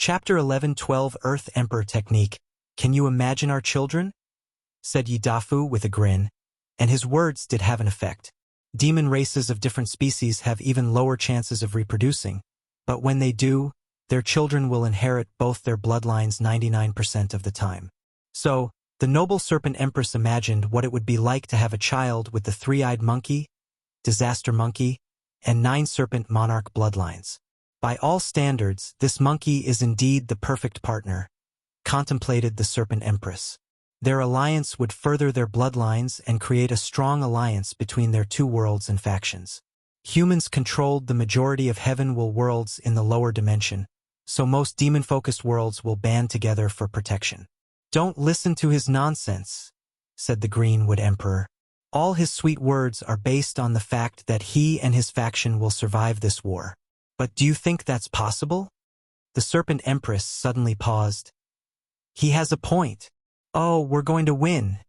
Chapter 11:12 Earth Emperor Technique. Can you imagine our children? Said Yidafu with a grin, and his words did have an effect. Demon races of different species have even lower chances of reproducing, but when they do, their children will inherit both their bloodlines 99% of the time. So, the noble serpent empress imagined what it would be like to have a child with the three-eyed monkey, disaster monkey, and 9 serpent monarch bloodlines. By all standards, this monkey is indeed the perfect partner, contemplated the serpent empress. Their alliance would further their bloodlines and create a strong alliance between their 2 worlds and factions. Humans controlled the majority of heaven-will worlds in the lower dimension, so most demon-focused worlds will band together for protection. Don't listen to his nonsense, said the Greenwood Emperor. All his sweet words are based on the fact that he and his faction will survive this war. But do you think that's possible? The serpent empress suddenly paused. He has a point. Oh, we're going to win,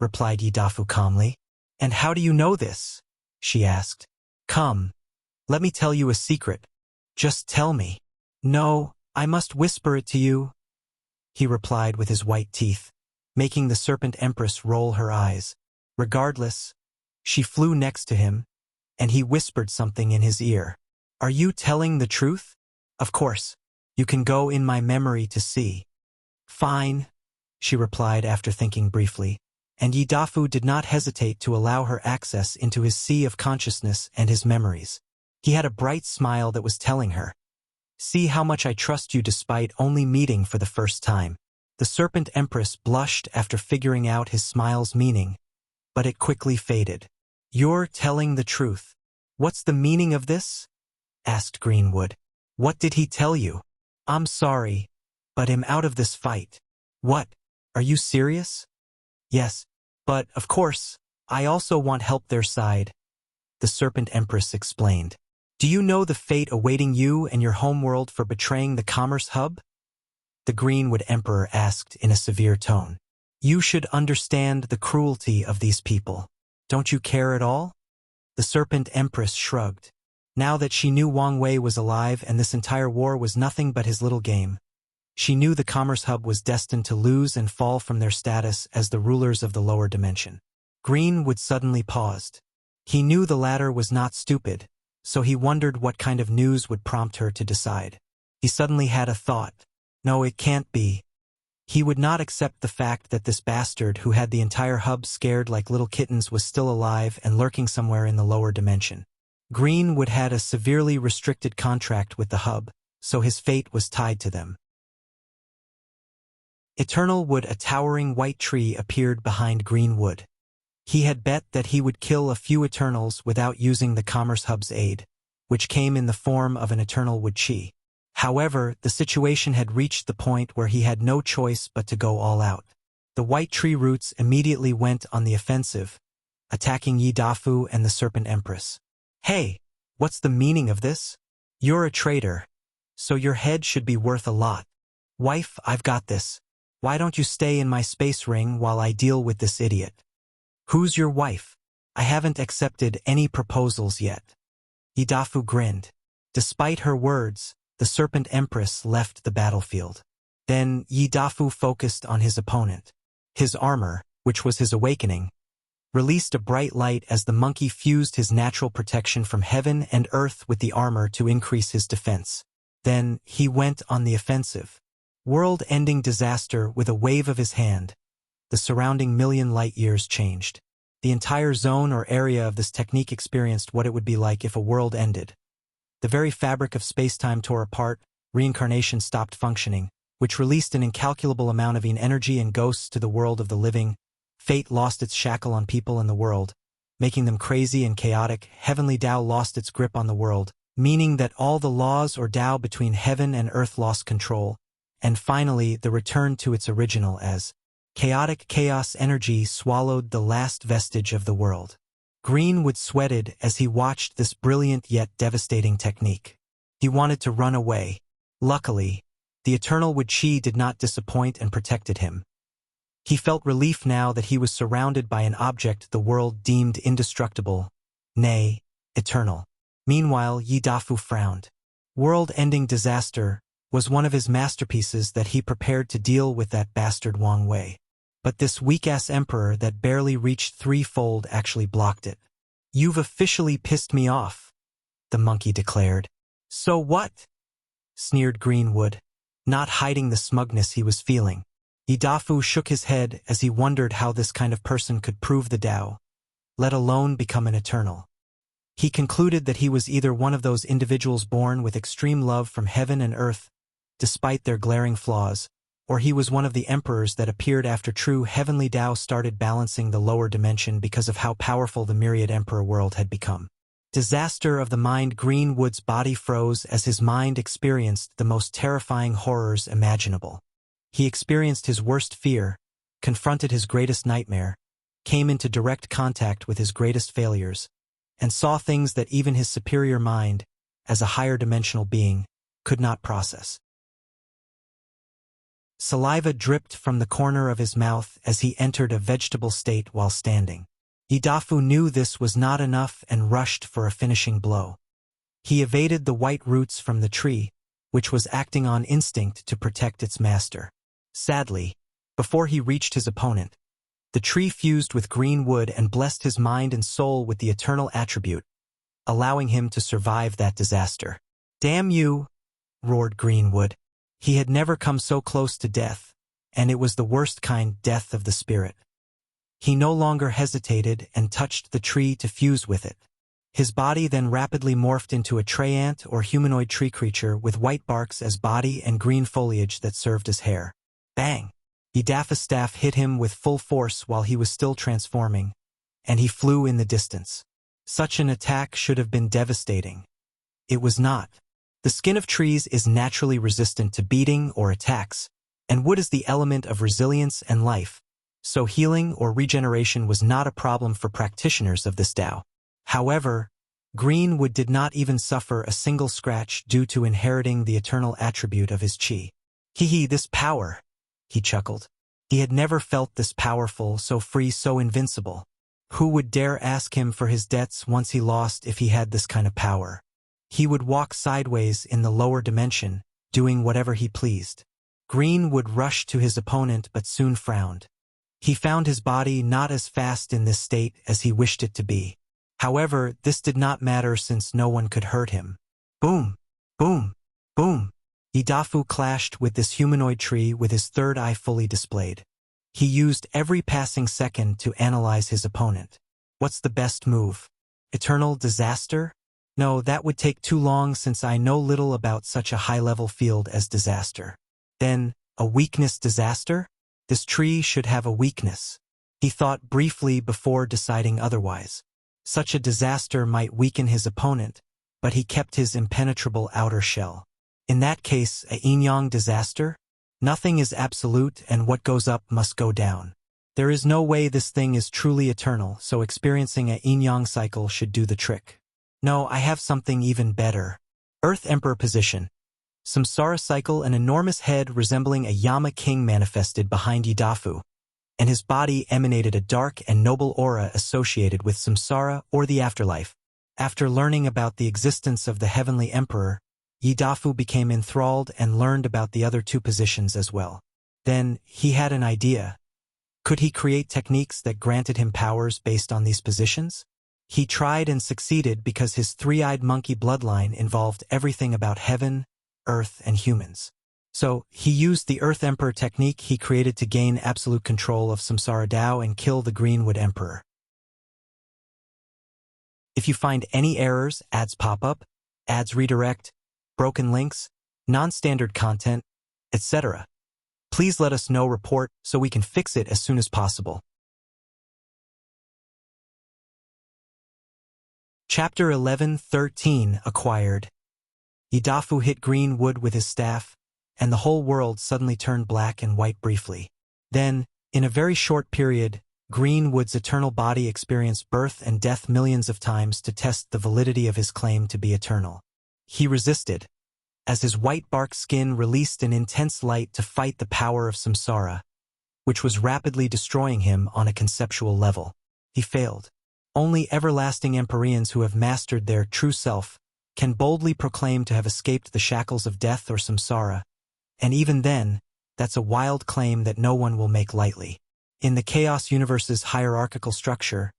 replied Yidafu calmly. And how do you know this? She asked. Come, let me tell you a secret. Just tell me. No, I must whisper it to you, he replied with his white teeth, making the serpent empress roll her eyes. Regardless, she flew next to him, and he whispered something in his ear. Are you telling the truth? Of course. You can go in my memory to see. Fine, she replied after thinking briefly, and Yidafu did not hesitate to allow her access into his sea of consciousness and his memories. He had a bright smile that was telling her, see how much I trust you despite only meeting for the first time. The serpent empress blushed after figuring out his smile's meaning, but it quickly faded. You're telling the truth. What's the meaning of this? Asked Greenwood. What did he tell you? I'm sorry, but I'm out of this fight. What? Are you serious? Yes, but, of course, I also want help their side, the serpent empress explained. Do you know the fate awaiting you and your homeworld for betraying the commerce hub? The Greenwood Emperor asked in a severe tone. You should understand the cruelty of these people. Don't you care at all? The serpent empress shrugged. Now that she knew Wang Wei was alive and this entire war was nothing but his little game, she knew the Commerce Hub was destined to lose and fall from their status as the rulers of the lower dimension. Greenwood suddenly paused. He knew the latter was not stupid, so he wondered what kind of news would prompt her to decide. He suddenly had a thought. No, it can't be. He would not accept the fact that this bastard who had the entire hub scared like little kittens was still alive and lurking somewhere in the lower dimension. Greenwood had a severely restricted contract with the hub, so his fate was tied to them. Eternal Wood, a towering white tree, appeared behind Greenwood. He had bet that he would kill a few Eternals without using the Commerce Hub's aid, which came in the form of an Eternal Wood Chi. However, the situation had reached the point where he had no choice but to go all out. The white tree roots immediately went on the offensive, attacking Yidafu and the Serpent Empress. Hey, what's the meaning of this? You're a traitor, so your head should be worth a lot. Wife, I've got this. Why don't you stay in my space ring while I deal with this idiot? Who's your wife? I haven't accepted any proposals yet. Yidafu grinned. Despite her words, the Serpent Empress left the battlefield. Then Yidafu focused on his opponent. His armor, which was his awakening, released a bright light as the monkey fused his natural protection from heaven and earth with the armor to increase his defense. Then he went on the offensive. World-ending disaster with a wave of his hand. The surrounding million light-years changed. The entire zone or area of this technique experienced what it would be like if a world ended. The very fabric of space-time tore apart, reincarnation stopped functioning, which released an incalculable amount of energy and ghosts to the world of the living. Fate lost its shackle on people in the world, making them crazy and chaotic. Heavenly Tao lost its grip on the world, meaning that all the laws or Tao between heaven and earth lost control. And finally, the return to its original as chaotic chaos energy swallowed the last vestige of the world. Greenwood sweated as he watched this brilliant yet devastating technique. He wanted to run away. Luckily, the Eternal Wood Chi did not disappoint and protected him. He felt relief now that he was surrounded by an object the world deemed indestructible, nay, eternal. Meanwhile, Yidafu frowned. World-ending disaster, was one of his masterpieces that he prepared to deal with that bastard Wang Wei. But this weak-ass emperor that barely reached threefold actually blocked it. "You've officially pissed me off," the monkey declared. "So what?" sneered Greenwood, not hiding the smugness he was feeling. Yidafu shook his head as he wondered how this kind of person could prove the Tao, let alone become an eternal. He concluded that he was either one of those individuals born with extreme love from heaven and earth, despite their glaring flaws, or he was one of the emperors that appeared after true heavenly Tao started balancing the lower dimension because of how powerful the myriad emperor world had become. Disaster of the mind. Greenwood's body froze as his mind experienced the most terrifying horrors imaginable. He experienced his worst fear, confronted his greatest nightmare, came into direct contact with his greatest failures, and saw things that even his superior mind, as a higher dimensional being, could not process. Saliva dripped from the corner of his mouth as he entered a vegetable state while standing. Yidafu knew this was not enough and rushed for a finishing blow. He evaded the white roots from the tree, which was acting on instinct to protect its master. Sadly, before he reached his opponent, the tree fused with green wood and blessed his mind and soul with the eternal attribute, allowing him to survive that disaster. "Damn you!" roared Greenwood. He had never come so close to death, and it was the worst kind, death of the spirit. He no longer hesitated and touched the tree to fuse with it. His body then rapidly morphed into a treant or humanoid tree creature with white barks as body and green foliage that served as hair. Bang! Yidafu's staff hit him with full force while he was still transforming, and he flew in the distance. Such an attack should have been devastating. It was not. The skin of trees is naturally resistant to beating or attacks, and wood is the element of resilience and life, so healing or regeneration was not a problem for practitioners of this Tao. However, Greenwood did not even suffer a single scratch due to inheriting the eternal attribute of his chi. "Hee, this power," he chuckled. He had never felt this powerful, so free, so invincible. Who would dare ask him for his debts once he lost if he had this kind of power? He would walk sideways in the lower dimension, doing whatever he pleased. Greenwood rushed to his opponent but soon frowned. He found his body not as fast in this state as he wished it to be. However, this did not matter since no one could hurt him. Boom! Boom! Boom! Yidafu clashed with this humanoid tree with his third eye fully displayed. He used every passing second to analyze his opponent. What's the best move? Eternal disaster? No, that would take too long since I know little about such a high-level field as disaster. Then, a weakness disaster? This tree should have a weakness. He thought briefly before deciding otherwise. Such a disaster might weaken his opponent, but he kept his impenetrable outer shell. In that case, a yin-yang disaster? Nothing is absolute, and what goes up must go down. There is no way this thing is truly eternal, so experiencing a yin-yang cycle should do the trick. No, I have something even better. Earth Emperor position. Samsara cycle. An enormous head resembling a Yama king manifested behind Yidafu, and his body emanated a dark and noble aura associated with samsara or the afterlife. After learning about the existence of the heavenly emperor, Yidafu became enthralled and learned about the other two positions as well. Then, he had an idea. Could he create techniques that granted him powers based on these positions? He tried and succeeded because his three-eyed monkey bloodline involved everything about heaven, earth, and humans. So, he used the Earth Emperor technique he created to gain absolute control of Samsara Tao and kill the Greenwood Emperor. If you find any errors, ads pop up, ads redirect, broken links, non-standard content, etc., please let us know. Report so we can fix it as soon as possible. Chapter 11:13 Acquired. Yidafu hit Greenwood with his staff, and the whole world suddenly turned black and white briefly. Then, in a very short period, Greenwood's eternal body experienced birth and death millions of times to test the validity of his claim to be eternal. He resisted, as his white bark skin released an intense light to fight the power of samsara, which was rapidly destroying him on a conceptual level. He failed. Only everlasting Empyreans who have mastered their true self, can boldly proclaim to have escaped the shackles of death or samsara, and even then, that's a wild claim that no one will make lightly. In the Chaos Universe's hierarchical structure,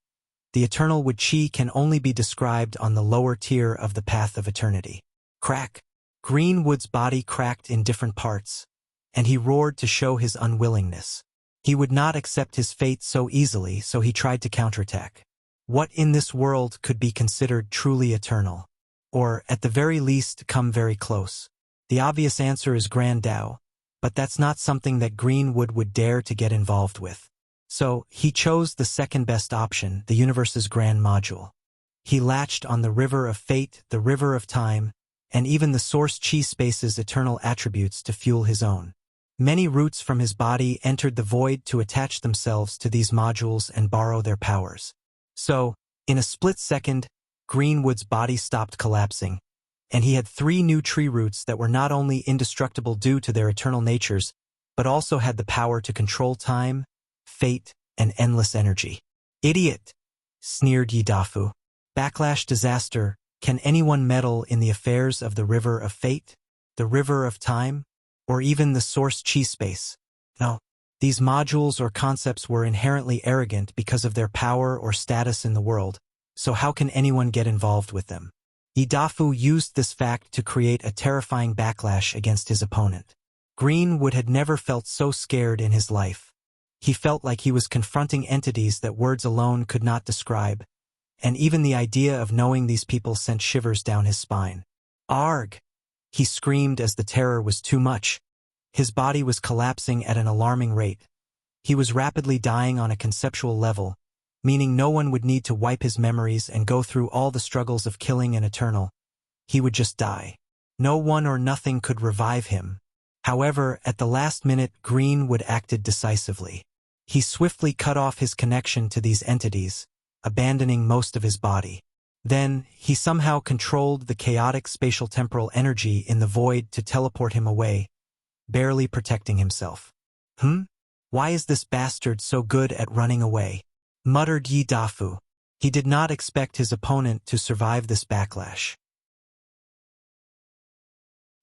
the eternal Wuxia can only be described on the lower tier of the path of eternity. Crack! Greenwood's body cracked in different parts, and he roared to show his unwillingness. He would not accept his fate so easily, so he tried to counterattack. What in this world could be considered truly eternal? Or, at the very least, come very close? The obvious answer is Grand Tao, but that's not something that Greenwood would dare to get involved with. So, he chose the second best option, the universe's grand module. He latched on the river of fate, the river of time, and even the source chi space's eternal attributes to fuel his own. Many roots from his body entered the void to attach themselves to these modules and borrow their powers. So, in a split second, Greenwood's body stopped collapsing, and he had 3 new tree roots that were not only indestructible due to their eternal natures, but also had the power to control time, fate, and endless energy. Idiot! Sneered Yidafu. Backlash disaster, can anyone meddle in the affairs of the river of fate, the river of time, or even the source chi space? No. These modules or concepts were inherently arrogant because of their power or status in the world, so how can anyone get involved with them? Yidafu used this fact to create a terrifying backlash against his opponent. Greenwood had never felt so scared in his life. He felt like he was confronting entities that words alone could not describe, and even the idea of knowing these people sent shivers down his spine. Arg! He screamed as the terror was too much. His body was collapsing at an alarming rate. He was rapidly dying on a conceptual level, meaning no one would need to wipe his memories and go through all the struggles of killing an eternal. He would just die. No one or nothing could revive him. However, at the last minute, Greenwood acted decisively. He swiftly cut off his connection to these entities, abandoning most of his body. Then, he somehow controlled the chaotic spatial-temporal energy in the void to teleport him away, barely protecting himself. Why is this bastard so good at running away? Muttered Yidafu. He did not expect his opponent to survive this backlash.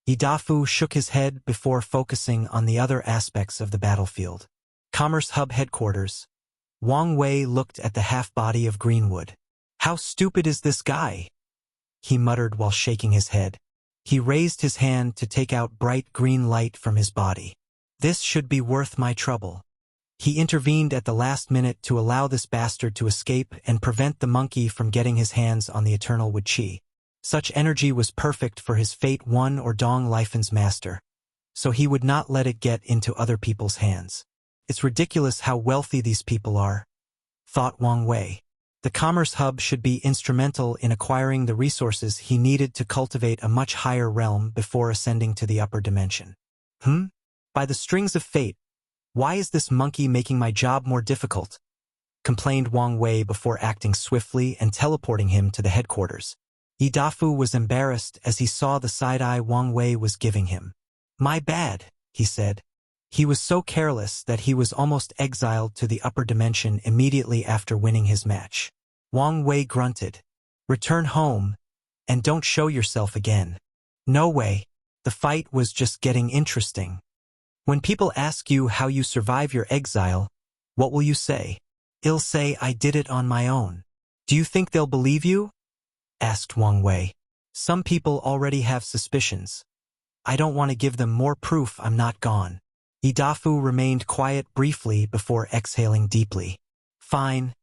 Yidafu shook his head before focusing on the other aspects of the battlefield. Commerce Hub Headquarters. Wang Wei looked at the half-body of Greenwood. How stupid is this guy? He muttered while shaking his head. He raised his hand to take out bright green light from his body. This should be worth my trouble. He intervened at the last minute to allow this bastard to escape and prevent the monkey from getting his hands on the eternal Wuxia. Such energy was perfect for his Fate 1 or Dong Lifen's master, so he would not let it get into other people's hands. It's ridiculous how wealthy these people are, thought Wang Wei. The Commerce Hub should be instrumental in acquiring the resources he needed to cultivate a much higher realm before ascending to the upper dimension. By the strings of fate, why is this monkey making my job more difficult? Complained Wang Wei before acting swiftly and teleporting him to the headquarters. Yidafu was embarrassed as he saw the side-eye Wang Wei was giving him. My bad, he said. He was so careless that he was almost exiled to the upper dimension immediately after winning his match. Wang Wei grunted. Return home, and don't show yourself again. No way. The fight was just getting interesting. When people ask you how you survive your exile, what will you say? I'll say I did it on my own. Do you think they'll believe you? Asked Wang Wei. Some people already have suspicions. I don't want to give them more proof I'm not gone. Yidafu remained quiet briefly before exhaling deeply. Fine,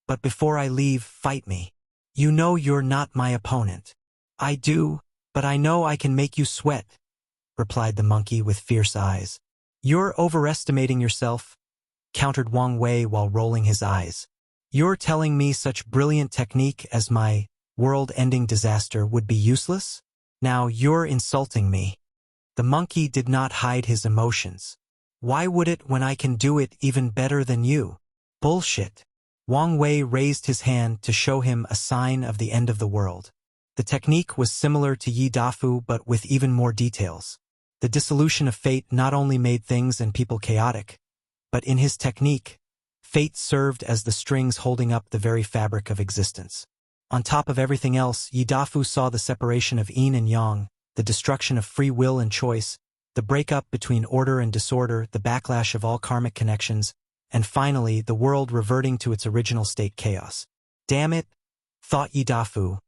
but before I leave, fight me. You know you're not my opponent. I do, but I know I can make you sweat, replied the monkey with fierce eyes. You're overestimating yourself, countered Wang Wei while rolling his eyes. You're telling me such brilliant technique as my world-ending disaster would be useless? Now you're insulting me. The monkey did not hide his emotions. Why would it when I can do it even better than you? Bullshit. Wang Wei raised his hand to show him a sign of the end of the world. The technique was similar to Yidafu but with even more details. The dissolution of fate not only made things and people chaotic, but in his technique, fate served as the strings holding up the very fabric of existence. On top of everything else, Yidafu saw the separation of yin and yang, the destruction of free will and choice, the breakup between order and disorder, the backlash of all karmic connections, and finally, the world reverting to its original state chaos. Damn it, thought Yidafu,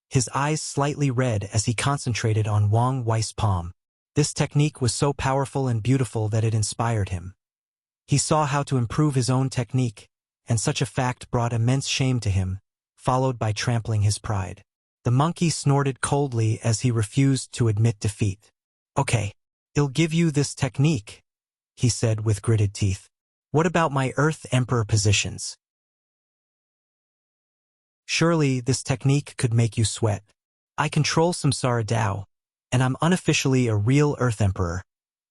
his eyes slightly red as he concentrated on Wang Wei's palm. This technique was so powerful and beautiful that it inspired him. He saw how to improve his own technique, and such a fact brought immense shame to him, followed by trampling his pride. The monkey snorted coldly as he refused to admit defeat. Okay, I'll give you this technique, he said with gritted teeth. What about my Earth Emperor positions? Surely this technique could make you sweat. I control Samsara Dao, and I'm unofficially a real Earth Emperor.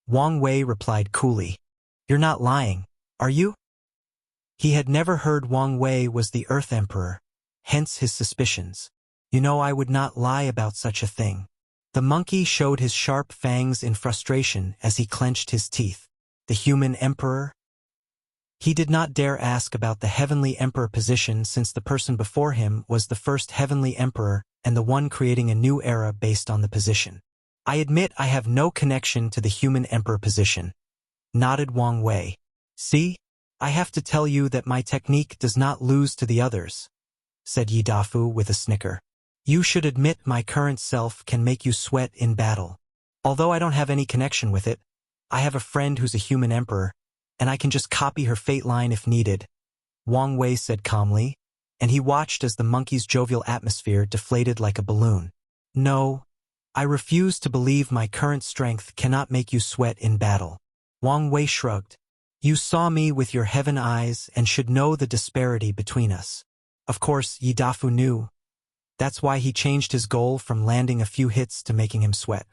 Wang Wei replied coolly. You're not lying, are you? He had never heard Wang Wei was the Earth Emperor, hence his suspicions. You know, I would not lie about such a thing. The monkey showed his sharp fangs in frustration as he clenched his teeth. The human emperor? He did not dare ask about the heavenly emperor position since the person before him was the first heavenly emperor and the one creating a new era based on the position. I admit I have no connection to the human emperor position, nodded Wang Wei. See? I have to tell you that my technique does not lose to the others, said Yidafu with a snicker. You should admit my current self can make you sweat in battle. Although I don't have any connection with it, I have a friend who's a human emperor, and I can just copy her fate line if needed, Wang Wei said calmly, and he watched as the monkey's jovial atmosphere deflated like a balloon. No, I refuse to believe my current strength cannot make you sweat in battle. Wang Wei shrugged. You saw me with your heaven eyes and should know the disparity between us. Of course, Yidafu knew. That's why he changed his goal from landing a few hits to making him sweat.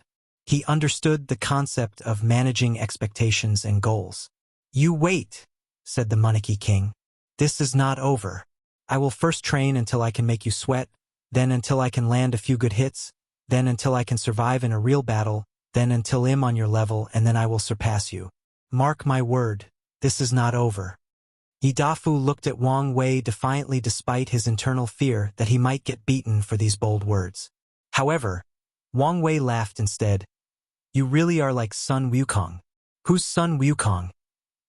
He understood the concept of managing expectations and goals. You wait, said the Monkey King. This is not over. I will first train until I can make you sweat, then until I can land a few good hits, then until I can survive in a real battle, then until I'm on your level, and then I will surpass you. Mark my word, this is not over. Yidafu looked at Wang Wei defiantly despite his internal fear that he might get beaten for these bold words. However, Wang Wei laughed instead. You really are like Sun Wukong. Who's Sun Wukong?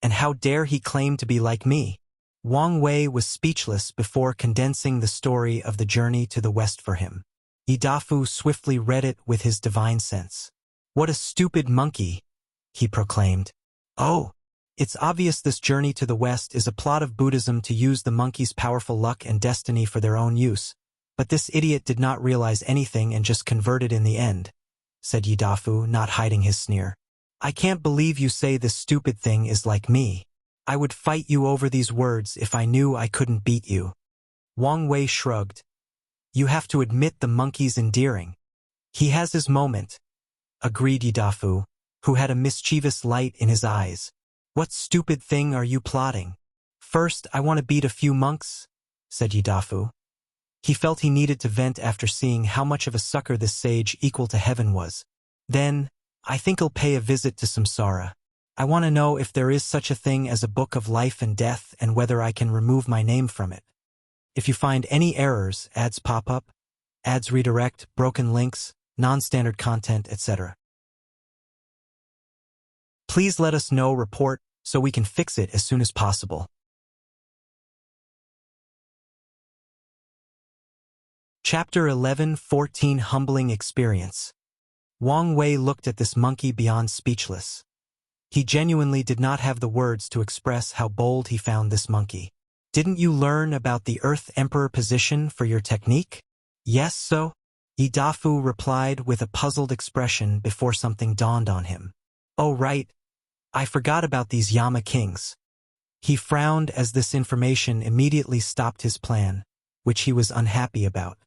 And how dare he claim to be like me? Wang Wei was speechless before condensing the story of the journey to the west for him. Yidafu swiftly read it with his divine sense. What a stupid monkey, he proclaimed. Oh, it's obvious this journey to the west is a plot of Buddhism to use the monkey's powerful luck and destiny for their own use. But this idiot did not realize anything and just converted in the end, said Yidafu, not hiding his sneer. I can't believe you say this stupid thing is like me. I would fight you over these words if I knew I couldn't beat you. Wang Wei shrugged. You have to admit the monkey's endearing. He has his moment, agreed Yidafu, who had a mischievous light in his eyes. What stupid thing are you plotting? First, I want to beat a few monks, said Yidafu. He felt he needed to vent after seeing how much of a sucker this sage equal to heaven was. Then, I think I'll pay a visit to Samsara. I want to know if there is such a thing as a book of life and death and whether I can remove my name from it. If you find any errors, ads pop up, ads redirect, broken links, non-standard content, etc. Please let us know, report, so we can fix it as soon as possible. Chapter 11-14 Humbling Experience. Wang Wei looked at this monkey beyond speechless. He genuinely did not have the words to express how bold he found this monkey. Didn't you learn about the Earth Emperor position for your technique? Yes, so? Yidafu replied with a puzzled expression before something dawned on him. Oh right, I forgot about these Yama Kings. He frowned as this information immediately stopped his plan, which he was unhappy about.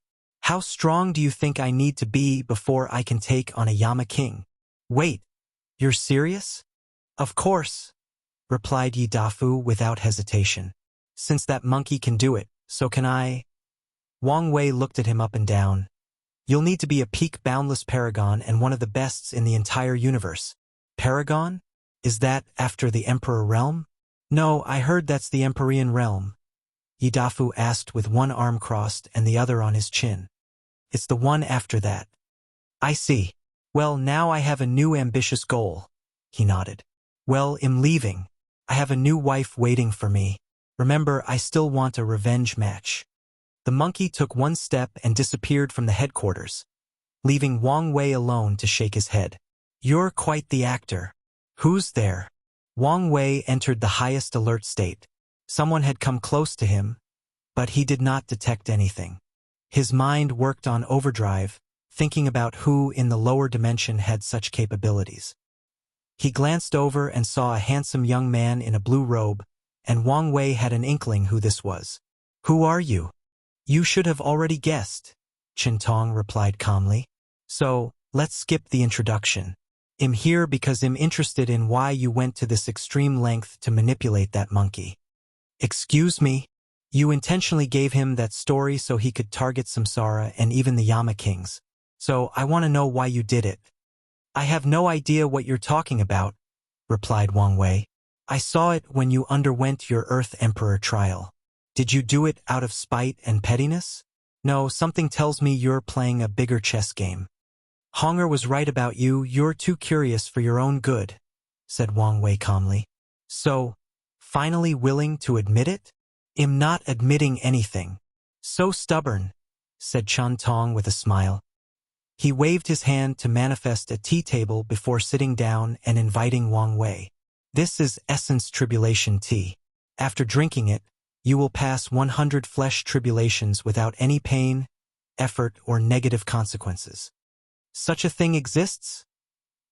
How strong do you think I need to be before I can take on a Yama King? Wait, you're serious? Of course, replied Yidafu without hesitation. Since that monkey can do it, so can I. Wang Wei looked at him up and down. You'll need to be a peak boundless paragon and one of the bests in the entire universe. Paragon? Is that after the Emperor realm? No, I heard that's the Empyrean realm. Yidafu asked with one arm crossed and the other on his chin. It's the one after that. I see. Well, now I have a new ambitious goal. He nodded. Well, I'm leaving. I have a new wife waiting for me. Remember, I still want a revenge match. The monkey took one step and disappeared from the headquarters, leaving Wang Wei alone to shake his head. You're quite the actor. Who's there? Wang Wei entered the highest alert state. Someone had come close to him, but he did not detect anything. His mind worked on overdrive, thinking about who in the lower dimension had such capabilities. He glanced over and saw a handsome young man in a blue robe, and Wang Wei had an inkling who this was. Who are you? You should have already guessed, Chen Tong replied calmly. So, let's skip the introduction. I'm here because I'm interested in why you went to this extreme length to manipulate that monkey. Excuse me? You intentionally gave him that story so he could target Samsara and even the Yama Kings. So I want to know why you did it. I have no idea what you're talking about, replied Wang Wei. I saw it when you underwent your Earth Emperor trial. Did you do it out of spite and pettiness? No, something tells me you're playing a bigger chess game. Honger was right about you. You're too curious for your own good, said Wang Wei calmly. So, finally willing to admit it? I'm not admitting anything. So stubborn, said Chen Tong with a smile. He waved his hand to manifest a tea table before sitting down and inviting Wang Wei. This is Essence Tribulation Tea. After drinking it, you will pass 100 flesh tribulations without any pain, effort, or negative consequences. Such a thing exists?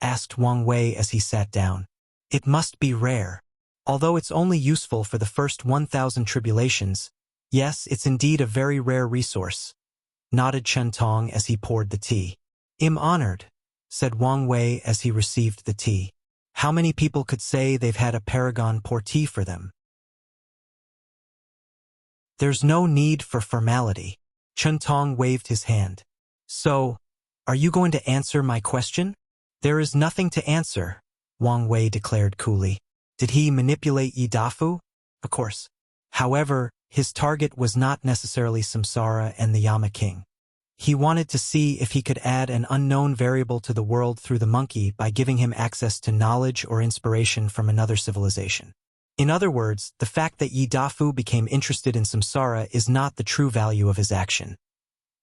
Asked Wang Wei as he sat down. It must be rare. Although it's only useful for the first 1,000 tribulations, yes, it's indeed a very rare resource, nodded Chen Tong as he poured the tea. I'm honored, said Wang Wei as he received the tea. How many people could say they've had a paragon pour tea for them? There's no need for formality. Chen Tong waved his hand. So, are you going to answer my question? There is nothing to answer, Wang Wei declared coolly. Did he manipulate Yidafu? Of course. However, his target was not necessarily Samsara and the Yama King. He wanted to see if he could add an unknown variable to the world through the monkey by giving him access to knowledge or inspiration from another civilization. In other words, the fact that Yidafu became interested in Samsara is not the true value of his action.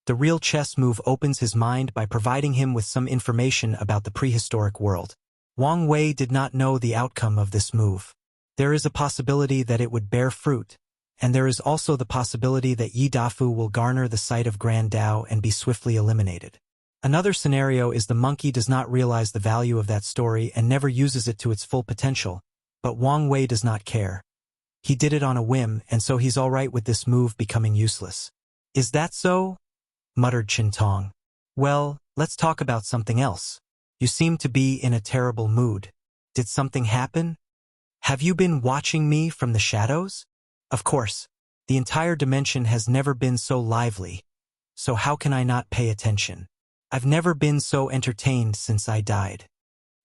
The real chess move opens his mind by providing him with some information about the prehistoric world. Wang Wei did not know the outcome of this move. There is a possibility that it would bear fruit, and there is also the possibility that Yidafu will garner the sight of Grand Dao and be swiftly eliminated. Another scenario is the monkey does not realize the value of that story and never uses it to its full potential, but Wang Wei does not care. He did it on a whim, and so he's all right with this move becoming useless. Is that so? Muttered Chen Tong. Well, let's talk about something else. You seem to be in a terrible mood. Did something happen? Have you been watching me from the shadows? Of course, the entire dimension has never been so lively, so how can I not pay attention? I've never been so entertained since I died.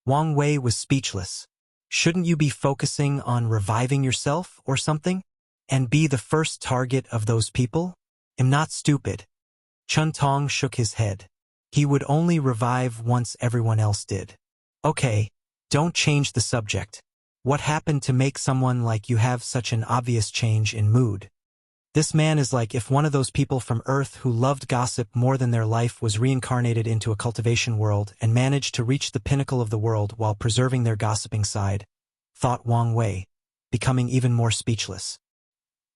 Wang Wei was speechless. Shouldn't you be focusing on reviving yourself or something? And be the first target of those people? I'm not stupid. Chen Tong shook his head. He would only revive once everyone else did. Okay, don't change the subject. What happened to make someone like you have such an obvious change in mood? This man is like if one of those people from Earth who loved gossip more than their life was reincarnated into a cultivation world and managed to reach the pinnacle of the world while preserving their gossiping side, thought Wang Wei, becoming even more speechless.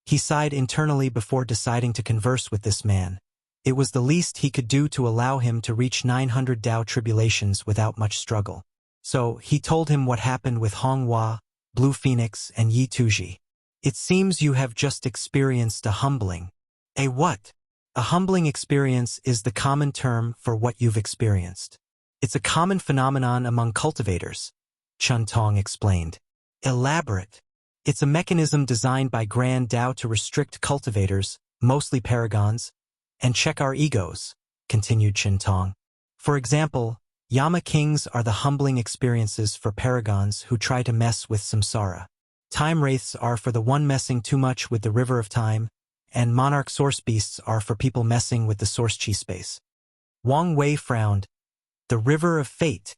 He sighed internally before deciding to converse with this man. It was the least he could do to allow him to reach 900 Dao tribulations without much struggle. So, he told him what happened with Honghua, Blue Phoenix, and Yi Tuji. It seems you have just experienced a humbling. A what? A humbling experience is the common term for what you've experienced. It's a common phenomenon among cultivators, Chen Tong explained. Elaborate. It's a mechanism designed by Grand Dao to restrict cultivators, mostly paragons, and check our egos, continued Chen Tong. For example, Yama Kings are the humbling experiences for paragons who try to mess with samsara. Time wraiths are for the one messing too much with the river of time, and monarch source beasts are for people messing with the source chi space. Wang Wei frowned. The River of Fate.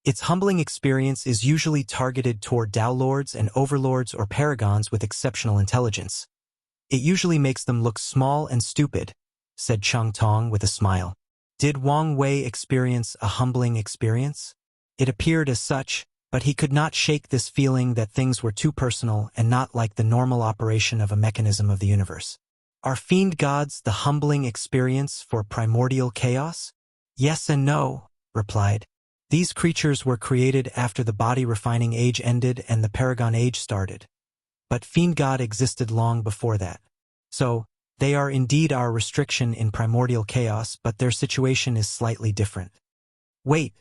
Its humbling experience is usually targeted toward Tao Lords and Overlords or Paragons with exceptional intelligence. It usually makes them look small and stupid, said Cheng Tong with a smile. Did Wang Wei experience a humbling experience? It appeared as such, but he could not shake this feeling that things were too personal and not like the normal operation of a mechanism of the universe. Are fiend gods the humbling experience for primordial chaos? Yes and no, replied. These creatures were created after the body refining age ended and the Paragon age started. But fiend god existed long before that. So, they are indeed our restriction in primordial chaos, but their situation is slightly different. Wait,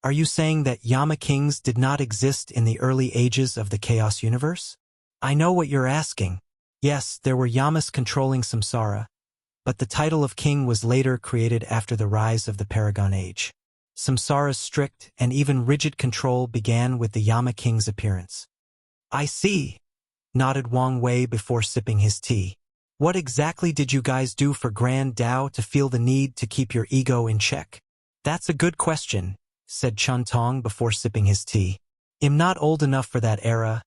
are you saying that Yama kings did not exist in the early ages of the chaos universe? I know what you're asking. Yes, there were Yamas controlling samsara, but the title of king was later created after the rise of the Paragon Age. Samsara's strict and even rigid control began with the Yama king's appearance. I see, nodded Wang Wei before sipping his tea. What exactly did you guys do for Grand Dao to feel the need to keep your ego in check? That's a good question, said Chun Tong before sipping his tea. I'm not old enough for that era,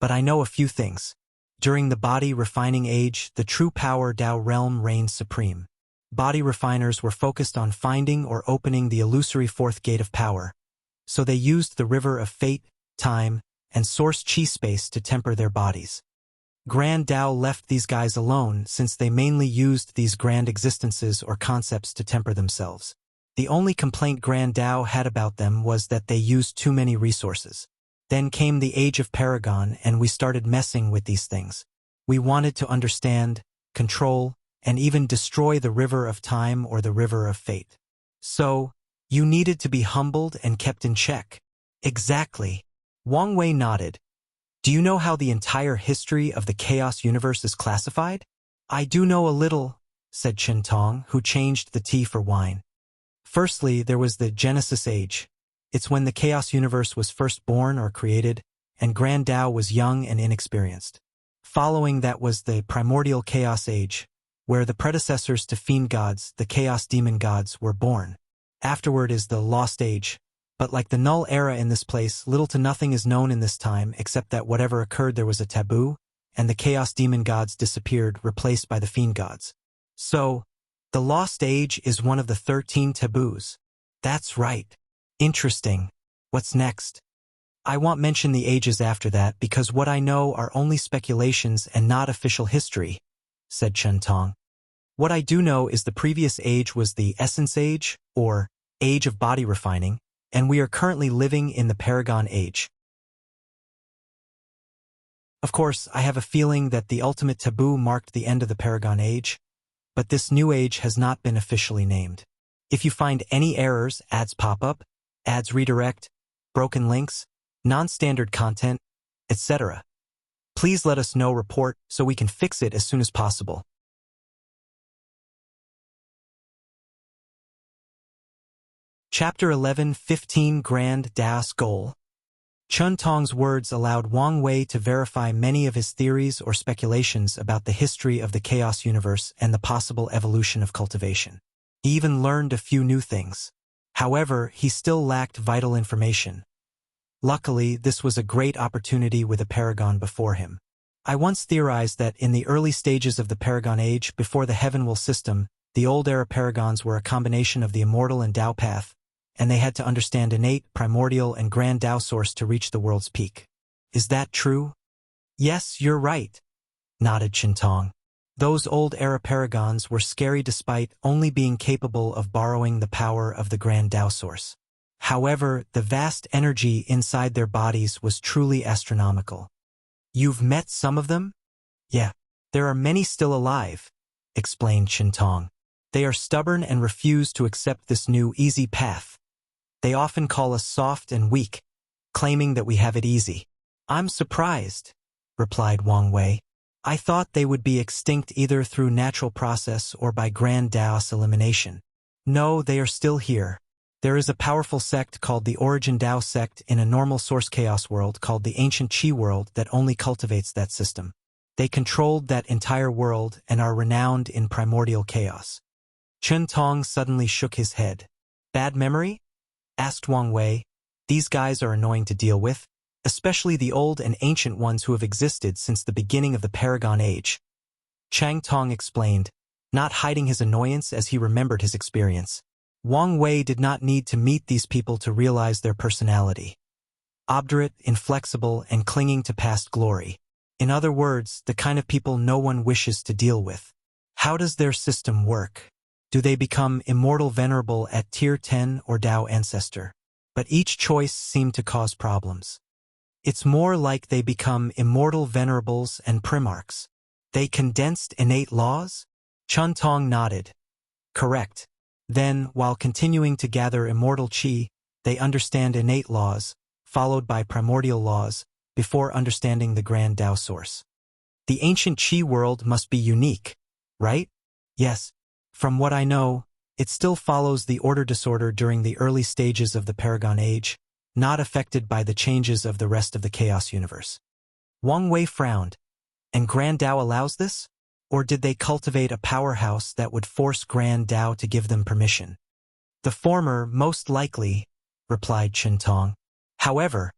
but I know a few things. During the body refining age, the true power Dao realm reigned supreme. Body refiners were focused on finding or opening the illusory fourth gate of power, so they used the river of fate, time, and source chi space to temper their bodies. Grand Dao left these guys alone since they mainly used these grand existences or concepts to temper themselves. The only complaint Grand Dao had about them was that they used too many resources. Then came the Age of Paragon and we started messing with these things. We wanted to understand, control, and even destroy the river of time or the river of fate. So, you needed to be humbled and kept in check. Exactly. Wang Wei nodded. Do you know how the entire history of the chaos universe is classified? I do know a little, said Chen Tong, who changed the tea for wine. Firstly, there was the Genesis Age. It's when the chaos universe was first born or created, and Grand Dao was young and inexperienced. Following that was the Primordial Chaos Age, where the predecessors to fiend gods, the chaos demon gods, were born. Afterward is the Lost Age, but like the Null Era in this place, little to nothing is known in this time except that whatever occurred there was a taboo, and the chaos demon gods disappeared, replaced by the fiend gods. So, the Lost Age is one of the 13 taboos. That's right. Interesting. What's next? I won't mention the ages after that because what I know are only speculations and not official history, said Chen Tong. What I do know is the previous age was the Essence Age, or Age of Body Refining, and we are currently living in the Paragon Age. Of course, I have a feeling that the ultimate taboo marked the end of the Paragon Age, but this new age has not been officially named. If you find any errors, ads pop up, ads redirect, broken links, non-standard content, etc., please let us know, report, so we can fix it as soon as possible. Chapter 11, 15 Grand Dao's Goal. Chun Tong's words allowed Wang Wei to verify many of his theories or speculations about the history of the chaos universe and the possible evolution of cultivation. He even learned a few new things. However, he still lacked vital information. Luckily, this was a great opportunity with a Paragon before him. I once theorized that in the early stages of the Paragon Age, before the Heavenwell system, the old era Paragons were a combination of the immortal and Tao path, and they had to understand innate, primordial, and grand Tao source to reach the world's peak. Is that true? Yes, you're right, nodded Chen Tong. Those old era Paragons were scary despite only being capable of borrowing the power of the grand Tao source. However, the vast energy inside their bodies was truly astronomical. You've met some of them? Yeah, there are many still alive, explained Chen Tong. They are stubborn and refuse to accept this new easy path. They often call us soft and weak, claiming that we have it easy. I'm surprised, replied Wang Wei. I thought they would be extinct either through natural process or by grand Dao's elimination. No, they are still here. There is a powerful sect called the Origin Dao sect in a normal source chaos world called the Ancient Qi world that only cultivates that system. They controlled that entire world and are renowned in primordial chaos. Chen Tong suddenly shook his head. Bad memory? Asked Wang Wei. These guys are annoying to deal with, especially the old and ancient ones who have existed since the beginning of the Paragon Age. Chang Tong explained, not hiding his annoyance as he remembered his experience. Wang Wei did not need to meet these people to realize their personality. Obdurate, inflexible, and clinging to past glory. In other words, the kind of people no one wishes to deal with. How does their system work? Do they become immortal venerable at Tier 10 or Dao Ancestor? But each choice seemed to cause problems. It's more like they become immortal venerables and primarchs. They condensed innate laws? Chun Tong nodded. Correct. Then, while continuing to gather immortal qi, they understand innate laws, followed by primordial laws, before understanding the grand Dao source. The ancient qi world must be unique, right? Yes. From what I know, it still follows the order disorder during the early stages of the Paragon Age, not affected by the changes of the rest of the Chaos Universe. Wang Wei frowned. And Grand Dao allows this? Or did they cultivate a powerhouse that would force Grand Dao to give them permission? The former, most likely, replied Chen Tong. However,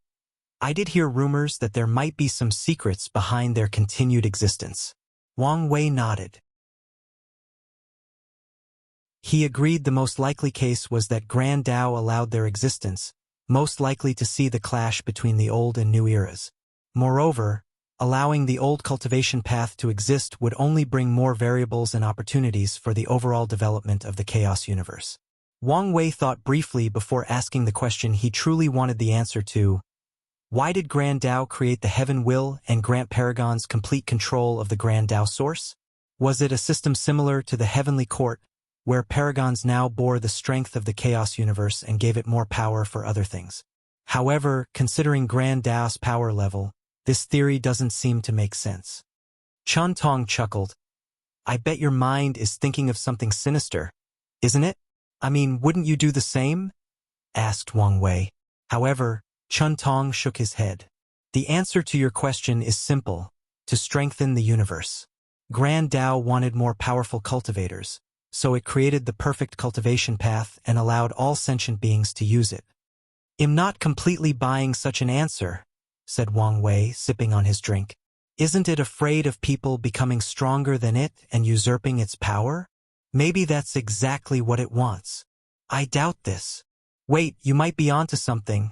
I did hear rumors that there might be some secrets behind their continued existence. Wang Wei nodded. He agreed the most likely case was that Grand Dao allowed their existence, most likely to see the clash between the old and new eras. Moreover, allowing the old cultivation path to exist would only bring more variables and opportunities for the overall development of the Chaos Universe. Wang Wei thought briefly before asking the question he truly wanted the answer to. Why did Grand Dao create the Heaven Will and grant Paragons complete control of the Grand Dao source? Was it a system similar to the Heavenly Court, where Paragons now bore the strength of the Chaos Universe and gave it more power for other things? However, considering Grand Dao's power level, this theory doesn't seem to make sense. Chun Tong chuckled. I bet your mind is thinking of something sinister, isn't it? I mean, wouldn't you do the same? Asked Wang Wei. However, Chun Tong shook his head. The answer to your question is simple: to strengthen the universe. Grand Dao wanted more powerful cultivators, so it created the perfect cultivation path and allowed all sentient beings to use it. I'm not completely buying such an answer, said Wang Wei, sipping on his drink. Isn't it afraid of people becoming stronger than it and usurping its power? Maybe that's exactly what it wants. I doubt this. Wait, you might be onto something,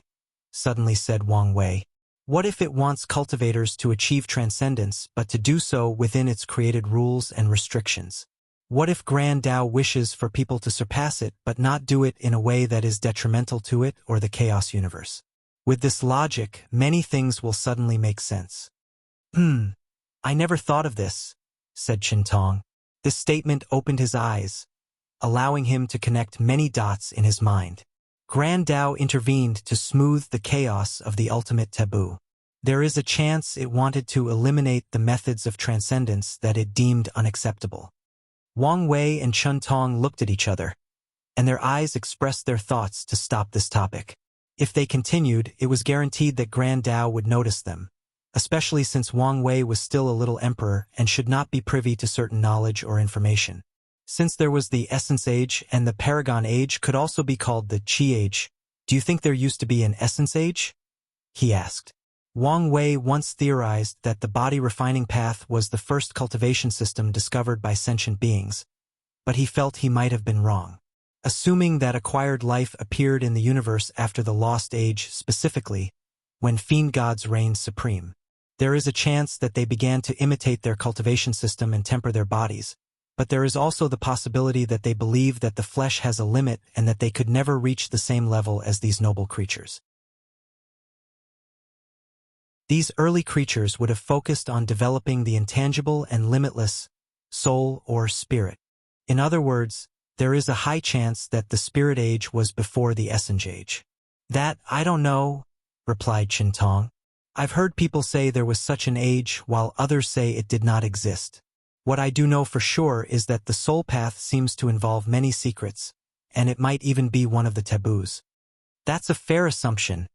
suddenly said Wang Wei. What if it wants cultivators to achieve transcendence, but to do so within its created rules and restrictions? What if Grand Dao wishes for people to surpass it, but not do it in a way that is detrimental to it or the Chaos Universe? With this logic, many things will suddenly make sense. I never thought of this, said Chen Tong. This statement opened his eyes, allowing him to connect many dots in his mind. Grand Dao intervened to smooth the chaos of the ultimate taboo. There is a chance it wanted to eliminate the methods of transcendence that it deemed unacceptable. Wang Wei and Chen Tong looked at each other, and their eyes expressed their thoughts to stop this topic. If they continued, it was guaranteed that Grand Dao would notice them, especially since Wang Wei was still a little emperor and should not be privy to certain knowledge or information. Since there was the Essence Age and the Paragon Age could also be called the Qi Age, do you think there used to be an Essence Age? He asked. Wang Wei once theorized that the body refining path was the first cultivation system discovered by sentient beings, but he felt he might have been wrong. Assuming that acquired life appeared in the universe after the Lost Age specifically, when fiend gods reigned supreme, there is a chance that they began to imitate their cultivation system and temper their bodies, but there is also the possibility that they believe that the flesh has a limit and that they could never reach the same level as these noble creatures. These early creatures would have focused on developing the intangible and limitless soul or spirit. In other words, there is a high chance that the Spirit Age was before the Essence Age. That, I don't know, replied Chen Tong. I've heard people say there was such an age while others say it did not exist. What I do know for sure is that the soul path seems to involve many secrets, and it might even be one of the taboos. That's a fair assumption,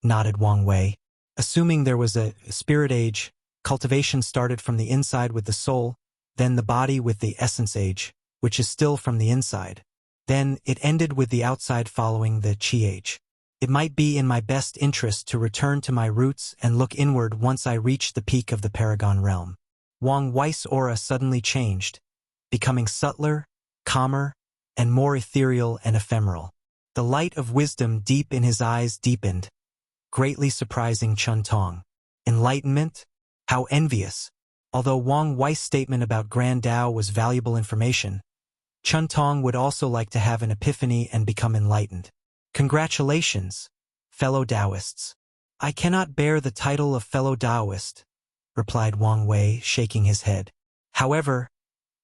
nodded Wang Wei. Assuming there was a Spirit Age, Cultivation started from the inside with the soul, then the body with the essence age, which is still from the inside. Then it ended with the outside following the chi age. It might be in my best interest to return to my roots and look inward once I reach the peak of the Paragon realm. Wang Wei's aura suddenly changed, becoming subtler, calmer, and more ethereal and ephemeral. The light of wisdom deep in his eyes deepened, greatly surprising Chun Tong. Enlightenment? How envious! Although Wang Wei's statement about Grand Tao was valuable information, Chun Tong would also like to have an epiphany and become enlightened. Congratulations, fellow Taoists. I cannot bear the title of fellow Taoist, replied Wang Wei, shaking his head. However,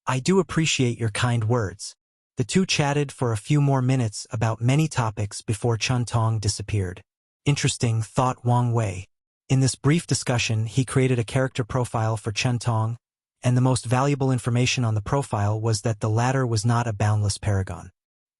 I do appreciate your kind words. The two chatted for a few more minutes about many topics before Chun Tong disappeared. Interesting, thought Wang Wei. In this brief discussion, he created a character profile for Chun Tong, and the most valuable information on the profile was that the latter was not a boundless paragon.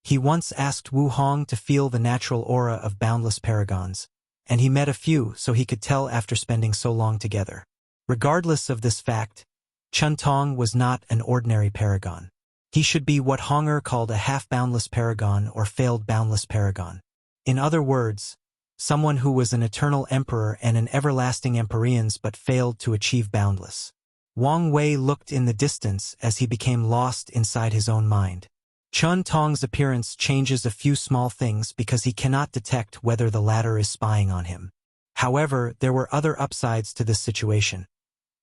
He once asked Wu Hong to feel the natural aura of boundless paragons, and he met a few so he could tell after spending so long together. Regardless of this fact, Chun Tong was not an ordinary paragon. He should be what Honger called a half-boundless paragon or failed boundless paragon. In other words, someone who was an eternal emperor and an everlasting empyreans but failed to achieve boundless. Wang Wei looked in the distance as he became lost inside his own mind. Chun Tong's appearance changes a few small things because he cannot detect whether the latter is spying on him. However, there were other upsides to this situation.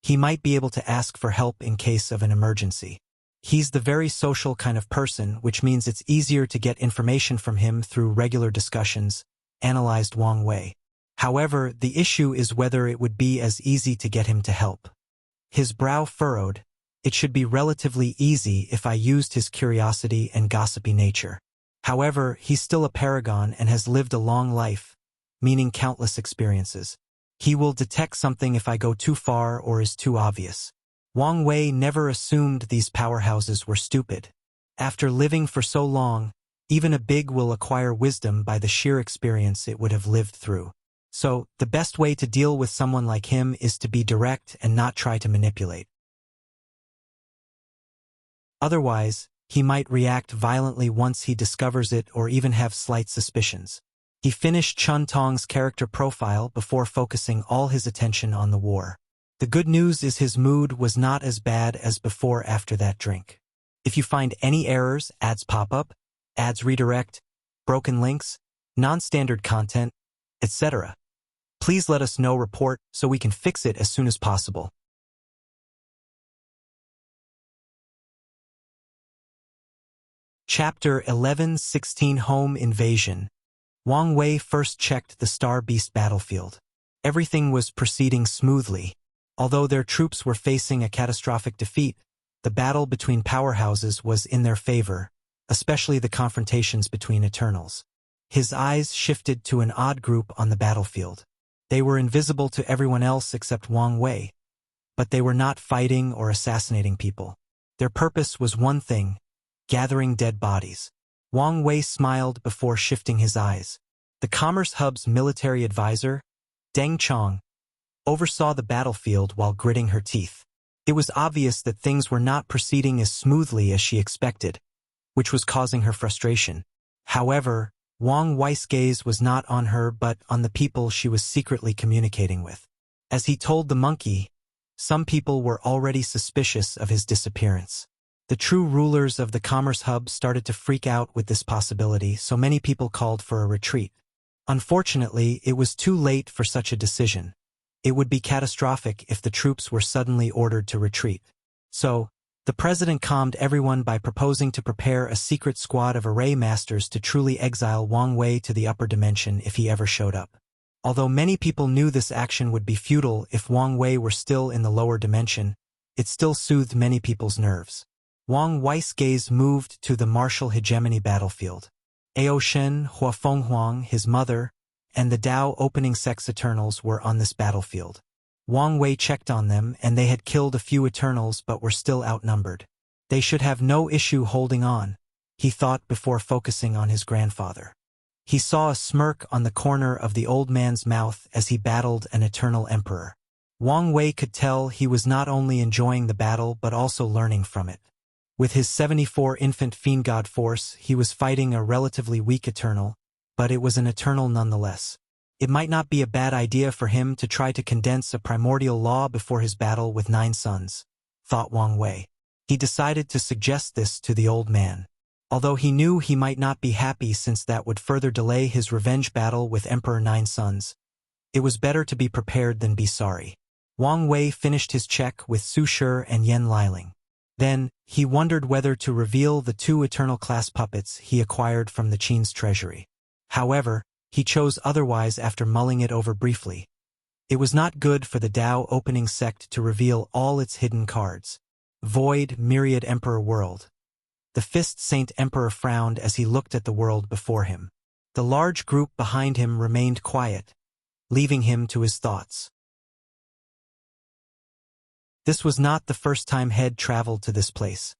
He might be able to ask for help in case of an emergency. He's the very social kind of person, which means it's easier to get information from him through regular discussions, analyzed Wang Wei. However, the issue is whether it would be as easy to get him to help. His brow furrowed. It should be relatively easy if I used his curiosity and gossipy nature. However, he's still a paragon and has lived a long life, meaning countless experiences. He will detect something if I go too far or is too obvious. Wang Wei never assumed these powerhouses were stupid. After living for so long, even a big will acquire wisdom by the sheer experience it would have lived through. So, the best way to deal with someone like him is to be direct and not try to manipulate. Otherwise, he might react violently once he discovers it or even have slight suspicions. He finished Chun Tong's character profile before focusing all his attention on the war. The good news is his mood was not as bad as before after that drink. If you find any errors, ads pop up, ads redirect, broken links, non-standard content, etc., please let us know report so we can fix it as soon as possible. Chapter 11:16 Home Invasion. Wang Wei first checked the Star Beast battlefield. Everything was proceeding smoothly. Although their troops were facing a catastrophic defeat, the battle between powerhouses was in their favor, especially the confrontations between Eternals. His eyes shifted to an odd group on the battlefield. They were invisible to everyone else except Wang Wei, but they were not fighting or assassinating people. Their purpose was one thing: gathering dead bodies. Wang Wei smiled before shifting his eyes. The Commerce Hub's military advisor, Deng Chong, oversaw the battlefield while gritting her teeth. It was obvious that things were not proceeding as smoothly as she expected, which was causing her frustration. However, Wang Wei's gaze was not on her but on the people she was secretly communicating with. As he told the monkey, some people were already suspicious of his disappearance. The true rulers of the Commerce Hub started to freak out with this possibility, so many people called for a retreat. Unfortunately, it was too late for such a decision. It would be catastrophic if the troops were suddenly ordered to retreat. So, the president calmed everyone by proposing to prepare a secret squad of array masters to truly exile Wang Wei to the upper dimension if he ever showed up. Although many people knew this action would be futile if Wang Wei were still in the lower dimension, it still soothed many people's nerves. Wang Wei's gaze moved to the martial hegemony battlefield. Ao Shen, Hua Fenghuang, his mother, and the Tao opening sex Eternals were on this battlefield. Wang Wei checked on them, and they had killed a few Eternals but were still outnumbered. They should have no issue holding on, he thought before focusing on his grandfather. He saw a smirk on the corner of the old man's mouth as he battled an Eternal Emperor. Wang Wei could tell he was not only enjoying the battle but also learning from it. With his 74 infant fiend god force, he was fighting a relatively weak Eternal, but it was an Eternal nonetheless. It might not be a bad idea for him to try to condense a primordial law before his battle with 9 suns, thought Wang Wei. He decided to suggest this to the old man. Although he knew he might not be happy since that would further delay his revenge battle with Emperor 9 Suns, it was better to be prepared than be sorry. Wang Wei finished his check with Su Shi and Yan Liling. Then, he wondered whether to reveal the 2 Eternal-class puppets he acquired from the Qin's treasury. However, he chose otherwise after mulling it over briefly. It was not good for the Dao opening sect to reveal all its hidden cards. Void, Myriad Emperor World. The Fist Saint Emperor frowned as he looked at the world before him. The large group behind him remained quiet, leaving him to his thoughts. This was not the first time Head traveled to this place.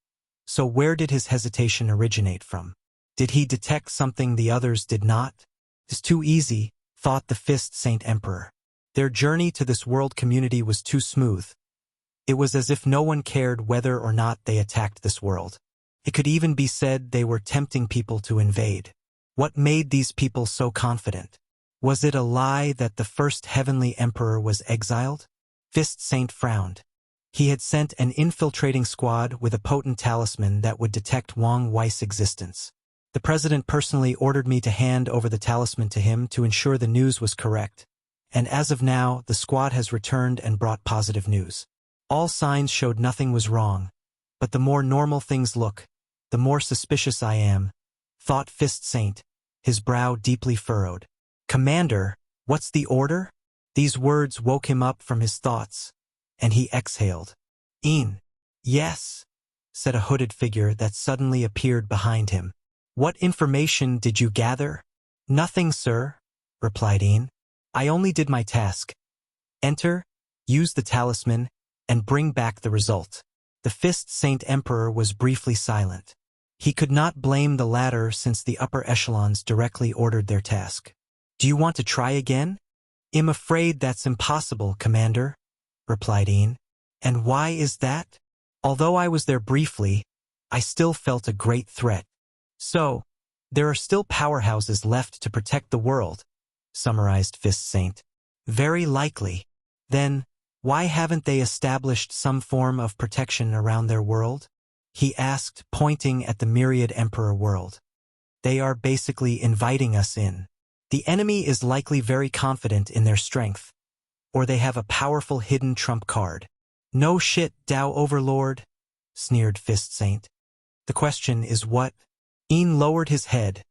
So where did his hesitation originate from? Did he detect something the others did not? It's too easy, thought the Fist Saint Emperor. Their journey to this world community was too smooth. It was as if no one cared whether or not they attacked this world. It could even be said they were tempting people to invade. What made these people so confident? Was it a lie that the first heavenly emperor was exiled? Fist Saint frowned. He had sent an infiltrating squad with a potent talisman that would detect Wang Wei's existence. The president personally ordered me to hand over the talisman to him to ensure the news was correct. And as of now, the squad has returned and brought positive news. All signs showed nothing was wrong. But the more normal things look, the more suspicious I am, thought Fist Saint, his brow deeply furrowed. Commander, what's the order? These words woke him up from his thoughts, and he exhaled. Yes, said a hooded figure that suddenly appeared behind him. What information did you gather? Nothing, sir, replied I only did my task. Enter, use the talisman, and bring back the result. The Fist Saint Emperor was briefly silent. He could not blame the latter since the upper echelons directly ordered their task. Do you want to try again? I'm afraid that's impossible, Commander, replied And why is that? Although I was there briefly, I still felt a great threat. So, there are still powerhouses left to protect the world, summarized Fist Saint. Very likely. Then, why haven't they established some form of protection around their world? He asked, pointing at the Myriad Emperor world. They are basically inviting us in. The enemy is likely very confident in their strength, or they have a powerful hidden trump card. No shit, Dao Overlord, sneered Fist Saint. The question is what? Lowered his head,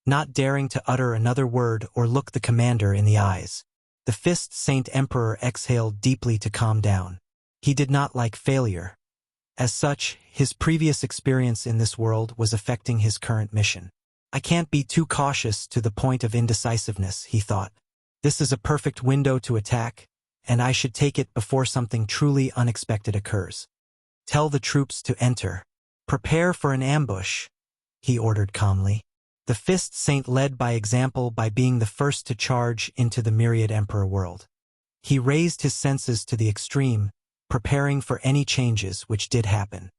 not daring to utter another word or look the commander in the eyes. The Fist Saint Emperor exhaled deeply to calm down. He did not like failure. As such, his previous experience in this world was affecting his current mission. I can't be too cautious to the point of indecisiveness, he thought. This is a perfect window to attack, and I should take it before something truly unexpected occurs. Tell the troops to enter. Prepare for an ambush, he ordered calmly. The Fist Saint led by example by being the first to charge into the Myriad Emperor world. He raised his senses to the extreme, preparing for any changes which did happen.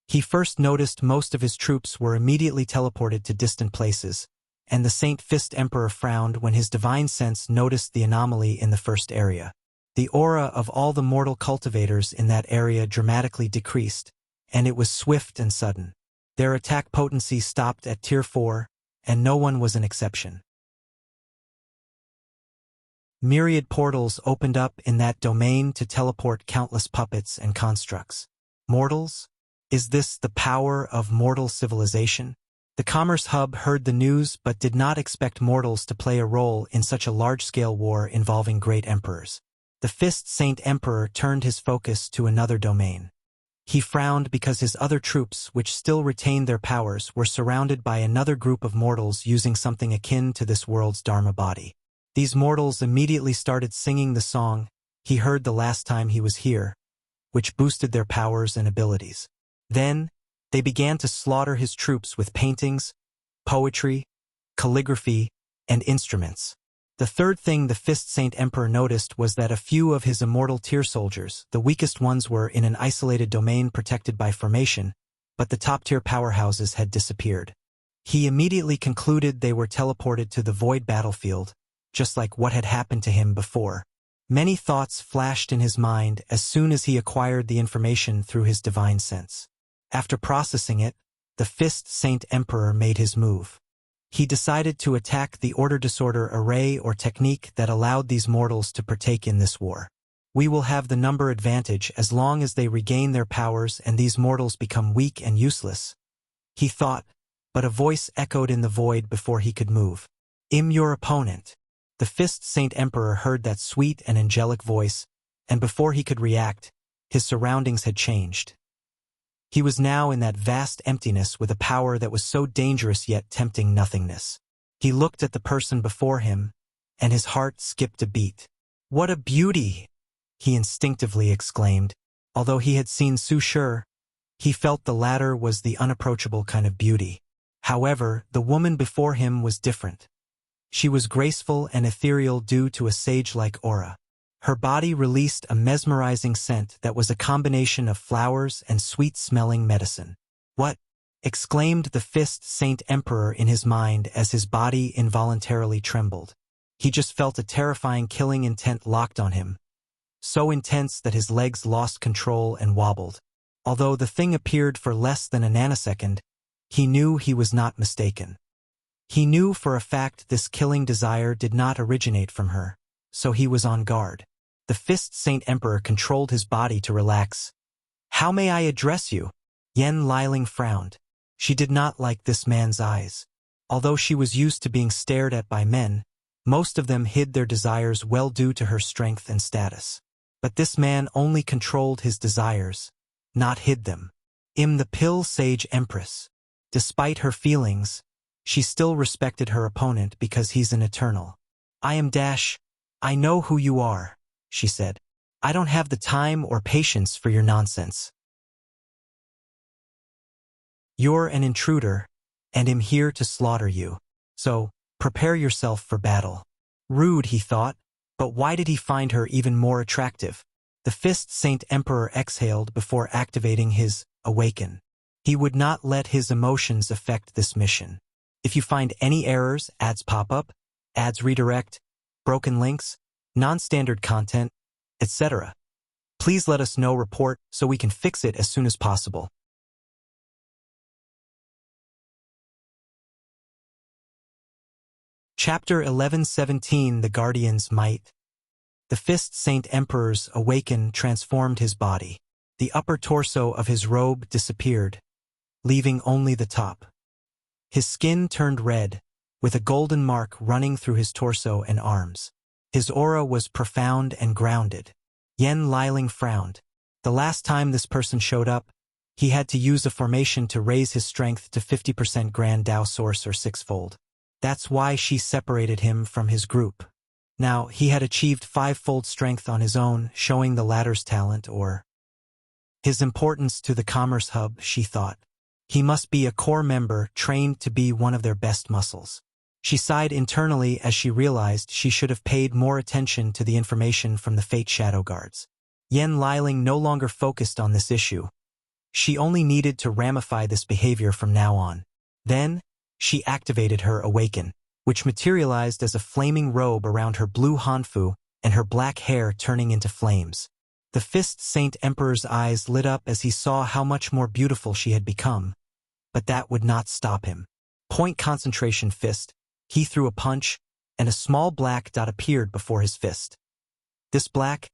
He first noticed most of his troops were immediately teleported to distant places, and the Saint Fist Emperor frowned when his divine sense noticed the anomaly in the first area. The aura of all the mortal cultivators in that area dramatically decreased, and it was swift and sudden. Their attack potency stopped at Tier 4, and no one was an exception. Myriad portals opened up in that domain to teleport countless puppets and constructs. Mortals? Is this the power of mortal civilization? The Commerce Hub heard the news but did not expect mortals to play a role in such a large-scale war involving great emperors. The Fist Saint Emperor turned his focus to another domain. He frowned because his other troops, which still retained their powers, were surrounded by another group of mortals using something akin to this world's Dharma body. These mortals immediately started singing the song he heard the last time he was here, which boosted their powers and abilities. Then, they began to slaughter his troops with paintings, poetry, calligraphy, and instruments. The third thing the Fist Saint Emperor noticed was that a few of his immortal tier soldiers, the weakest ones, were in an isolated domain protected by formation, but the top-tier powerhouses had disappeared. He immediately concluded they were teleported to the void battlefield, just like what had happened to him before. Many thoughts flashed in his mind as soon as he acquired the information through his divine sense. After processing it, the Fist Saint Emperor made his move. He decided to attack the order-disorder array or technique that allowed these mortals to partake in this war. We will have the number advantage as long as they regain their powers and these mortals become weak and useless, he thought, but a voice echoed in the void before he could move. "I'm your opponent." The Fist Saint Emperor heard that sweet and angelic voice, and before he could react, his surroundings had changed. He was now in that vast emptiness with a power that was so dangerous yet tempting nothingness. He looked at the person before him, and his heart skipped a beat. "What a beauty!" he instinctively exclaimed. Although he had seen Su Shi, he felt the latter was the unapproachable kind of beauty. However, the woman before him was different. She was graceful and ethereal due to a sage-like aura. Her body released a mesmerizing scent that was a combination of flowers and sweet-smelling medicine. "What?" exclaimed the Fist Saint Emperor in his mind as his body involuntarily trembled. He just felt a terrifying killing intent locked on him, so intense that his legs lost control and wobbled. Although the thing appeared for less than a nanosecond, he knew he was not mistaken. He knew for a fact this killing desire did not originate from her, so he was on guard. The Fist Saint Emperor controlled his body to relax. "How may I address you?" Yen Liling frowned. She did not like this man's eyes. Although she was used to being stared at by men, most of them hid their desires well due to her strength and status. But this man only controlled his desires, not hid them. "I'm the Pill Sage Empress." Despite her feelings, she still respected her opponent because he's an eternal. "I am Dash. I know who you are," she said. "I don't have the time or patience for your nonsense. You're an intruder, and I'm here to slaughter you. So, prepare yourself for battle." Rude, he thought, but why did he find her even more attractive? The Fist Saint Emperor exhaled before activating his Awaken. He would not let his emotions affect this mission. If you find any errors, ads pop up, ads redirect, broken links, non-standard content, etc., please let us know. Report so we can fix it as soon as possible. Chapter 11:17 The Guardian's Might. The Fist Saint Emperor's Awaken transformed his body. The upper torso of his robe disappeared, leaving only the top. His skin turned red, with a golden mark running through his torso and arms. His aura was profound and grounded. Yen Liling frowned. The last time this person showed up, he had to use a formation to raise his strength to 50% Grand Dao Source or sixfold. That's why she separated him from his group. Now, he had achieved fivefold strength on his own, showing the latter's talent or his importance to the Commerce Hub, she thought. He must be a core member trained to be one of their best muscles. She sighed internally as she realized she should have paid more attention to the information from the Fate Shadow Guards. Yen Liling no longer focused on this issue. She only needed to ramify this behavior from now on. Then, she activated her Awaken, which materialized as a flaming robe around her blue hanfu and her black hair turning into flames. The Fist Saint Emperor's eyes lit up as he saw how much more beautiful she had become. But that would not stop him. Point concentration fist. He threw a punch, and a small black dot appeared before his fist. This black,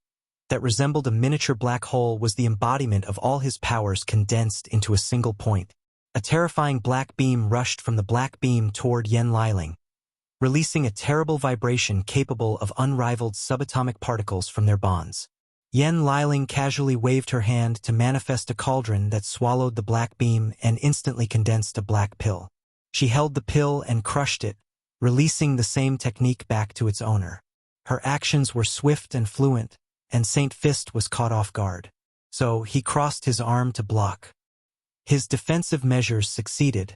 that resembled a miniature black hole, was the embodiment of all his powers condensed into a single point. A terrifying black beam rushed from the black beam toward Yen Liling, releasing a terrible vibration capable of unrivaled subatomic particles from their bonds. Yen Liling casually waved her hand to manifest a cauldron that swallowed the black beam and instantly condensed a black pill. She held the pill and crushed it, releasing the same technique back to its owner. Her actions were swift and fluent, and Saint Fist was caught off guard. So he crossed his arm to block. His defensive measures succeeded,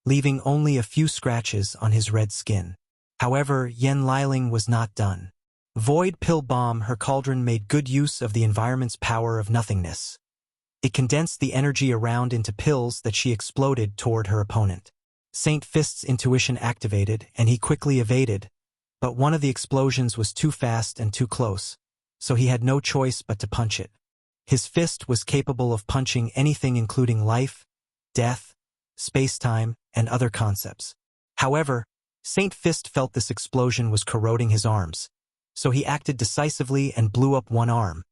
leaving only a few scratches on his red skin. However, Yen Liling was not done. Void Pill Bomb, her cauldron made good use of the environment's power of nothingness. It condensed the energy around into pills that she exploded toward her opponent. Saint Fist's intuition activated, and he quickly evaded, but one of the explosions was too fast and too close, so he had no choice but to punch it. His fist was capable of punching anything including life, death, space-time, and other concepts. However, Saint Fist felt this explosion was corroding his arms, so he acted decisively and blew up one arm.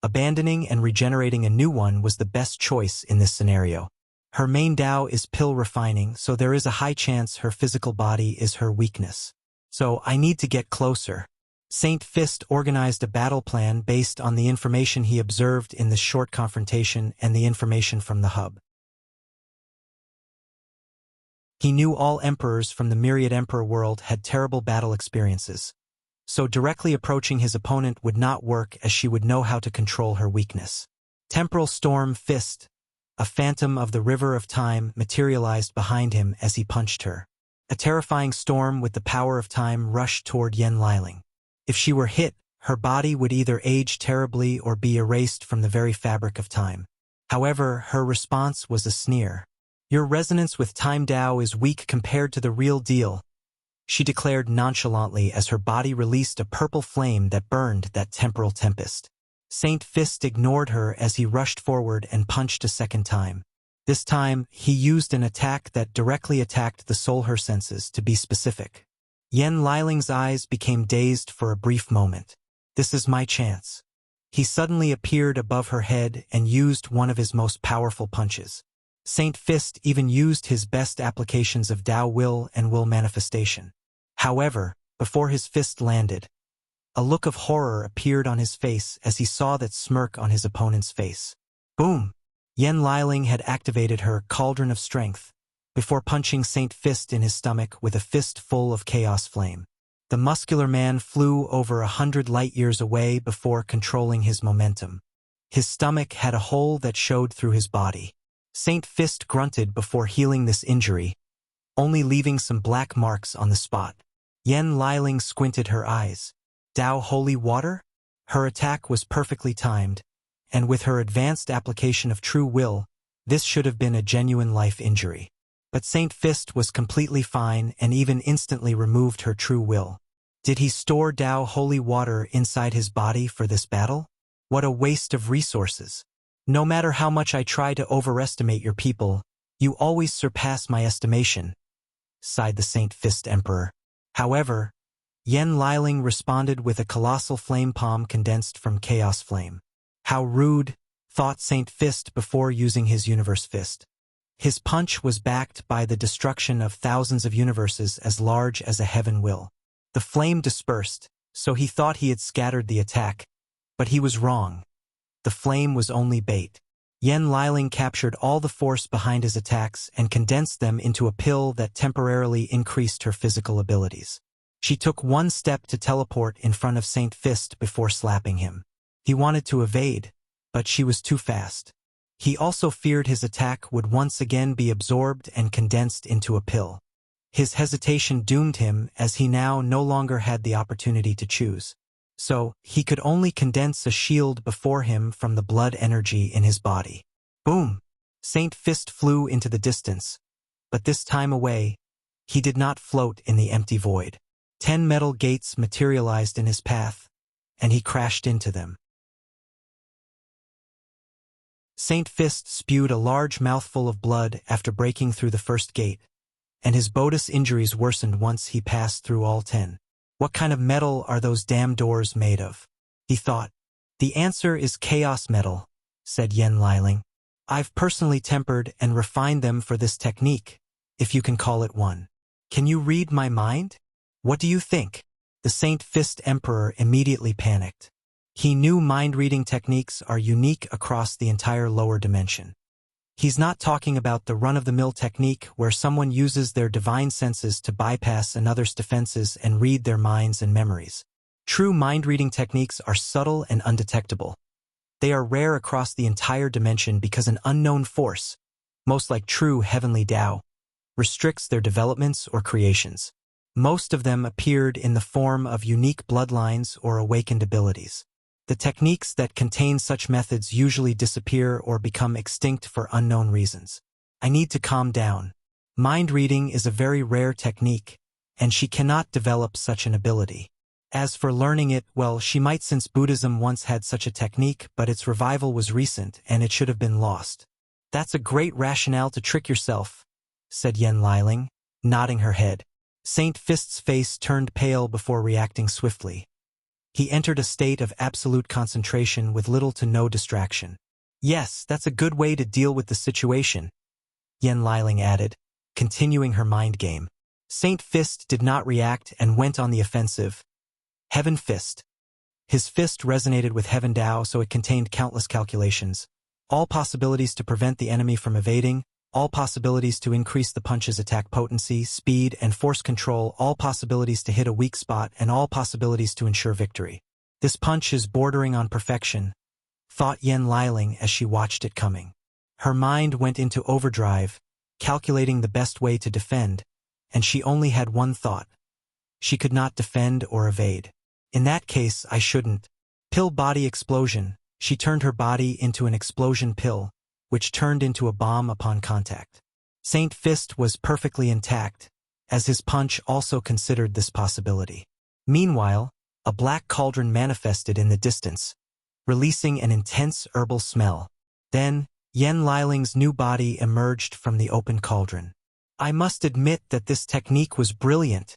Abandoning and regenerating a new one was the best choice in this scenario. Her main Tao is pill refining, so there is a high chance her physical body is her weakness. So I need to get closer. Saint Fist organized a battle plan based on the information he observed in this short confrontation and the information from the hub. He knew all emperors from the Myriad Emperor world had terrible battle experiences, so directly approaching his opponent would not work as she would know how to control her weakness. Temporal Storm Fist, a phantom of the River of Time, materialized behind him as he punched her. A terrifying storm with the power of time rushed toward Yen Liling. If she were hit, her body would either age terribly or be erased from the very fabric of time. However, her response was a sneer. "Your resonance with Time Tao is weak compared to the real deal," she declared nonchalantly as her body released a purple flame that burned that temporal tempest. Saint Fist ignored her as he rushed forward and punched a second time. This time, he used an attack that directly attacked the soul her senses, to be specific. Yen Liling's eyes became dazed for a brief moment. This is my chance. He suddenly appeared above her head and used one of his most powerful punches. Saint Fist even used his best applications of Tao Will and Will Manifestation. However, before his fist landed, a look of horror appeared on his face as he saw that smirk on his opponent's face. Boom! Yen Liling had activated her Cauldron of Strength before punching Saint Fist in his stomach with a fist full of chaos flame. The muscular man flew over 100 light-years away before controlling his momentum. His stomach had a hole that showed through his body. Saint Fist grunted before healing this injury, only leaving some black marks on the spot. Yen Liling squinted her eyes. Tao Holy Water? Her attack was perfectly timed, and with her advanced application of True Will, this should have been a genuine life injury. But Saint Fist was completely fine and even instantly removed her True Will. Did he store Tao Holy Water inside his body for this battle? What a waste of resources. No matter how much I try to overestimate your people, you always surpass my estimation, sighed the Saint Fist Emperor. However, Yen Liling responded with a colossal flame palm condensed from Chaos Flame. How rude, thought Saint Fist before using his Universe Fist. His punch was backed by the destruction of thousands of universes as large as a heaven will. The flame dispersed, so he thought he had scattered the attack, but he was wrong. The flame was only bait. Yen Liling captured all the force behind his attacks and condensed them into a pill that temporarily increased her physical abilities. She took one step to teleport in front of Saint Fist before slapping him. He wanted to evade, but she was too fast. He also feared his attack would once again be absorbed and condensed into a pill. His hesitation doomed him as he now no longer had the opportunity to choose. So, he could only condense a shield before him from the blood energy in his body. Boom! Saint Fist flew into the distance, but this time away, he did not float in the empty void. 10 metal gates materialized in his path, and he crashed into them. Saint Fist spewed a large mouthful of blood after breaking through the first gate, and his Bodis injuries worsened once he passed through all 10. What kind of metal are those damn doors made of? He thought. The answer is chaos metal, said Yen Liling. I've personally tempered and refined them for this technique, if you can call it one. Can you read my mind? What do you think? The Saint Fist Emperor immediately panicked. He knew mind-reading techniques are unique across the entire lower dimension. He's not talking about the run-of-the-mill technique where someone uses their divine senses to bypass another's defenses and read their minds and memories. True mind-reading techniques are subtle and undetectable. They are rare across the entire dimension because an unknown force, most like true heavenly Tao, restricts their developments or creations. Most of them appeared in the form of unique bloodlines or awakened abilities. The techniques that contain such methods usually disappear or become extinct for unknown reasons. I need to calm down. Mind reading is a very rare technique, and she cannot develop such an ability. As for learning it, well, she might, since Buddhism once had such a technique, but its revival was recent and it should have been lost. That's a great rationale to trick yourself, said Yen Liling, nodding her head. Saint Fist's face turned pale before reacting swiftly. He entered a state of absolute concentration with little to no distraction. Yes, that's a good way to deal with the situation, Yen Liling added, continuing her mind game. Saint Fist did not react and went on the offensive. Heaven Fist. His fist resonated with Heaven Dao, so it contained countless calculations. All possibilities to prevent the enemy from evading, all possibilities to increase the punch's attack potency, speed, and force control, all possibilities to hit a weak spot, and all possibilities to ensure victory. This punch is bordering on perfection, thought Yen Liling as she watched it coming. Her mind went into overdrive, calculating the best way to defend, and she only had one thought. She could not defend or evade. In that case, I shouldn't. Pill body explosion. She turned her body into an explosion pill, which turned into a bomb upon contact. Saint Fist was perfectly intact, as his punch also considered this possibility. Meanwhile, a black cauldron manifested in the distance, releasing an intense herbal smell. Then, Yen Liling's new body emerged from the open cauldron. I must admit that this technique was brilliant,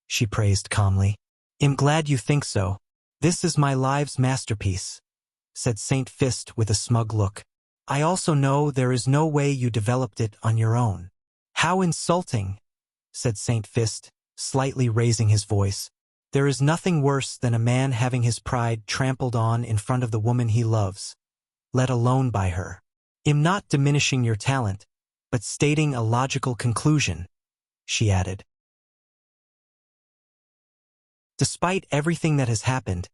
she praised calmly. I'm glad you think so. This is my life's masterpiece, said Saint Fist with a smug look. I also know there is no way you developed it on your own. How insulting, said Saint Fist, slightly raising his voice. There is nothing worse than a man having his pride trampled on in front of the woman he loves, let alone by her. I'm not diminishing your talent, but stating a logical conclusion, she added. Despite everything that has happened,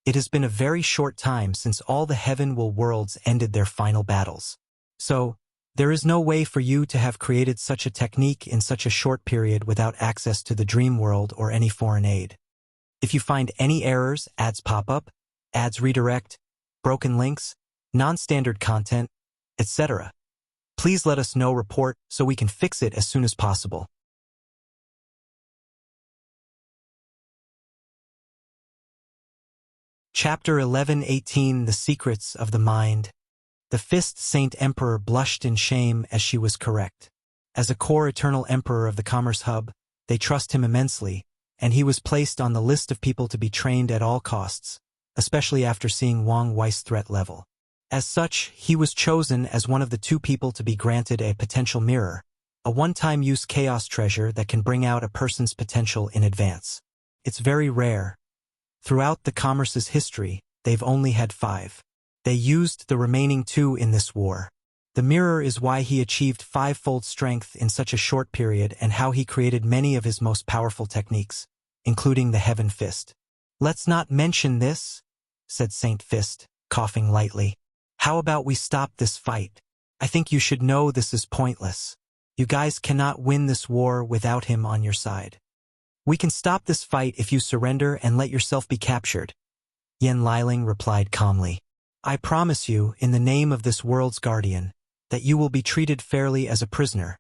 it has been a very short time since all the heaven-will worlds ended their final battles. So, there is no way for you to have created such a technique in such a short period without access to the dream world or any foreign aid. If you find any errors, ads pop up, ads redirect, broken links, non-standard content, etc., please let us know, report, so we can fix it as soon as possible. Chapter 11:18 The Secrets of the Mind. The Fist Saint Emperor blushed in shame as she was correct. As a core eternal emperor of the Commerce Hub, they trust him immensely, and he was placed on the list of people to be trained at all costs, especially after seeing Wang Wei's threat level. As such, he was chosen as one of the 2 people to be granted a potential mirror, a one-time use chaos treasure that can bring out a person's potential in advance. It's very rare. Throughout the Commerce's history, they've only had 5. They used the remaining 2 in this war. The mirror is why he achieved 5-fold strength in such a short period and how he created many of his most powerful techniques, including the Heaven Fist. Let's not mention this, said Saint Fist, coughing lightly. How about we stop this fight? I think you should know this is pointless. You guys cannot win this war without him on your side. We can stop this fight if you surrender and let yourself be captured, Yen Liling replied calmly. I promise you, in the name of this world's guardian, that you will be treated fairly as a prisoner,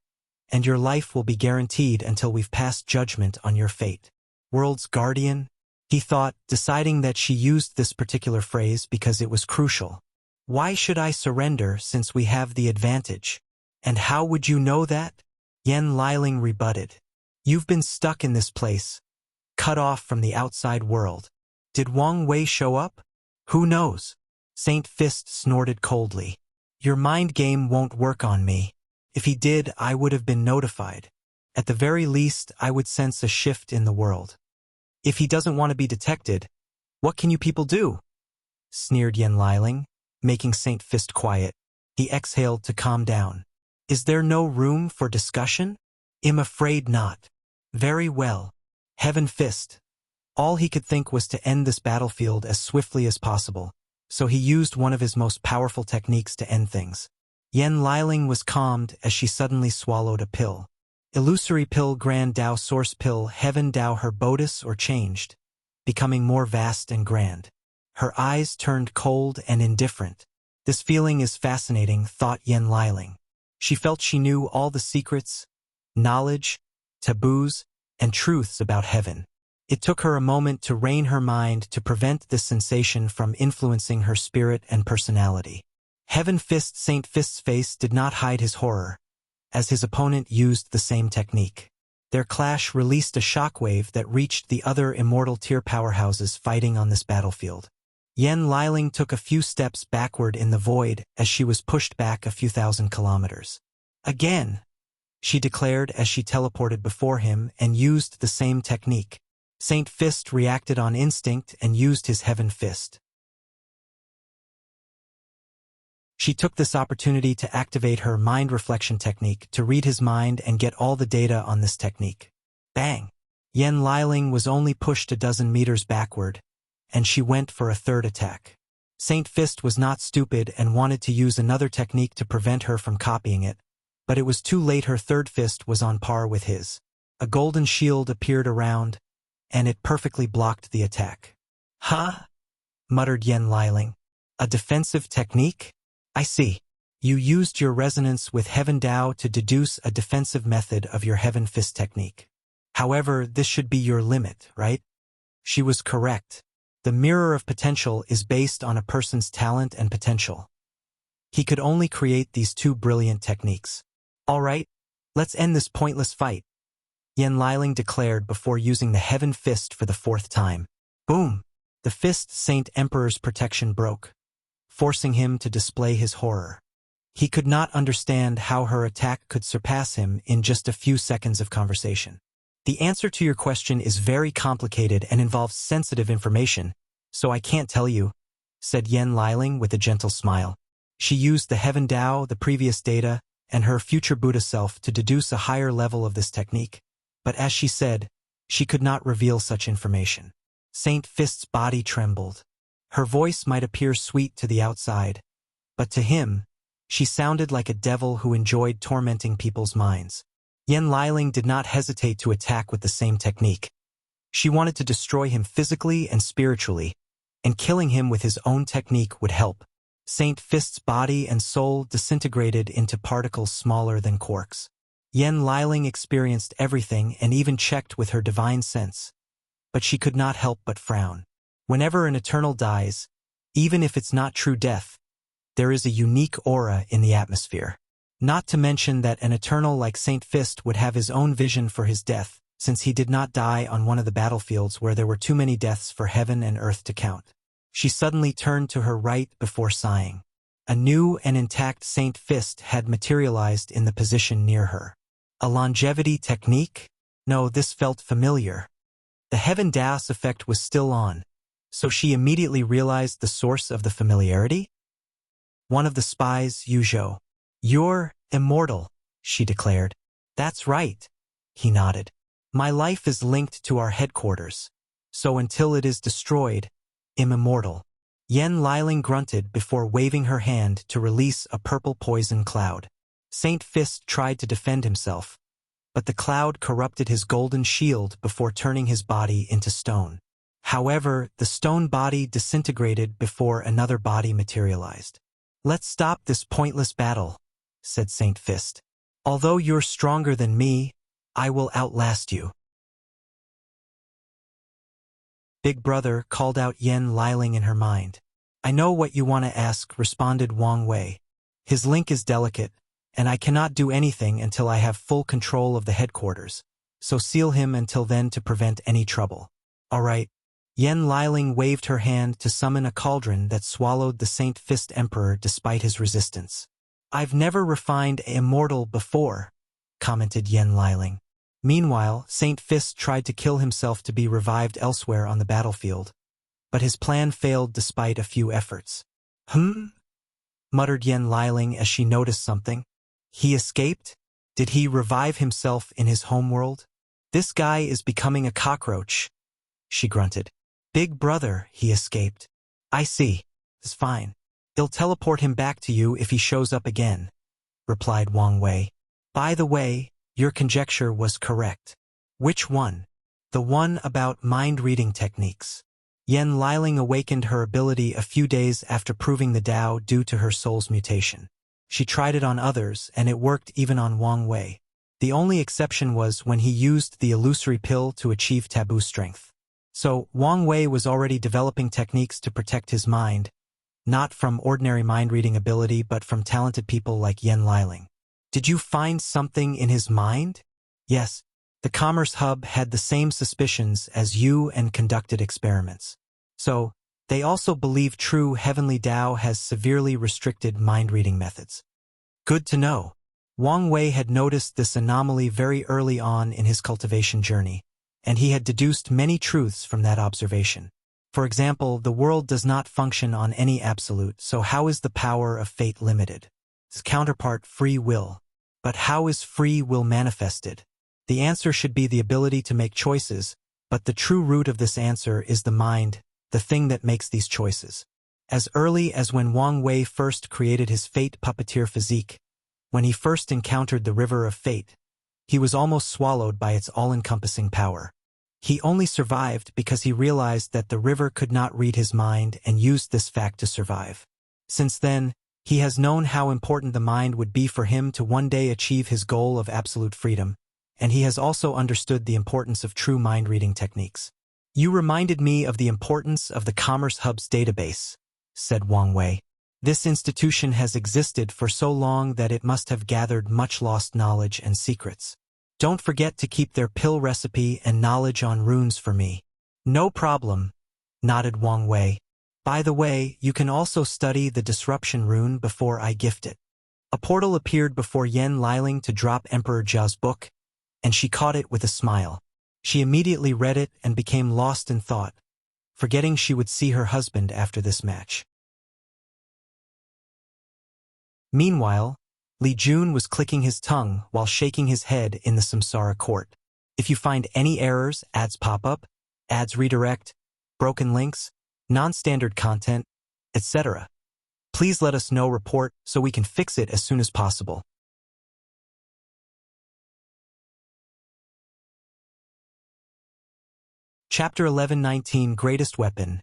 and your life will be guaranteed until we've passed judgment on your fate. World's guardian? He thought, deciding that she used this particular phrase because it was crucial. Why should I surrender since we have the advantage? And how would you know that? Yen Liling rebutted. You've been stuck in this place, cut off from the outside world. Did Wang Wei show up? Who knows? Saint Fist snorted coldly. Your mind game won't work on me. If he did, I would have been notified. At the very least, I would sense a shift in the world. If he doesn't want to be detected, what can you people do? Sneered Yen Liling, making Saint Fist quiet. He exhaled to calm down. Is there no room for discussion? I'm afraid not. Very well. Heaven Fist. All he could think was to end this battlefield as swiftly as possible, so he used one of his most powerful techniques to end things. Yen Liling was calmed as she suddenly swallowed a pill. Illusory pill grand Tao source pill heaven Tao her bodis or changed, becoming more vast and grand. Her eyes turned cold and indifferent. This feeling is fascinating, thought Yen Liling. She felt she knew all the secrets, knowledge, taboos, and truths about heaven. It took her a moment to rein her mind to prevent this sensation from influencing her spirit and personality. Heaven Fist Saint Fist's face did not hide his horror, as his opponent used the same technique. Their clash released a shockwave that reached the other immortal tier powerhouses fighting on this battlefield. Yen Liling took a few steps backward in the void as she was pushed back a few thousand kilometers. Again, she declared as she teleported before him and used the same technique. Saint Fist reacted on instinct and used his Heaven Fist. She took this opportunity to activate her mind reflection technique to read his mind and get all the data on this technique. Bang! Yen Liling was only pushed a dozen meters backward, and she went for a third attack. Saint Fist was not stupid and wanted to use another technique to prevent her from copying it, but it was too late. Her third fist was on par with his. A golden shield appeared around, and it perfectly blocked the attack. Huh? Muttered Yen Liling. A defensive technique? I see. You used your resonance with Heaven Tao to deduce a defensive method of your Heaven Fist technique. However, this should be your limit, right? She was correct. The mirror of potential is based on a person's talent and potential. He could only create these two brilliant techniques. All right, let's end this pointless fight, Yen Liling declared before using the Heaven Fist for the fourth time. Boom! The Fist Saint Emperor's protection broke, forcing him to display his horror. He could not understand how her attack could surpass him in just a few seconds of conversation. The answer to your question is very complicated and involves sensitive information, so I can't tell you, said Yen Liling with a gentle smile. She used the Heaven Tao, the previous data, and her future Buddha self to deduce a higher level of this technique, but as she said, she could not reveal such information. Saint Fist's body trembled. Her voice might appear sweet to the outside, but to him, she sounded like a devil who enjoyed tormenting people's minds. Yen Liling did not hesitate to attack with the same technique. She wanted to destroy him physically and spiritually, and killing him with his own technique would help. Saint Fist's body and soul disintegrated into particles smaller than quarks. Yen Liling experienced everything and even checked with her divine sense, but she could not help but frown. Whenever an eternal dies, even if it's not true death, there is a unique aura in the atmosphere. Not to mention that an eternal like Saint Fist would have his own vision for his death, since he did not die on one of the battlefields where there were too many deaths for heaven and earth to count. She suddenly turned to her right before sighing. A new and intact Saint Fist had materialized in the position near her. A longevity technique? No, this felt familiar. The Heaven Das effect was still on, so she immediately realized the source of the familiarity? One of the spies, Yuzhou. You're immortal, she declared. That's right, he nodded. My life is linked to our headquarters, so until it is destroyed, I'm immortal. Yen Liling grunted before waving her hand to release a purple poison cloud. Saint Fist tried to defend himself, but the cloud corrupted his golden shield before turning his body into stone. However, the stone body disintegrated before another body materialized. Let's stop this pointless battle, said Saint Fist. Although you're stronger than me, I will outlast you. Big Brother called out Yen Liling in her mind. I know what you want to ask, responded Wang Wei. His link is delicate, and I cannot do anything until I have full control of the headquarters, so seal him until then to prevent any trouble. All right. Yen Liling waved her hand to summon a cauldron that swallowed the Saint Fist Emperor despite his resistance. I've never refined an immortal before, commented Yen Liling. Meanwhile, Saint Fist tried to kill himself to be revived elsewhere on the battlefield, but his plan failed despite a few efforts. Muttered Yen Liling as she noticed something. He escaped? Did he revive himself in his homeworld? This guy is becoming a cockroach, she grunted. Big Brother, he escaped. I see. It's fine. He'll teleport him back to you if he shows up again, replied Wang Wei. By the way, Your conjecture was correct. Which one? The one about mind-reading techniques. Yen Liling awakened her ability a few days after proving the Tao due to her soul's mutation. She tried it on others, and it worked even on Wang Wei. The only exception was when he used the illusory pill to achieve taboo strength. So, Wang Wei was already developing techniques to protect his mind, not from ordinary mind-reading ability but from talented people like Yen Liling. Did you find something in his mind? Yes. The Commerce Hub had the same suspicions as you and conducted experiments. So, they also believe true heavenly Tao has severely restricted mind-reading methods. Good to know. Wang Wei had noticed this anomaly very early on in his cultivation journey, and he had deduced many truths from that observation. For example, the world does not function on any absolute, so how is the power of fate limited? Its counterpart, free will. But how is free will manifested? The answer should be the ability to make choices, but the true root of this answer is the mind, the thing that makes these choices. As early as when Wang Wei first created his fate puppeteer physique, when he first encountered the river of fate, he was almost swallowed by its all-encompassing power. He only survived because he realized that the river could not read his mind and used this fact to survive. Since then, he has known how important the mind would be for him to one day achieve his goal of absolute freedom, and he has also understood the importance of true mind-reading techniques. You reminded me of the importance of the Commerce Hub's database, said Wang Wei. This institution has existed for so long that it must have gathered much lost knowledge and secrets. Don't forget to keep their pill recipe and knowledge on runes for me. No problem, nodded Wang Wei. By the way, you can also study the disruption rune before I gift it. A portal appeared before Yen Liling to drop Emperor Jia's book, and she caught it with a smile. She immediately read it and became lost in thought, forgetting she would see her husband after this match. Meanwhile, Li Jun was clicking his tongue while shaking his head in the Samsara court. If you find any errors, ads pop up, ads redirect, broken links, non-standard content, etc., please let us know. Report so we can fix it as soon as possible. Chapter 11:19 Greatest Weapon.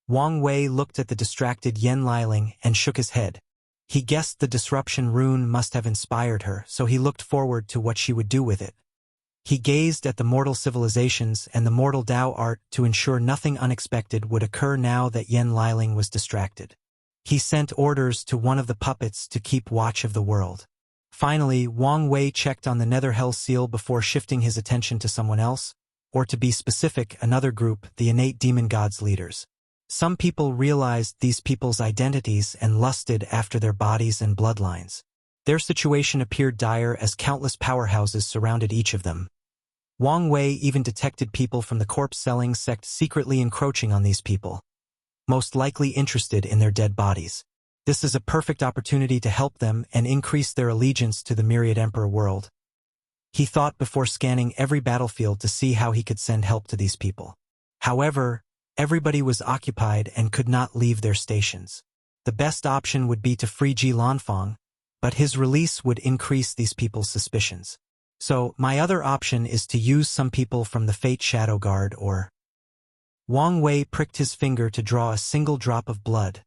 Wang Wei looked at the distracted Yen Liling and shook his head. He guessed the disruption rune must have inspired her, so he looked forward to what she would do with it. He gazed at the mortal civilizations and the mortal Tao art to ensure nothing unexpected would occur now that Yen Liling was distracted. He sent orders to one of the puppets to keep watch of the world. Finally, Wang Wei checked on the Netherhell seal before shifting his attention to someone else, or to be specific, another group, the innate demon gods leaders. Some people realized these people's identities and lusted after their bodies and bloodlines. Their situation appeared dire as countless powerhouses surrounded each of them. Wang Wei even detected people from the corpse-selling sect secretly encroaching on these people, most likely interested in their dead bodies. This is a perfect opportunity to help them and increase their allegiance to the Myriad Emperor world. He thought before scanning every battlefield to see how he could send help to these people. However, everybody was occupied and could not leave their stations. The best option would be to free Ji Lanfang, but his release would increase these people's suspicions. So, my other option is to use some people from the Fate Shadow Guard or... Wang Wei pricked his finger to draw a single drop of blood,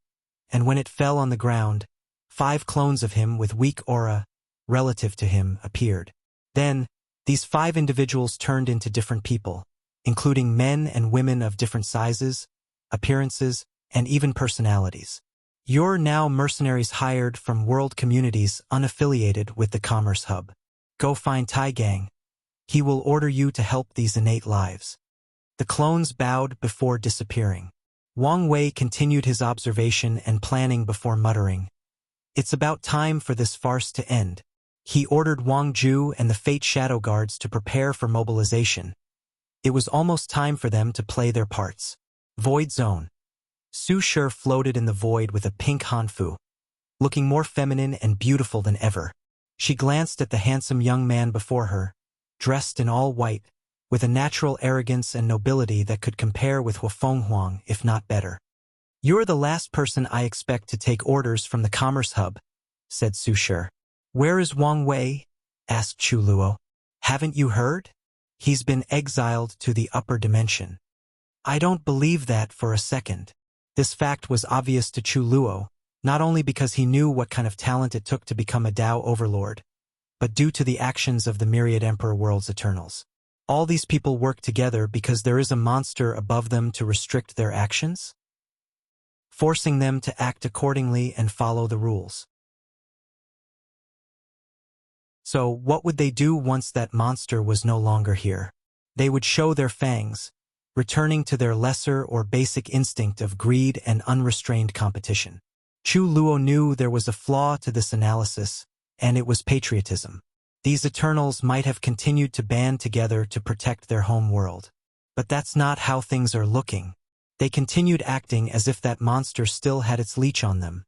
and when it fell on the ground, 5 clones of him with weak aura, relative to him, appeared. Then, these 5 individuals turned into different people, including men and women of different sizes, appearances, and even personalities. You're now mercenaries hired from world communities unaffiliated with the Commerce Hub. Go find Tai Gang. He will order you to help these innate lives. The clones bowed before disappearing. Wang Wei continued his observation and planning before muttering, "It's about time for this farce to end." He ordered Wang Ju and the Fate Shadow Guards to prepare for mobilization. It was almost time for them to play their parts. Void Zone. Su Shi floated in the void with a pink hanfu, looking more feminine and beautiful than ever. She glanced at the handsome young man before her, dressed in all white, with a natural arrogance and nobility that could compare with Huafeng Huang, if not better. "You're the last person I expect to take orders from the Commerce Hub," said Su Shi. "Where is Wang Wei?" asked Chu Luo. Haven't you heard? He's been exiled to the upper dimension. I don't believe that for a second. This fact was obvious to Chu Luo, not only because he knew what kind of talent it took to become a Tao overlord, but due to the actions of the myriad Emperor World's Eternals. All these people work together because there is a monster above them to restrict their actions, forcing them to act accordingly and follow the rules. So what would they do once that monster was no longer here? They would show their fangs, returning to their lesser or basic instinct of greed and unrestrained competition. Chu Luo knew there was a flaw to this analysis, and it was patriotism. These Eternals might have continued to band together to protect their home world. But that's not how things are looking. They continued acting as if that monster still had its leash on them.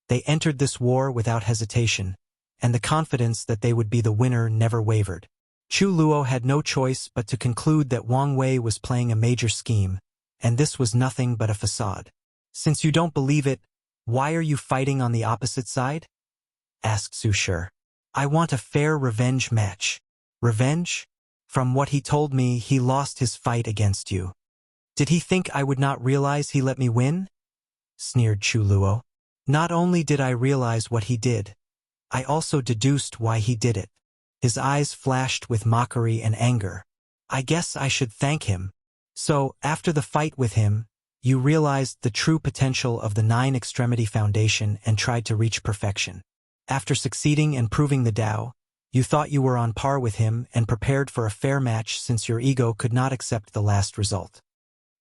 They entered this war without hesitation, and the confidence that they would be the winner never wavered. Chu Luo had no choice but to conclude that Wang Wei was playing a major scheme, and this was nothing but a facade. Since you don't believe it, why are you fighting on the opposite side? Asked Su Shi. I want a fair revenge match. Revenge? From what he told me, he lost his fight against you. Did he think I would not realize he let me win? Sneered Chu Luo. Not only did I realize what he did, I also deduced why he did it. His eyes flashed with mockery and anger. I guess I should thank him. So, after the fight with him, you realized the true potential of the Nine Extremity Foundation and tried to reach perfection. After succeeding and proving the Tao, you thought you were on par with him and prepared for a fair match since your ego could not accept the last result.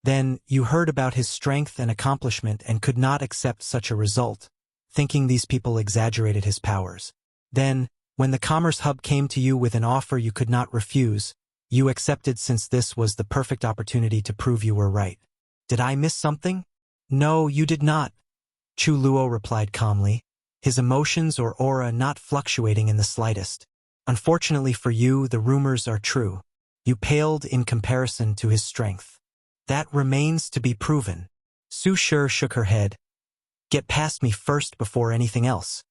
Then, you heard about his strength and accomplishment and could not accept such a result, thinking these people exaggerated his powers. Then, when the Commerce Hub came to you with an offer you could not refuse, you accepted since this was the perfect opportunity to prove you were right. Did I miss something? No, you did not, Chu Luo replied calmly, his emotions or aura not fluctuating in the slightest. Unfortunately for you, the rumors are true. You paled in comparison to his strength. That remains to be proven. Su Shi shook her head. Get past me first before anything else.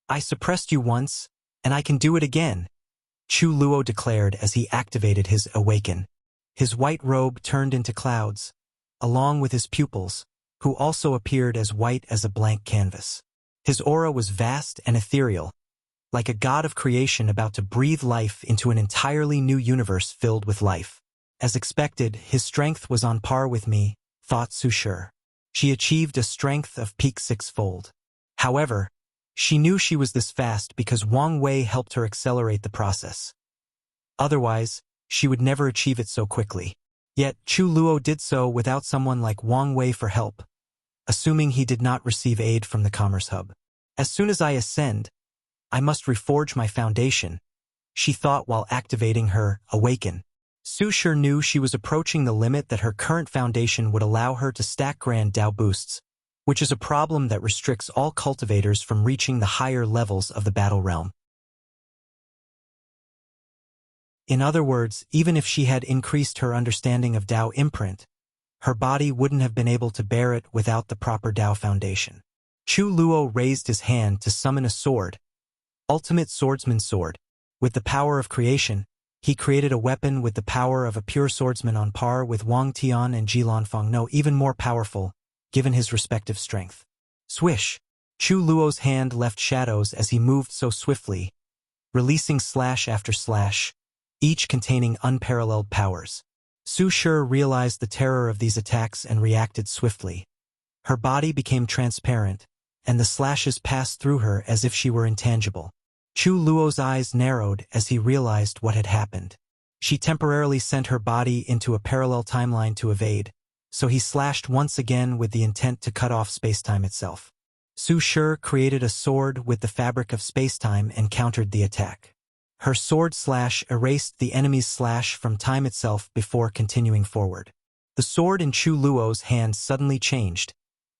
I suppressed you once, and I can do it again, Chu Luo declared as he activated his awaken. His white robe turned into clouds, along with his pupils, who also appeared as white as a blank canvas. His aura was vast and ethereal, like a god of creation about to breathe life into an entirely new universe filled with life. As expected, his strength was on par with me, thought Su Shi. She achieved a strength of peak sixfold. However, she knew she was this fast because Wang Wei helped her accelerate the process. Otherwise, she would never achieve it so quickly. Yet, Chu Luo did so without someone like Wang Wei for help, assuming he did not receive aid from the Commerce Hub. As soon as I ascend, I must reforge my foundation, she thought while activating her awaken. Su Shi knew she was approaching the limit that her current foundation would allow her to stack grand Tao boosts, which is a problem that restricts all cultivators from reaching the higher levels of the battle realm. In other words, even if she had increased her understanding of Tao imprint, her body wouldn't have been able to bear it without the proper Tao foundation. Chu Luo raised his hand to summon a sword, Ultimate Swordsman Sword. With the power of creation, he created a weapon with the power of a pure swordsman on par with Wang Tian and Jilan Feng, no, even more powerful, given his respective strength. Swish! Chu Luo's hand left shadows as he moved so swiftly, releasing slash after slash, each containing unparalleled powers. Su Shi realized the terror of these attacks and reacted swiftly. Her body became transparent, and the slashes passed through her as if she were intangible. Chu Luo's eyes narrowed as he realized what had happened. She temporarily sent her body into a parallel timeline to evade, so he slashed once again with the intent to cut off spacetime itself. Su Shi created a sword with the fabric of spacetime and countered the attack. Her sword slash erased the enemy's slash from time itself before continuing forward. The sword in Chu Luo's hand suddenly changed,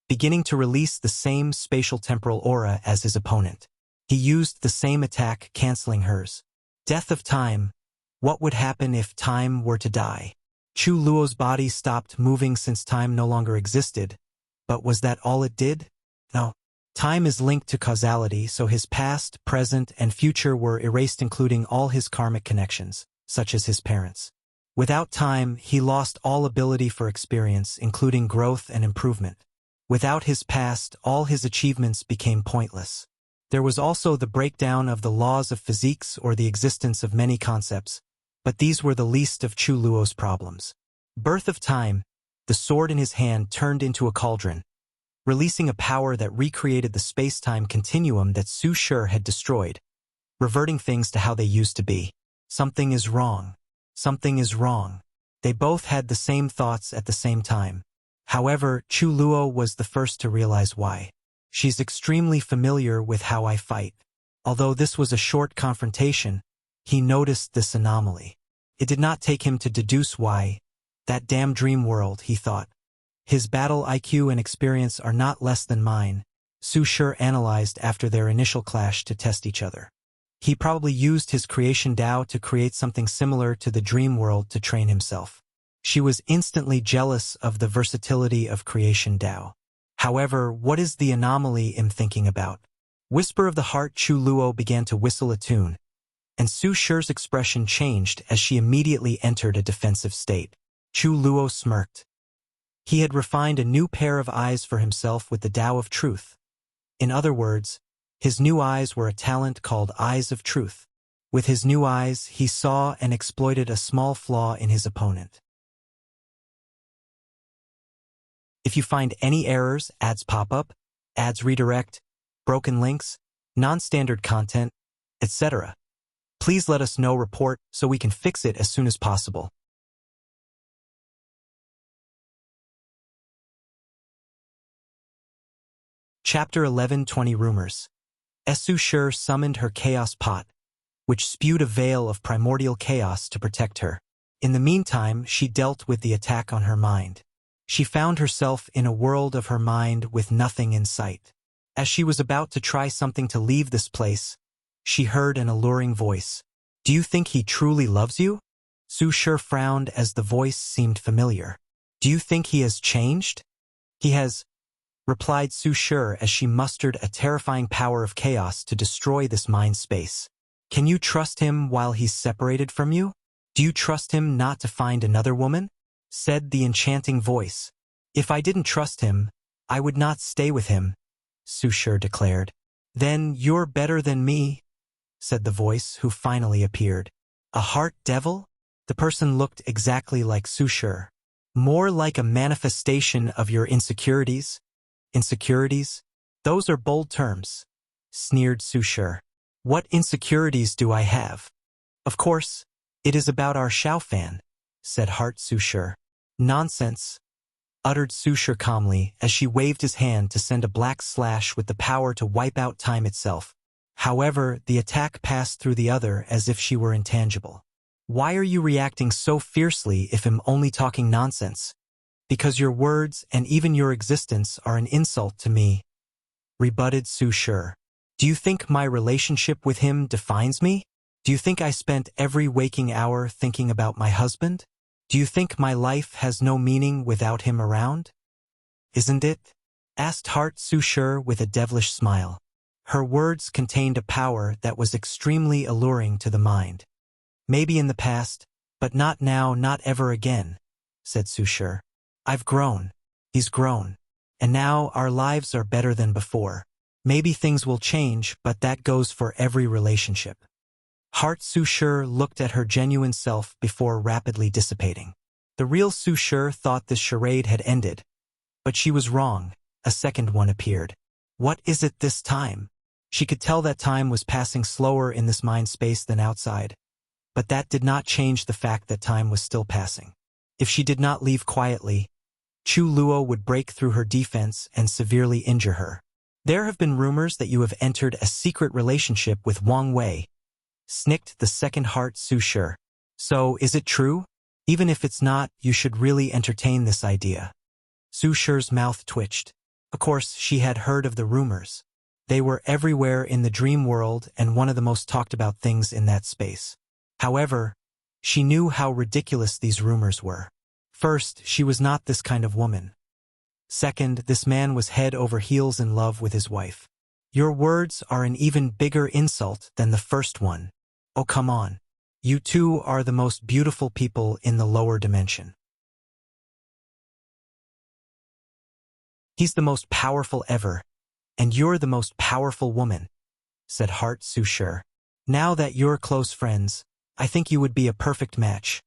beginning to release the same spatial temporal aura as his opponent. He used the same attack, canceling hers. Death of time. What would happen if time were to die? Chu Luo's body stopped moving since time no longer existed, but was that all it did? No. Time is linked to causality, so his past, present, and future were erased, including all his karmic connections. such as his parents. Without time, he lost all ability for experience, including growth and improvement. Without his past, all his achievements became pointless. There was also the breakdown of the laws of physics or the existence of many concepts, but these were the least of Chu Luo's problems. Birth of time, the sword in his hand turned into a cauldron, releasing a power that recreated the space-time continuum that Su Shi had destroyed, reverting things to how they used to be. Something is wrong. Something is wrong. They both had the same thoughts at the same time. However, Chu Luo was the first to realize why. She's extremely familiar with how I fight. Although this was a short confrontation, he noticed this anomaly. It did not take him to deduce why. That damn dream world, he thought. His battle IQ and experience are not less than mine, Su Shi analyzed after their initial clash to test each other. He probably used his creation Tao to create something similar to the dream world to train himself. She was instantly jealous of the versatility of creation Tao. However, what is the anomaly I'm thinking about? Whisper of the Heart. Chu Luo began to whistle a tune, and Su Shi's expression changed as she immediately entered a defensive state. Chu Luo smirked. He had refined a new pair of eyes for himself with the Tao of Truth. In other words, his new eyes were a talent called Eyes of Truth. With his new eyes, he saw and exploited a small flaw in his opponent. If you find any errors, ads pop up, ads redirect, broken links, non-standard content, etc., please let us know. Report so we can fix it as soon as possible. Chapter 11:20 Rumors. Su Shi summoned her chaos pot, which spewed a veil of primordial chaos to protect her. In the meantime, she dealt with the attack on her mind. She found herself in a world of her mind with nothing in sight. As she was about to try something to leave this place, she heard an alluring voice. Do you think he truly loves you? Su Shi frowned as the voice seemed familiar. Do you think he has changed? He has, replied Su Shi as she mustered a terrifying power of chaos to destroy this mind space. Can you trust him while he's separated from you? Do you trust him not to find another woman? Said the enchanting voice. If I didn't trust him, I would not stay with him, Su Shi declared. Then you're better than me, said the voice who finally appeared. A heart devil? The person looked exactly like Su Shi. More like a manifestation of your insecurities. Insecurities? Those are bold terms, sneered Su Shi. What insecurities do I have? Of course, it is about our Xiaofan, said Heart Su Shi. Nonsense, uttered Su Shi calmly as she waved his hand to send a black slash with the power to wipe out time itself. However, the attack passed through the other as if she were intangible. Why are you reacting so fiercely if I'm only talking nonsense? Because your words and even your existence are an insult to me, rebutted Su Shi. Do you think my relationship with him defines me? Do you think I spent every waking hour thinking about my husband? Do you think my life has no meaning without him around? Isn't it? Asked Heart Su Shi with a devilish smile. Her words contained a power that was extremely alluring to the mind. Maybe in the past, but not now, not ever again, said Su Shi. I've grown. He's grown. And now our lives are better than before. Maybe things will change, but that goes for every relationship. Heart Su Shi looked at her genuine self before rapidly dissipating. The real Su Shi thought this charade had ended. But she was wrong. A second one appeared. What is it this time? She could tell that time was passing slower in this mind space than outside. But that did not change the fact that time was still passing. If she did not leave quietly, Chu Luo would break through her defense and severely injure her. There have been rumors that you have entered a secret relationship with Wang Wei, snicked the second Heart Su Shi. So, is it true? Even if it's not, you should really entertain this idea. Su Shi's mouth twitched. Of course, she had heard of the rumors. They were everywhere in the dream world and one of the most talked about things in that space. However, she knew how ridiculous these rumors were. First, she was not this kind of woman. Second, this man was head over heels in love with his wife. Your words are an even bigger insult than the first one. Oh, come on. You two are the most beautiful people in the lower dimension. He's the most powerful ever, and you're the most powerful woman, said Heart Su-Shi. Now that you're close friends, I think you would be a perfect match.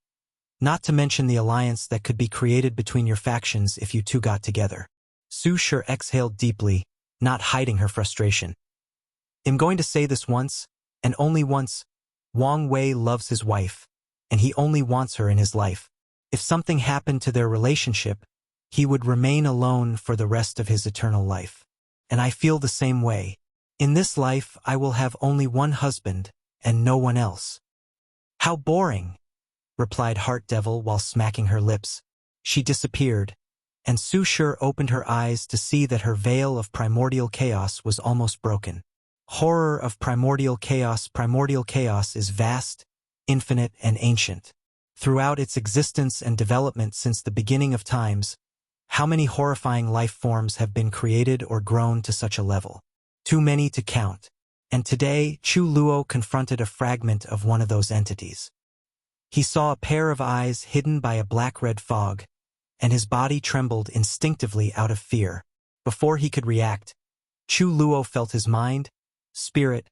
Not to mention the alliance that could be created between your factions if you two got together. Su-Shi exhaled deeply, not hiding her frustration. I'm going to say this once, and only once. Wang Wei loves his wife, and he only wants her in his life. If something happened to their relationship, he would remain alone for the rest of his eternal life. And I feel the same way. In this life, I will have only one husband, and no one else. How boring, replied Heart Devil while smacking her lips. She disappeared, and Su-Shi opened her eyes to see that her veil of primordial chaos was almost broken. Horror of primordial chaos. Primordial chaos is vast, infinite, and ancient. Throughout its existence and development since the beginning of times, how many horrifying life forms have been created or grown to such a level? Too many to count. And today, Chu Luo confronted a fragment of one of those entities. He saw a pair of eyes hidden by a black-red fog, and his body trembled instinctively out of fear. Before he could react, Chu Luo felt his mind, spirit,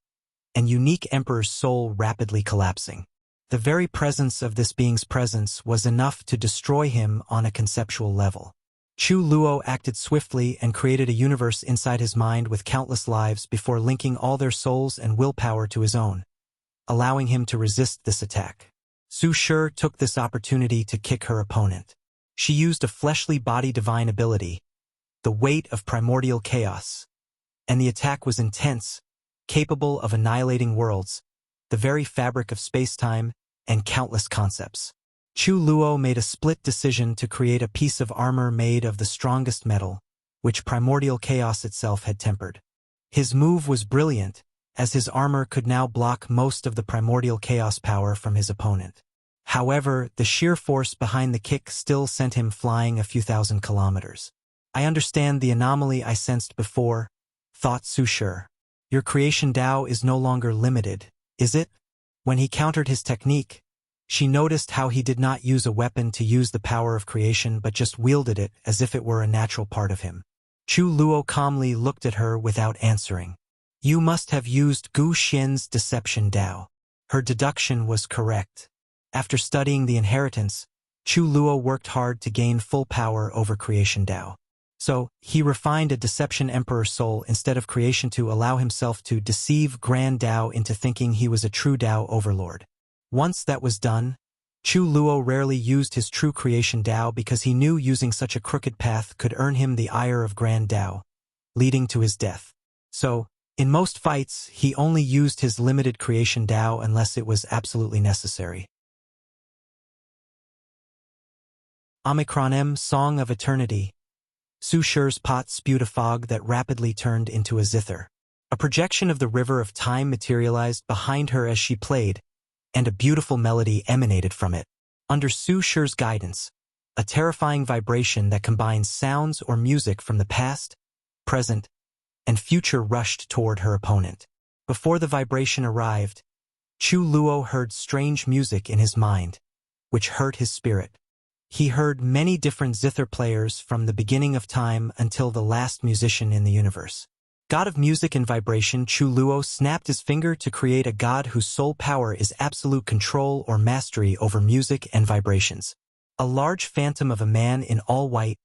and unique emperor's soul rapidly collapsing. The very presence of this being's presence was enough to destroy him on a conceptual level. Chu Luo acted swiftly and created a universe inside his mind with countless lives before linking all their souls and willpower to his own, allowing him to resist this attack. Su-Shi took this opportunity to kick her opponent. She used a fleshly body divine ability, the weight of primordial chaos, and the attack was intense, capable of annihilating worlds, the very fabric of space-time, and countless concepts. Chu Luo made a split decision to create a piece of armor made of the strongest metal, which primordial chaos itself had tempered. His move was brilliant, as his armor could now block most of the primordial chaos power from his opponent. However, the sheer force behind the kick still sent him flying a few thousand kilometers. I understand the anomaly I sensed before, thought Su-Shi. Your creation Tao is no longer limited, is it? When he countered his technique, she noticed how he did not use a weapon to use the power of creation but just wielded it as if it were a natural part of him. Chu Luo calmly looked at her without answering. You must have used Gu Xian's deception Tao. Her deduction was correct. After studying the inheritance, Chu Luo worked hard to gain full power over creation Tao. So, he refined a deception emperor soul instead of creation to allow himself to deceive Grand Tao into thinking he was a true Tao overlord. Once that was done, Chu Luo rarely used his true creation Tao because he knew using such a crooked path could earn him the ire of Grand Tao, leading to his death. So, in most fights, he only used his limited creation Tao unless it was absolutely necessary. Omicron M Song of Eternity. Su-Shi's pot spewed a fog that rapidly turned into a zither. A projection of the river of time materialized behind her as she played, and a beautiful melody emanated from it. Under Su-Shi's guidance, a terrifying vibration that combines sounds or music from the past, present, and future rushed toward her opponent. Before the vibration arrived, Chu Luo heard strange music in his mind, which hurt his spirit. He heard many different zither players from the beginning of time until the last musician in the universe. God of music and vibration, Chu Luo snapped his finger to create a god whose sole power is absolute control or mastery over music and vibrations. A large phantom of a man in all white,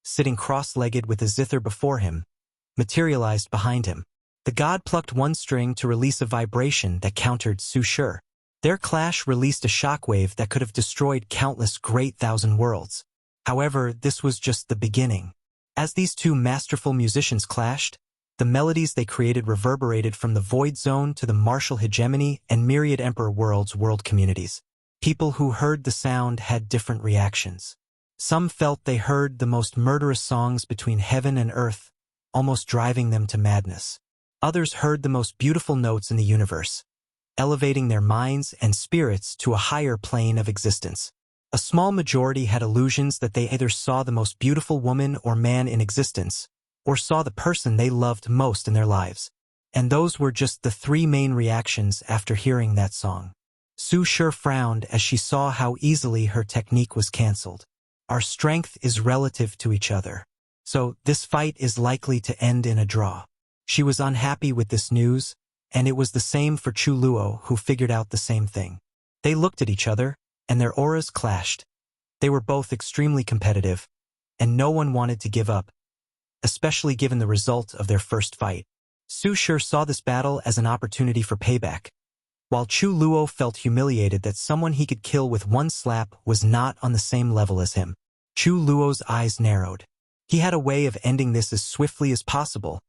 sitting cross-legged with a zither before him, materialized behind him. The god plucked one string to release a vibration that countered Su-Shi. Their clash released a shockwave that could have destroyed countless great thousand worlds. However, this was just the beginning. As these two masterful musicians clashed, the melodies they created reverberated from the Void Zone to the martial hegemony and myriad Emperor Worlds world communities. People who heard the sound had different reactions. Some felt they heard the most murderous songs between heaven and earth, almost driving them to madness. Others heard the most beautiful notes in the universe, elevating their minds and spirits to a higher plane of existence. A small majority had illusions that they either saw the most beautiful woman or man in existence, or saw the person they loved most in their lives. And those were just the three main reactions after hearing that song. Su Shi frowned as she saw how easily her technique was cancelled. Our strength is relative to each other. So this fight is likely to end in a draw. She was unhappy with this news, and it was the same for Chu Luo, who figured out the same thing. They looked at each other, and their auras clashed. They were both extremely competitive, and no one wanted to give up, especially given the result of their first fight. Su Shi saw this battle as an opportunity for payback, while Chu Luo felt humiliated that someone he could kill with one slap was not on the same level as him. Chu Luo's eyes narrowed. He had a way of ending this as swiftly as possible,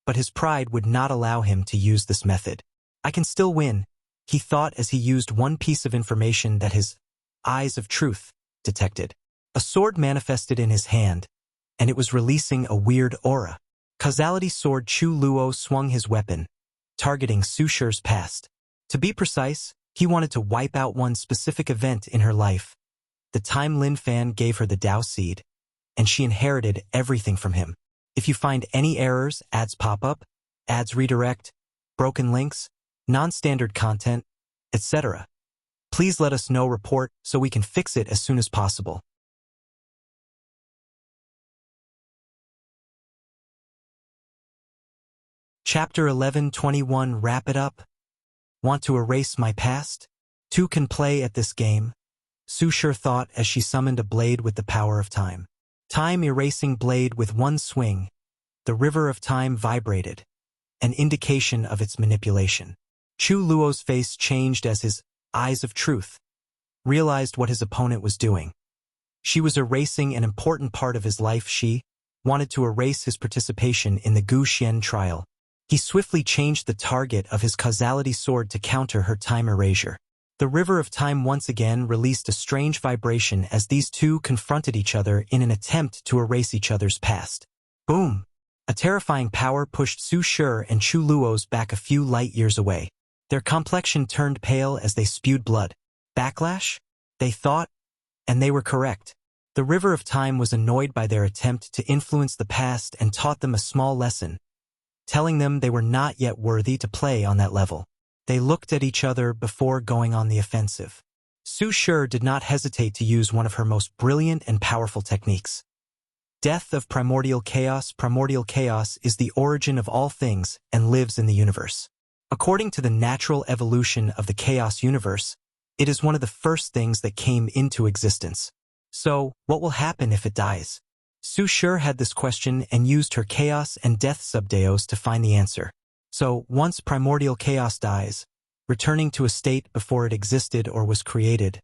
but his pride would not allow him to use this method. I can still win, he thought as he used one piece of information that his eyes of truth detected. A sword manifested in his hand, and it was releasing a weird aura. Causality sword. Chu Luo swung his weapon, targeting Su Shi's past. To be precise, he wanted to wipe out one specific event in her life. The time Lin Fan gave her the Dao seed, and she inherited everything from him. If you find any errors, ads pop up, ads redirect, broken links, non-standard content, etc., please let us know. Report so we can fix it as soon as possible. Chapter 11:21. Wrap it up. Want to erase my past? Two can play at this game, Su Shi thought as she summoned a blade with the power of time. Time erasing blade with one swing. The river of time vibrated, an indication of its manipulation. Chu Luo's face changed as his eyes of truth realized what his opponent was doing. She was erasing an important part of his life. She wanted to erase his participation in the Gu Xian trial. He swiftly changed the target of his causality sword to counter her time erasure. The river of time once again released a strange vibration as these two confronted each other in an attempt to erase each other's past. Boom! A terrifying power pushed Su Shi and Chu Luo's back a few light years away. Their complexion turned pale as they spewed blood. Backlash? They thought, and they were correct. The river of time was annoyed by their attempt to influence the past and taught them a small lesson, telling them they were not yet worthy to play on that level. They looked at each other before going on the offensive. Su Shi did not hesitate to use one of her most brilliant and powerful techniques. Death of primordial chaos. Primordial chaos is the origin of all things and lives in the universe. According to the natural evolution of the chaos universe, it is one of the first things that came into existence. So, what will happen if it dies? Su Shi had this question and used her chaos and death subdeos to find the answer. So, once primordial chaos dies, returning to a state before it existed or was created,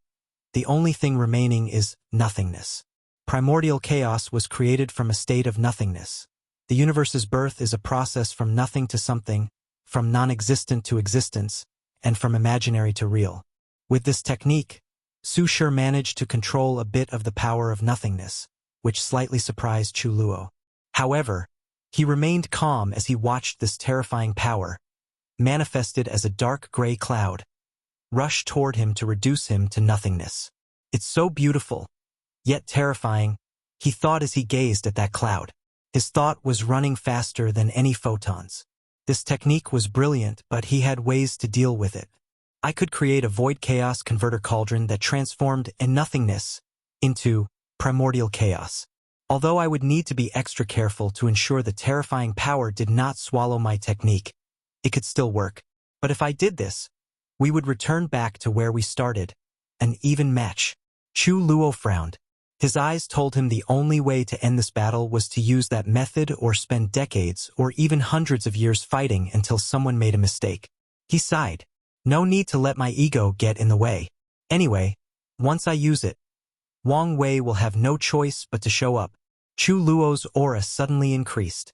the only thing remaining is nothingness. Primordial chaos was created from a state of nothingness. The universe's birth is a process from nothing to something, from non-existent to existence, and from imaginary to real. With this technique, Su Shi managed to control a bit of the power of nothingness, which slightly surprised Chu Luo. However, he remained calm as he watched this terrifying power, manifested as a dark gray cloud, rush toward him to reduce him to nothingness. It's so beautiful, yet terrifying, he thought as he gazed at that cloud. His thought was running faster than any photons. This technique was brilliant, but he had ways to deal with it. I could create a void chaos converter cauldron that transformed a nothingness into primordial chaos. Although I would need to be extra careful to ensure the terrifying power did not swallow my technique, it could still work. But if I did this, we would return back to where we started, an even match. Chu Luo frowned. His eyes told him the only way to end this battle was to use that method or spend decades or even hundreds of years fighting until someone made a mistake. He sighed. No need to let my ego get in the way. Anyway, once I use it, Wang Wei will have no choice but to show up. Chu Luo's aura suddenly increased.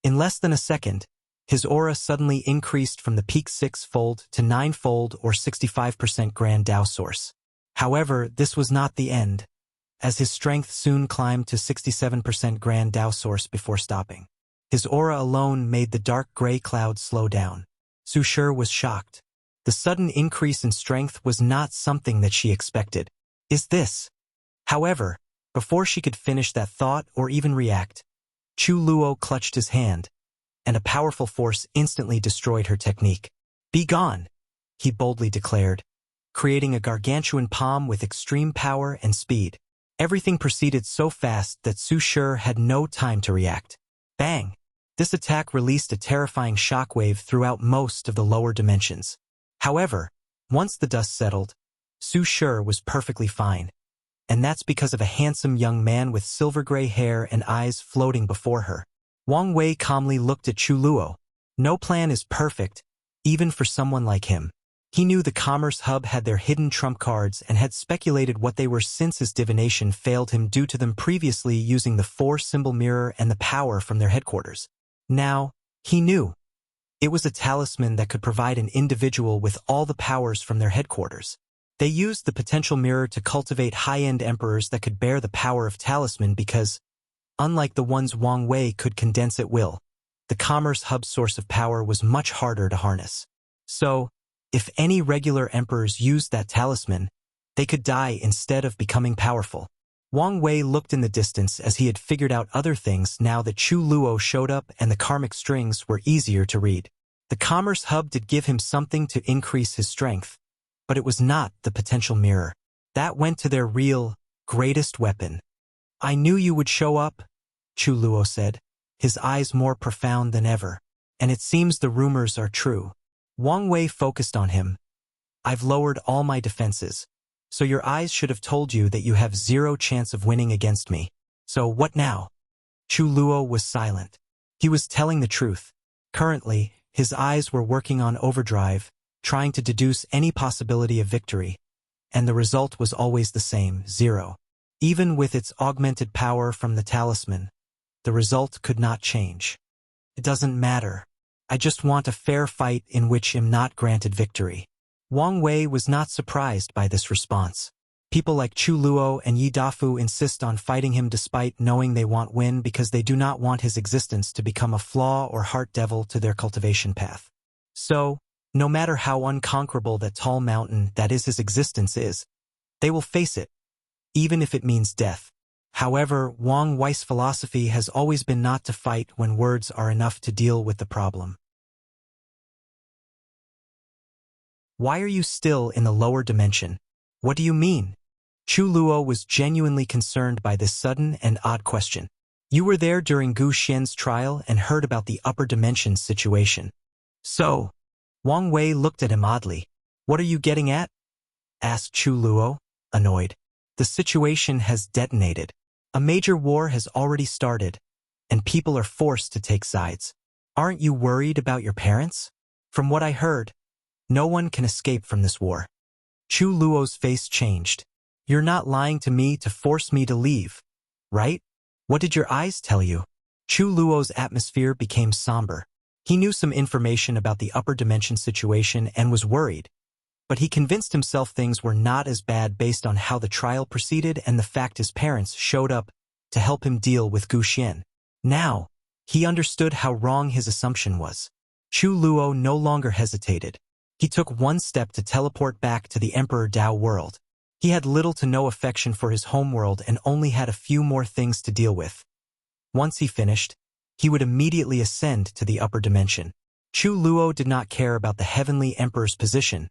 In less than a second, his aura suddenly increased from the peak 6-fold to 9-fold or 65% Grand Dao source. However, this was not the end, as his strength soon climbed to 67% Grand Dao source before stopping. His aura alone made the dark gray cloud slow down. Su Shi was shocked. The sudden increase in strength was not something that she expected. Is this? However, before she could finish that thought or even react, Chu Luo clutched his hand, and a powerful force instantly destroyed her technique. "Be gone," he boldly declared, creating a gargantuan palm with extreme power and speed. Everything proceeded so fast that Su Shi had no time to react. Bang! This attack released a terrifying shockwave throughout most of the lower dimensions. However, once the dust settled, Su Shi was perfectly fine. And that's because of a handsome young man with silver-gray hair and eyes floating before her. Wang Wei calmly looked at Chu Luo. No plan is perfect, even for someone like him. He knew the Commerce Hub had their hidden trump cards and had speculated what they were since his divination failed him due to them previously using the 4-symbol mirror and the power from their headquarters. Now, he knew. It was a talisman that could provide an individual with all the powers from their headquarters. They used the potential mirror to cultivate high-end emperors that could bear the power of talisman because, unlike the ones Wang Wei could condense at will, the Commerce Hub's source of power was much harder to harness. So, if any regular emperors used that talisman, they could die instead of becoming powerful. Wang Wei looked in the distance as he had figured out other things now that Chu Luo showed up and the karmic strings were easier to read. The Commerce Hub did give him something to increase his strength, but it was not the potential mirror. That went to their real, greatest weapon. "I knew you would show up," Chu Luo said, his eyes more profound than ever. "And it seems the rumors are true." Wang Wei focused on him. "I've lowered all my defenses, so your eyes should have told you that you have zero chance of winning against me. So what now?" Chu Luo was silent. He was telling the truth. Currently, his eyes were working on overdrive, trying to deduce any possibility of victory, and the result was always the same, 0. Even with its augmented power from the talisman, the result could not change. "It doesn't matter. I just want a fair fight in which I'm not granted victory." Wang Wei was not surprised by this response. People like Chu Luo and Yi Dafu insist on fighting him despite knowing they won't win because they do not want his existence to become a flaw or heart devil to their cultivation path. So, no matter how unconquerable that tall mountain that is his existence is, they will face it, even if it means death. However, Wang Wei's philosophy has always been not to fight when words are enough to deal with the problem. "Why are you still in the lower dimension? What do you mean?" Chu Luo was genuinely concerned by this sudden and odd question. "You were there during Gu Xian's trial and heard about the upper dimensions situation. So," Wang Wei looked at him oddly. "What are you getting at?" asked Chu Luo, annoyed. "The situation has detonated. A major war has already started, and people are forced to take sides. Aren't you worried about your parents? From what I heard, no one can escape from this war." Chu Luo's face changed. "You're not lying to me to force me to leave, right? What did your eyes tell you?" Chu Luo's atmosphere became somber. He knew some information about the upper dimension situation and was worried, but he convinced himself things were not as bad based on how the trial proceeded and the fact his parents showed up to help him deal with Gu Xian. Now, he understood how wrong his assumption was. Chu Luo no longer hesitated. He took one step to teleport back to the Emperor Dao world. He had little to no affection for his homeworld and only had a few more things to deal with. Once he finished, he would immediately ascend to the upper dimension. Chu Luo did not care about the Heavenly Emperor's position,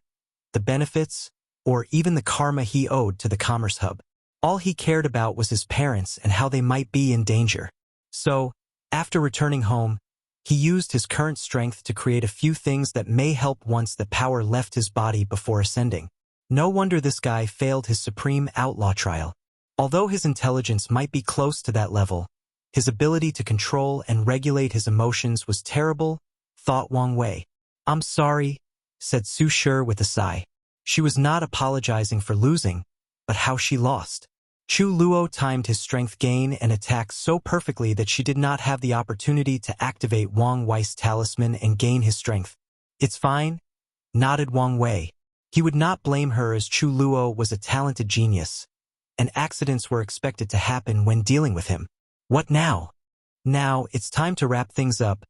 the benefits, or even the karma he owed to the Commerce Hub. All he cared about was his parents and how they might be in danger. So, after returning home, he used his current strength to create a few things that may help once the power left his body before ascending. No wonder this guy failed his supreme outlaw trial. Although his intelligence might be close to that level, his ability to control and regulate his emotions was terrible, thought Wang Wei. "I'm sorry," said Su Shi with a sigh. She was not apologizing for losing, but how she lost. Chu Luo timed his strength gain and attack so perfectly that she did not have the opportunity to activate Wang Wei's talisman and gain his strength. "It's fine," nodded Wang Wei. He would not blame her as Chu Luo was a talented genius, and accidents were expected to happen when dealing with him. "What now?" "Now, it's time to wrap things up,"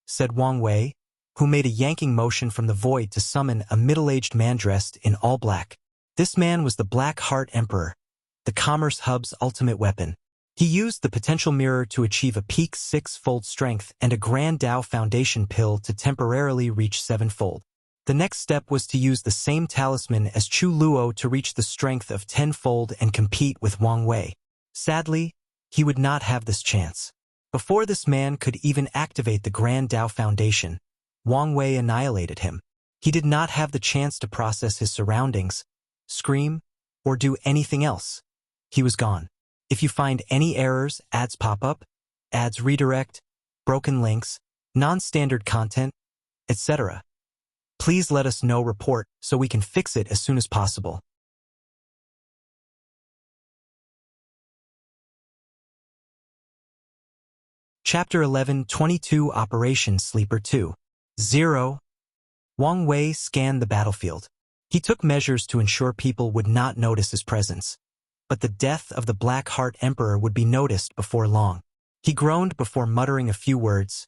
said Wang Wei, who made a yanking motion from the void to summon a middle-aged man dressed in all black. This man was the Black Heart Emperor, the Commerce Hub's ultimate weapon. He used the potential mirror to achieve a peak 6-fold strength and a Grand Dao Foundation pill to temporarily reach 7-fold. The next step was to use the same talisman as Chu Luo to reach the strength of tenfold and compete with Wang Wei. Sadly, he would not have this chance. Before this man could even activate the Grand Tao Foundation, Wang Wei annihilated him. He did not have the chance to process his surroundings, scream, or do anything else. He was gone. If you find any errors, ads pop up, ads redirect, broken links, non-standard content, etc., please let us know. Report so we can fix it as soon as possible. Chapter 11:22 Operation Sleeper 2.0. Wang Wei scanned the battlefield. He took measures to ensure people would not notice his presence. But the death of the Black Heart Emperor would be noticed before long. He groaned before muttering a few words.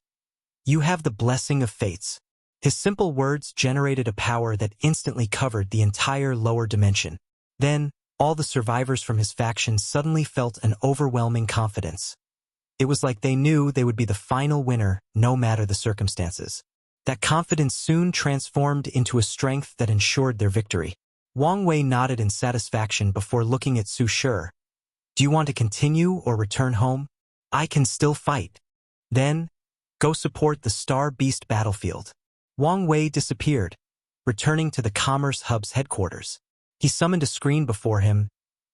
"You have the blessing of fates." His simple words generated a power that instantly covered the entire lower dimension. Then, all the survivors from his faction suddenly felt an overwhelming confidence. It was like they knew they would be the final winner, no matter the circumstances. That confidence soon transformed into a strength that ensured their victory. Wang Wei nodded in satisfaction before looking at Su Shi. "Do you want to continue or return home? I can still fight." "Then, go support the Star Beast battlefield." Wang Wei disappeared, returning to the Commerce Hub's headquarters. He summoned a screen before him.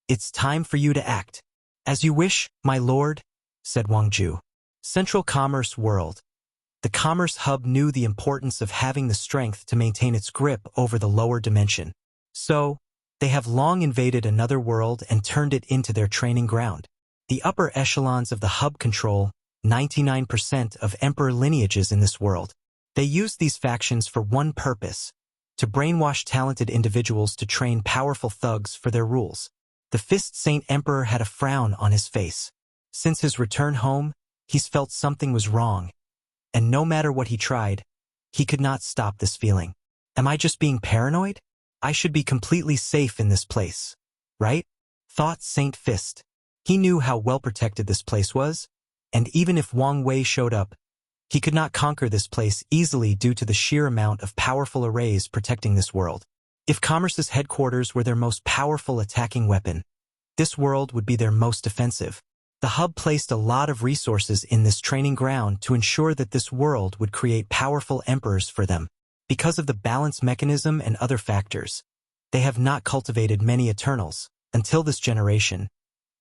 "It's time for you to act." "As you wish, my lord," said Wang Ju. Central Commerce World. The Commerce Hub knew the importance of having the strength to maintain its grip over the lower dimension. So, they have long invaded another world and turned it into their training ground. The upper echelons of the hub control 99% of Emperor lineages in this world. They used these factions for one purpose: to brainwash talented individuals to train powerful thugs for their rules. The Fist Saint Emperor had a frown on his face. Since his return home, he's felt something was wrong. And no matter what he tried, he could not stop this feeling. "Am I just being paranoid? I should be completely safe in this place, right?" thought Saint Fist. He knew how well protected this place was, and even if Wang Wei showed up, he could not conquer this place easily due to the sheer amount of powerful arrays protecting this world. If Commerce's headquarters were their most powerful attacking weapon, this world would be their most defensive. The hub placed a lot of resources in this training ground to ensure that this world would create powerful emperors for them. Because of the balance mechanism and other factors, they have not cultivated many Eternals until this generation,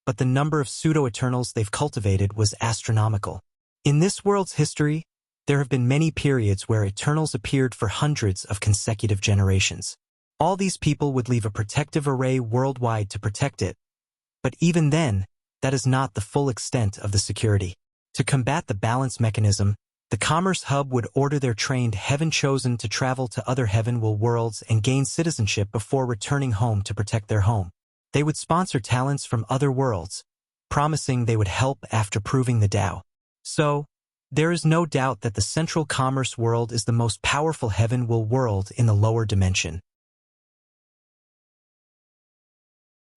but the number of pseudo-Eternals they've cultivated was astronomical. In this world's history, there have been many periods where Eternals appeared for hundreds of consecutive generations. All these people would leave a protective array worldwide to protect it, but even then, that is not the full extent of the security. To combat the balance mechanism, the Commerce Hub would order their trained Heaven-Chosen to travel to other Heaven-Will worlds and gain citizenship before returning home to protect their home. They would sponsor talents from other worlds, promising they would help after proving the Tao. So, there is no doubt that the Central Commerce World is the most powerful Heaven-Will world in the lower dimension.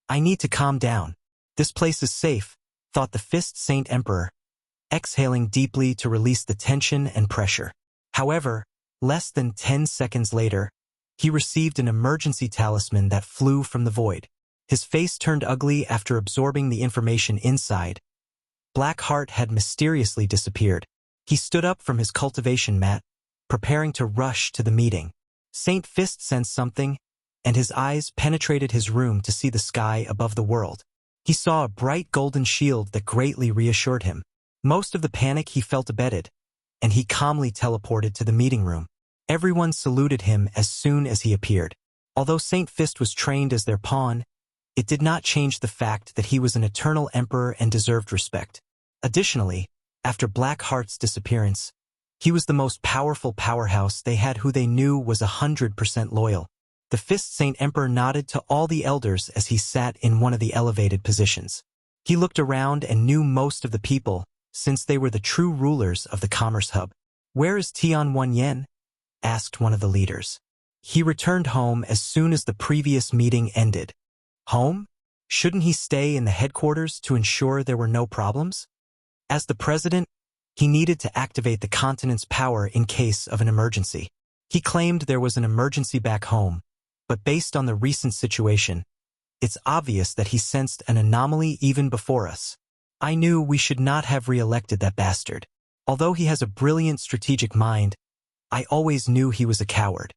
"I need to calm down. This place is safe," thought the Fist Saint Emperor, exhaling deeply to release the tension and pressure. However, less than 10 seconds later, he received an emergency talisman that flew from the void. His face turned ugly after absorbing the information inside. Black Heart had mysteriously disappeared. He stood up from his cultivation mat, preparing to rush to the meeting. Saint Fist sensed something, and his eyes penetrated his room to see the sky above the world. He saw a bright golden shield that greatly reassured him. Most of the panic he felt abated, and he calmly teleported to the meeting room. Everyone saluted him as soon as he appeared. Although Saint Fist was trained as their pawn, it did not change the fact that he was an eternal emperor and deserved respect. Additionally, after Black Heart's disappearance, he was the most powerful powerhouse they had who they knew was 100% loyal. The Fist Saint Emperor nodded to all the elders as he sat in one of the elevated positions. He looked around and knew most of the people, since they were the true rulers of the Commerce Hub. "Where is Tian Yen?" asked one of the leaders. "He returned home as soon as the previous meeting ended." "Home? Shouldn't he stay in the headquarters to ensure there were no problems?" As the president, he needed to activate the continent's power in case of an emergency. He claimed there was an emergency back home, but based on the recent situation, it's obvious that he sensed an anomaly even before us. I knew we should not have re-elected that bastard. Although he has a brilliant strategic mind, I always knew he was a coward.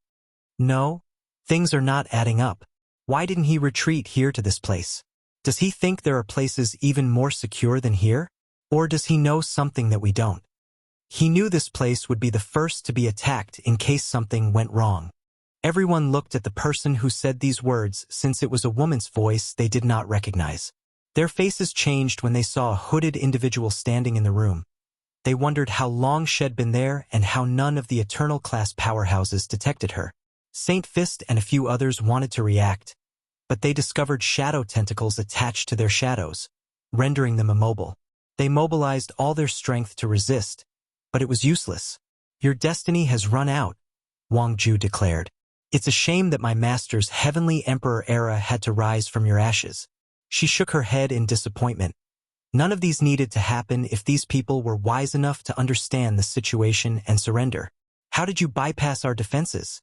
No, things are not adding up. Why didn't he retreat here to this place? Does he think there are places even more secure than here? Or does he know something that we don't? He knew this place would be the first to be attacked in case something went wrong. Everyone looked at the person who said these words since it was a woman's voice they did not recognize. Their faces changed when they saw a hooded individual standing in the room. They wondered how long she'd been there and how none of the Eternal class powerhouses detected her. Saint Fist and a few others wanted to react, but they discovered shadow tentacles attached to their shadows, rendering them immobile. They mobilized all their strength to resist, but it was useless. Your destiny has run out, Wang Ju declared. It's a shame that my master's heavenly emperor era had to rise from your ashes. She shook her head in disappointment. None of these needed to happen if these people were wise enough to understand the situation and surrender. How did you bypass our defenses?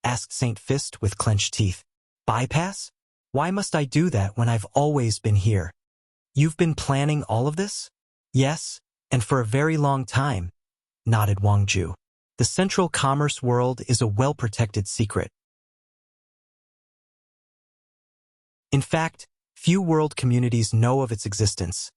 Asked Saint Fist with clenched teeth. Bypass? Why must I do that when I've always been here? You've been planning all of this? Yes, and for a very long time, nodded Wang Ju. The Central Commerce world is a well-protected secret. In fact, few world communities know of its existence,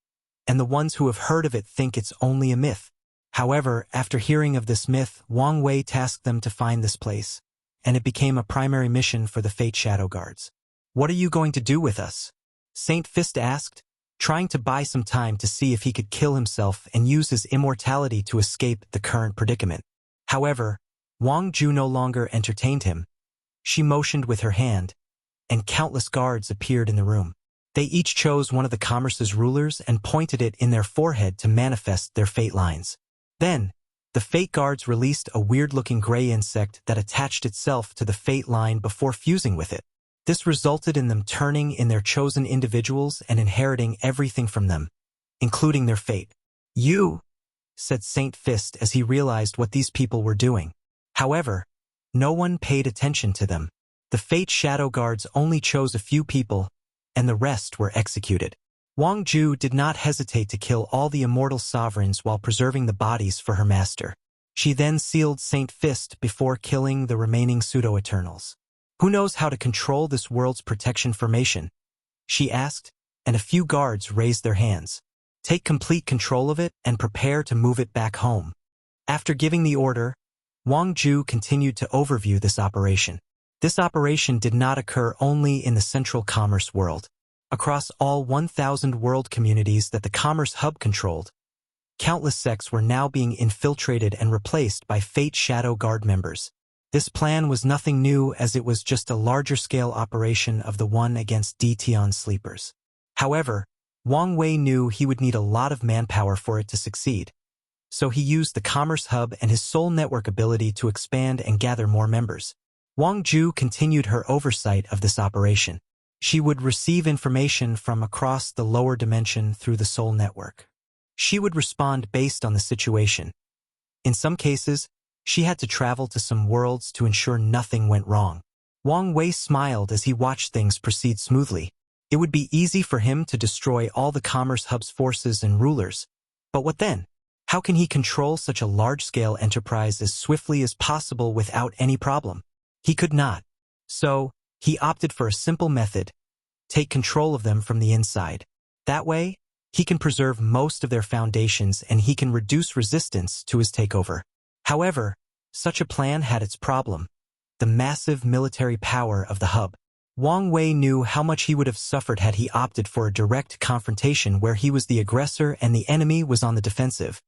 and the ones who have heard of it think it's only a myth. However, after hearing of this myth, Wang Wei tasked them to find this place, and it became a primary mission for the Fate Shadow Guards. What are you going to do with us? Saint Fist asked, trying to buy some time to see if he could kill himself and use his immortality to escape the current predicament. However, Wang Ju no longer entertained him. She motioned with her hand, and countless guards appeared in the room. They each chose one of the commerce's rulers and pointed it in their forehead to manifest their fate lines. Then, the fate guards released a weird-looking gray insect that attached itself to the fate line before fusing with it. This resulted in them turning in their chosen individuals and inheriting everything from them, including their fate. You, said Saint Fist as he realized what these people were doing. However, no one paid attention to them. The Fate Shadow Guards only chose a few people, and the rest were executed. Wang Ju did not hesitate to kill all the immortal sovereigns while preserving the bodies for her master. She then sealed Saint Fist before killing the remaining pseudo-eternals. Who knows how to control this world's protection formation? She asked, and a few guards raised their hands. Take complete control of it and prepare to move it back home. After giving the order, Wang Ju continued to overview this operation. This operation did not occur only in the Central Commerce world. Across all 1,000 world communities that the Commerce Hub controlled, countless sects were now being infiltrated and replaced by Fate Shadow Guard members. This plan was nothing new as it was just a larger-scale operation of the one against Detion sleepers. However, Wang Wei knew he would need a lot of manpower for it to succeed, so he used the Commerce Hub and his soul network ability to expand and gather more members. Wang Ju continued her oversight of this operation. She would receive information from across the lower dimension through the soul network. She would respond based on the situation. In some cases, she had to travel to some worlds to ensure nothing went wrong. Wang Wei smiled as he watched things proceed smoothly. It would be easy for him to destroy all the Commerce Hub's forces and rulers. But what then? How can he control such a large-scale enterprise as swiftly as possible without any problem? He could not. So, he opted for a simple method: take control of them from the inside. That way, he can preserve most of their foundations and he can reduce resistance to his takeover. However, such a plan had its problem: the massive military power of the hub. Wang Wei knew how much he would have suffered had he opted for a direct confrontation where he was the aggressor and the enemy was on the defensive.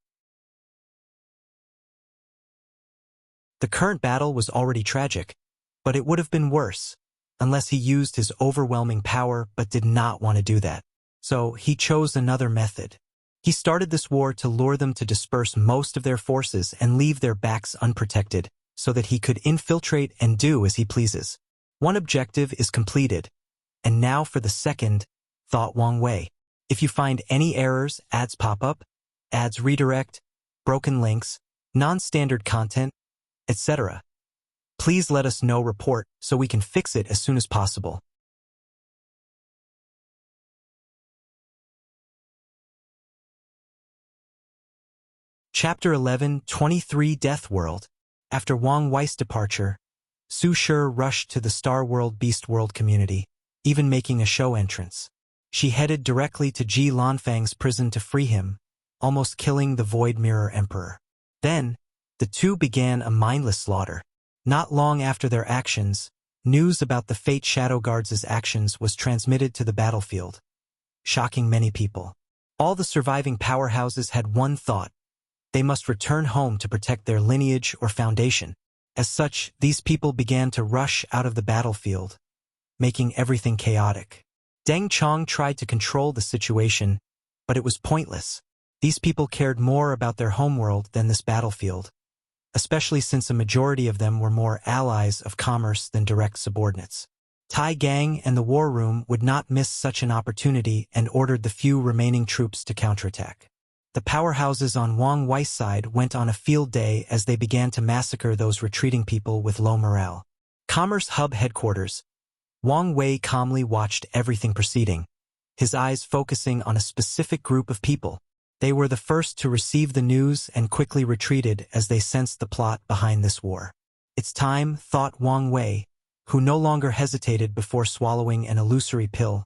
The current battle was already tragic, but it would have been worse, unless he used his overwhelming power but did not want to do that. So he chose another method. He started this war to lure them to disperse most of their forces and leave their backs unprotected, so that he could infiltrate and do as he pleases. One objective is completed, and now for the second, thought Wang Wei. If you find any errors, ads pop up, ads redirect, broken links, non-standard content, etc., Please let us know report so we can fix it as soon as possible. Chapter 11, 23 Death World. After Wang Wei's departure, Su Shi rushed to the Star World Beast World community, even making a show entrance. She headed directly to Ji Lanfang's prison to free him, almost killing the Void Mirror Emperor. Then, the two began a mindless slaughter. Not long after their actions, news about the Fate Shadow Guards' actions was transmitted to the battlefield, shocking many people. All the surviving powerhouses had one thought: they must return home to protect their lineage or foundation. As such, these people began to rush out of the battlefield, making everything chaotic. Deng Chong tried to control the situation, but it was pointless. These people cared more about their homeworld than this battlefield, especially since a majority of them were more allies of commerce than direct subordinates. Tai Gang and the War Room would not miss such an opportunity and ordered the few remaining troops to counterattack. The powerhouses on Wang Wei's side went on a field day as they began to massacre those retreating people with low morale. Commerce Hub Headquarters. Wang Wei calmly watched everything proceeding, his eyes focusing on a specific group of people. They were the first to receive the news and quickly retreated as they sensed the plot behind this war. It's time, thought Wang Wei, who no longer hesitated before swallowing an illusory pill,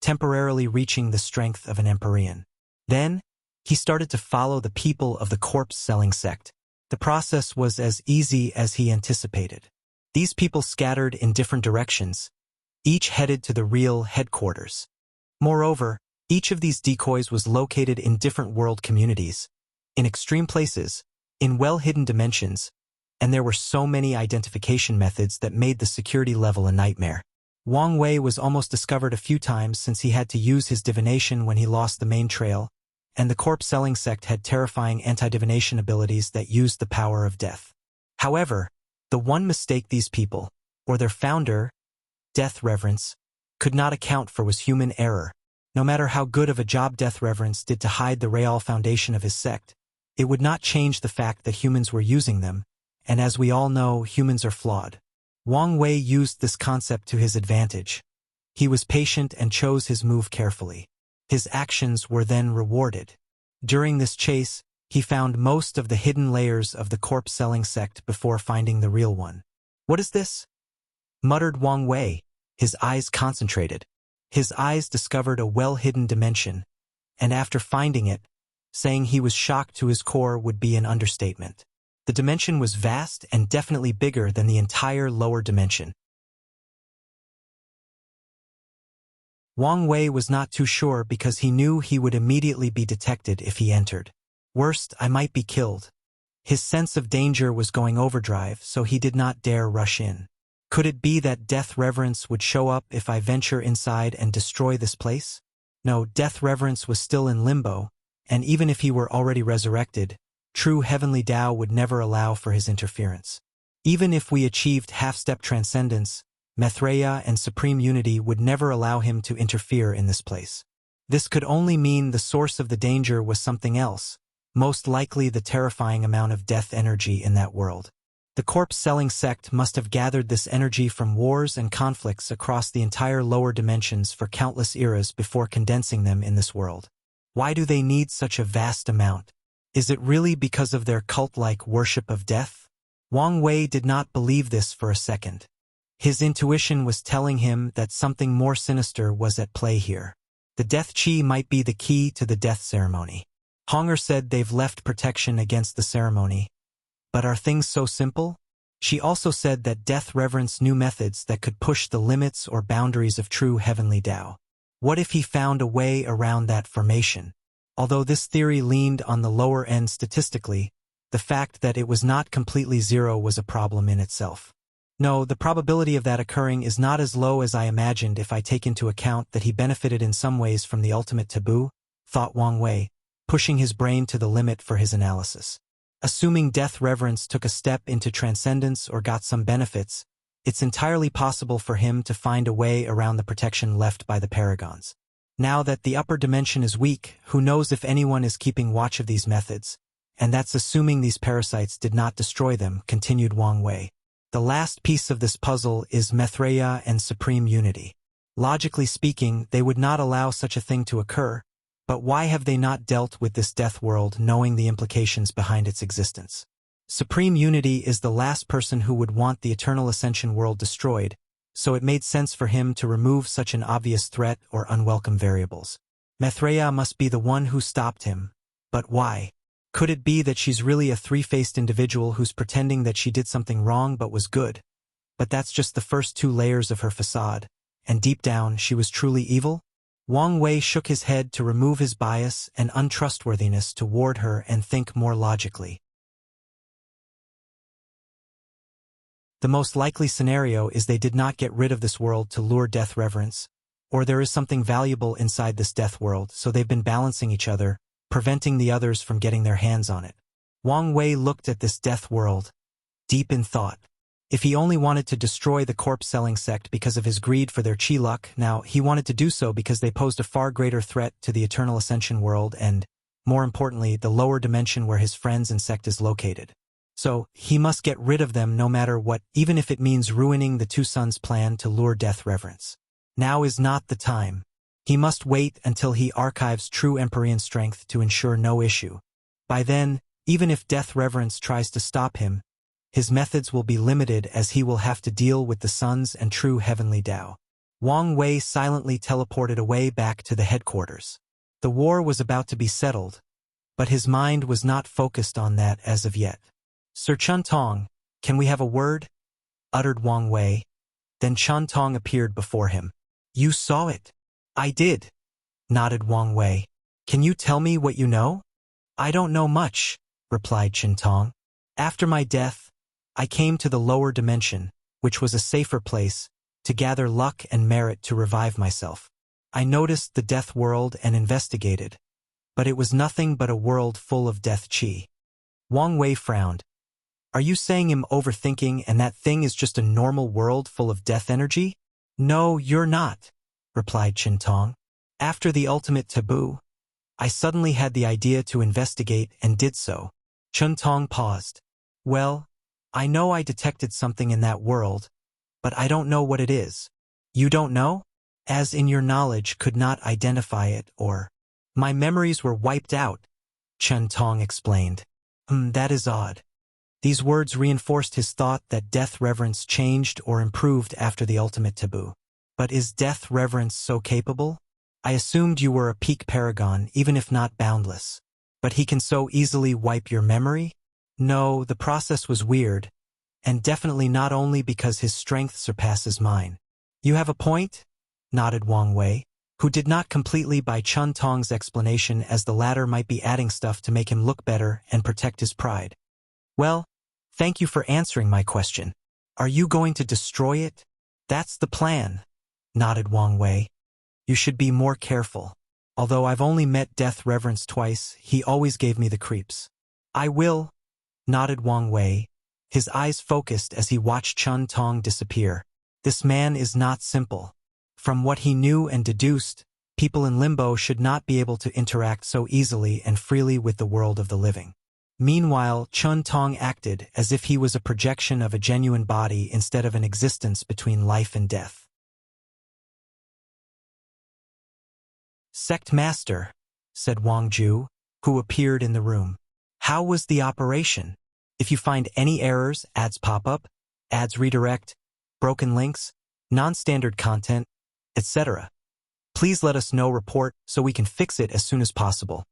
temporarily reaching the strength of an Empyrean. Then, he started to follow the people of the corpse-selling sect. The process was as easy as he anticipated. These people scattered in different directions, each headed to the real headquarters. Moreover, each of these decoys was located in different world communities, in extreme places, in well-hidden dimensions, and there were so many identification methods that made the security level a nightmare. Wang Wei was almost discovered a few times since he had to use his divination when he lost the main trail, and the corpse-selling sect had terrifying anti-divination abilities that used the power of death. However, the one mistake these people, or their founder, Death Reverence, could not account for was human error. No matter how good of a job Death Reverence did to hide the real foundation of his sect, it would not change the fact that humans were using them, and as we all know, humans are flawed. Wang Wei used this concept to his advantage. He was patient and chose his move carefully. His actions were then rewarded. During this chase, he found most of the hidden layers of the corpse-selling sect before finding the real one. "What is this?" muttered Wang Wei, his eyes concentrated. His eyes discovered a well-hidden dimension, and after finding it, saying he was shocked to his core would be an understatement. The dimension was vast and definitely bigger than the entire lower dimension. Wang Wei was not too sure because he knew he would immediately be detected if he entered. Worst, I might be killed. His sense of danger was going overdrive, so he did not dare rush in. Could it be that Death Reverence would show up if I venture inside and destroy this place? No, Death Reverence was still in limbo, and even if he were already resurrected, true heavenly Tao would never allow for his interference. Even if we achieved half-step transcendence, Maitreya and Supreme Unity would never allow him to interfere in this place. This could only mean the source of the danger was something else, most likely the terrifying amount of death energy in that world. The corpse-selling sect must have gathered this energy from wars and conflicts across the entire lower dimensions for countless eras before condensing them in this world. Why do they need such a vast amount? Is it really because of their cult-like worship of death? Wang Wei did not believe this for a second. His intuition was telling him that something more sinister was at play here. The death chi might be the key to the death ceremony. Honger said they've left protection against the ceremony. But are things so simple? She also said that Death Reverence knew methods that could push the limits or boundaries of true heavenly Tao. What if he found a way around that formation? Although this theory leaned on the lower end statistically, the fact that it was not completely zero was a problem in itself. No, the probability of that occurring is not as low as I imagined if I take into account that he benefited in some ways from the ultimate taboo, thought Wang Wei, pushing his brain to the limit for his analysis. Assuming Death Reverence took a step into transcendence or got some benefits, it's entirely possible for him to find a way around the protection left by the Paragons. Now that the upper dimension is weak, who knows if anyone is keeping watch of these methods, and that's assuming these parasites did not destroy them, continued Wang Wei. The last piece of this puzzle is Maitreya and supreme unity. Logically speaking, they would not allow such a thing to occur, but why have they not dealt with this death world knowing the implications behind its existence? Supreme unity is the last person who would want the eternal ascension world destroyed, so it made sense for him to remove such an obvious threat or unwelcome variables. Maitreya must be the one who stopped him. But why? Could it be that she's really a three-faced individual who's pretending that she did something wrong but was good? But that's just the first two layers of her facade, and deep down she was truly evil? Wang Wei shook his head to remove his bias and untrustworthiness toward her and think more logically. The most likely scenario is they did not get rid of this world to lure death reverence, or there is something valuable inside this death world, so they've been balancing each other, preventing the others from getting their hands on it. Wang Wei looked at this death world, deep in thought. If he only wanted to destroy the corpse-selling sect because of his greed for their chi luck, now he wanted to do so because they posed a far greater threat to the eternal ascension world and, more importantly, the lower dimension where his friends and sect is located. So, he must get rid of them no matter what, even if it means ruining the two sons' plan to lure death reverence. Now is not the time. He must wait until he archives true Empyrean strength to ensure no issue. By then, even if death reverence tries to stop him, his methods will be limited as he will have to deal with the sons and true heavenly Tao. Wang Wei silently teleported away back to the headquarters. The war was about to be settled, but his mind was not focused on that as of yet. Sir Chun Tong, can we have a word? Uttered Wang Wei. Then Chun Tong appeared before him. You saw it. I did, nodded Wang Wei. Can you tell me what you know? I don't know much, replied Chun Tong. After my death, I came to the lower dimension, which was a safer place, to gather luck and merit to revive myself. I noticed the death world and investigated, but it was nothing but a world full of death chi. Wang Wei frowned. Are you saying I'm overthinking and that thing is just a normal world full of death energy? No, you're not, replied Chun Tong. After the ultimate taboo, I suddenly had the idea to investigate and did so. Chun Tong paused. Well, I know I detected something in that world, but I don't know what it is. You don't know? As in your knowledge could not identify it or... My memories were wiped out, Chun Tong explained. That is odd. These words reinforced his thought that death reverence changed or improved after the ultimate taboo. But is death reverence so capable? I assumed you were a peak paragon, even if not boundless. But he can so easily wipe your memory? No, the process was weird, and definitely not only because his strength surpasses mine. You have a point? Nodded Wang Wei, who did not completely buy Chun Tong's explanation as the latter might be adding stuff to make him look better and protect his pride. Well, thank you for answering my question. Are you going to destroy it? That's the plan, nodded Wang Wei. You should be more careful. Although I've only met Death Reverence twice, he always gave me the creeps. I will, nodded Wang Wei, his eyes focused as he watched Chun Tong disappear. This man is not simple. From what he knew and deduced, people in limbo should not be able to interact so easily and freely with the world of the living. Meanwhile, Chun Tong acted as if he was a projection of a genuine body instead of an existence between life and death. Sect Master, said Wang Ju, who appeared in the room. How was the operation? If you find any errors, ads pop up, ads redirect, broken links, non-standard content, etc., please let us know report so we can fix it as soon as possible.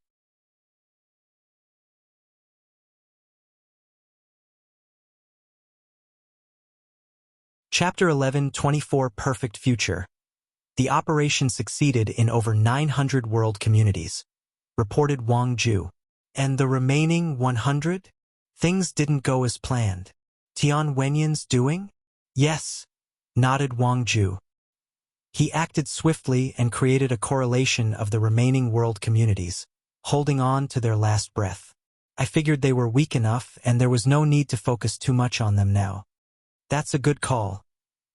Chapter 11:24 Perfect Future. The operation succeeded in over 900 world communities, reported Wang Ju. And the remaining 100? Things didn't go as planned. Tian Wenyan's doing? Yes, nodded Wang Ju. He acted swiftly and created a correlation of the remaining world communities, holding on to their last breath. I figured they were weak enough and there was no need to focus too much on them now. That's a good call.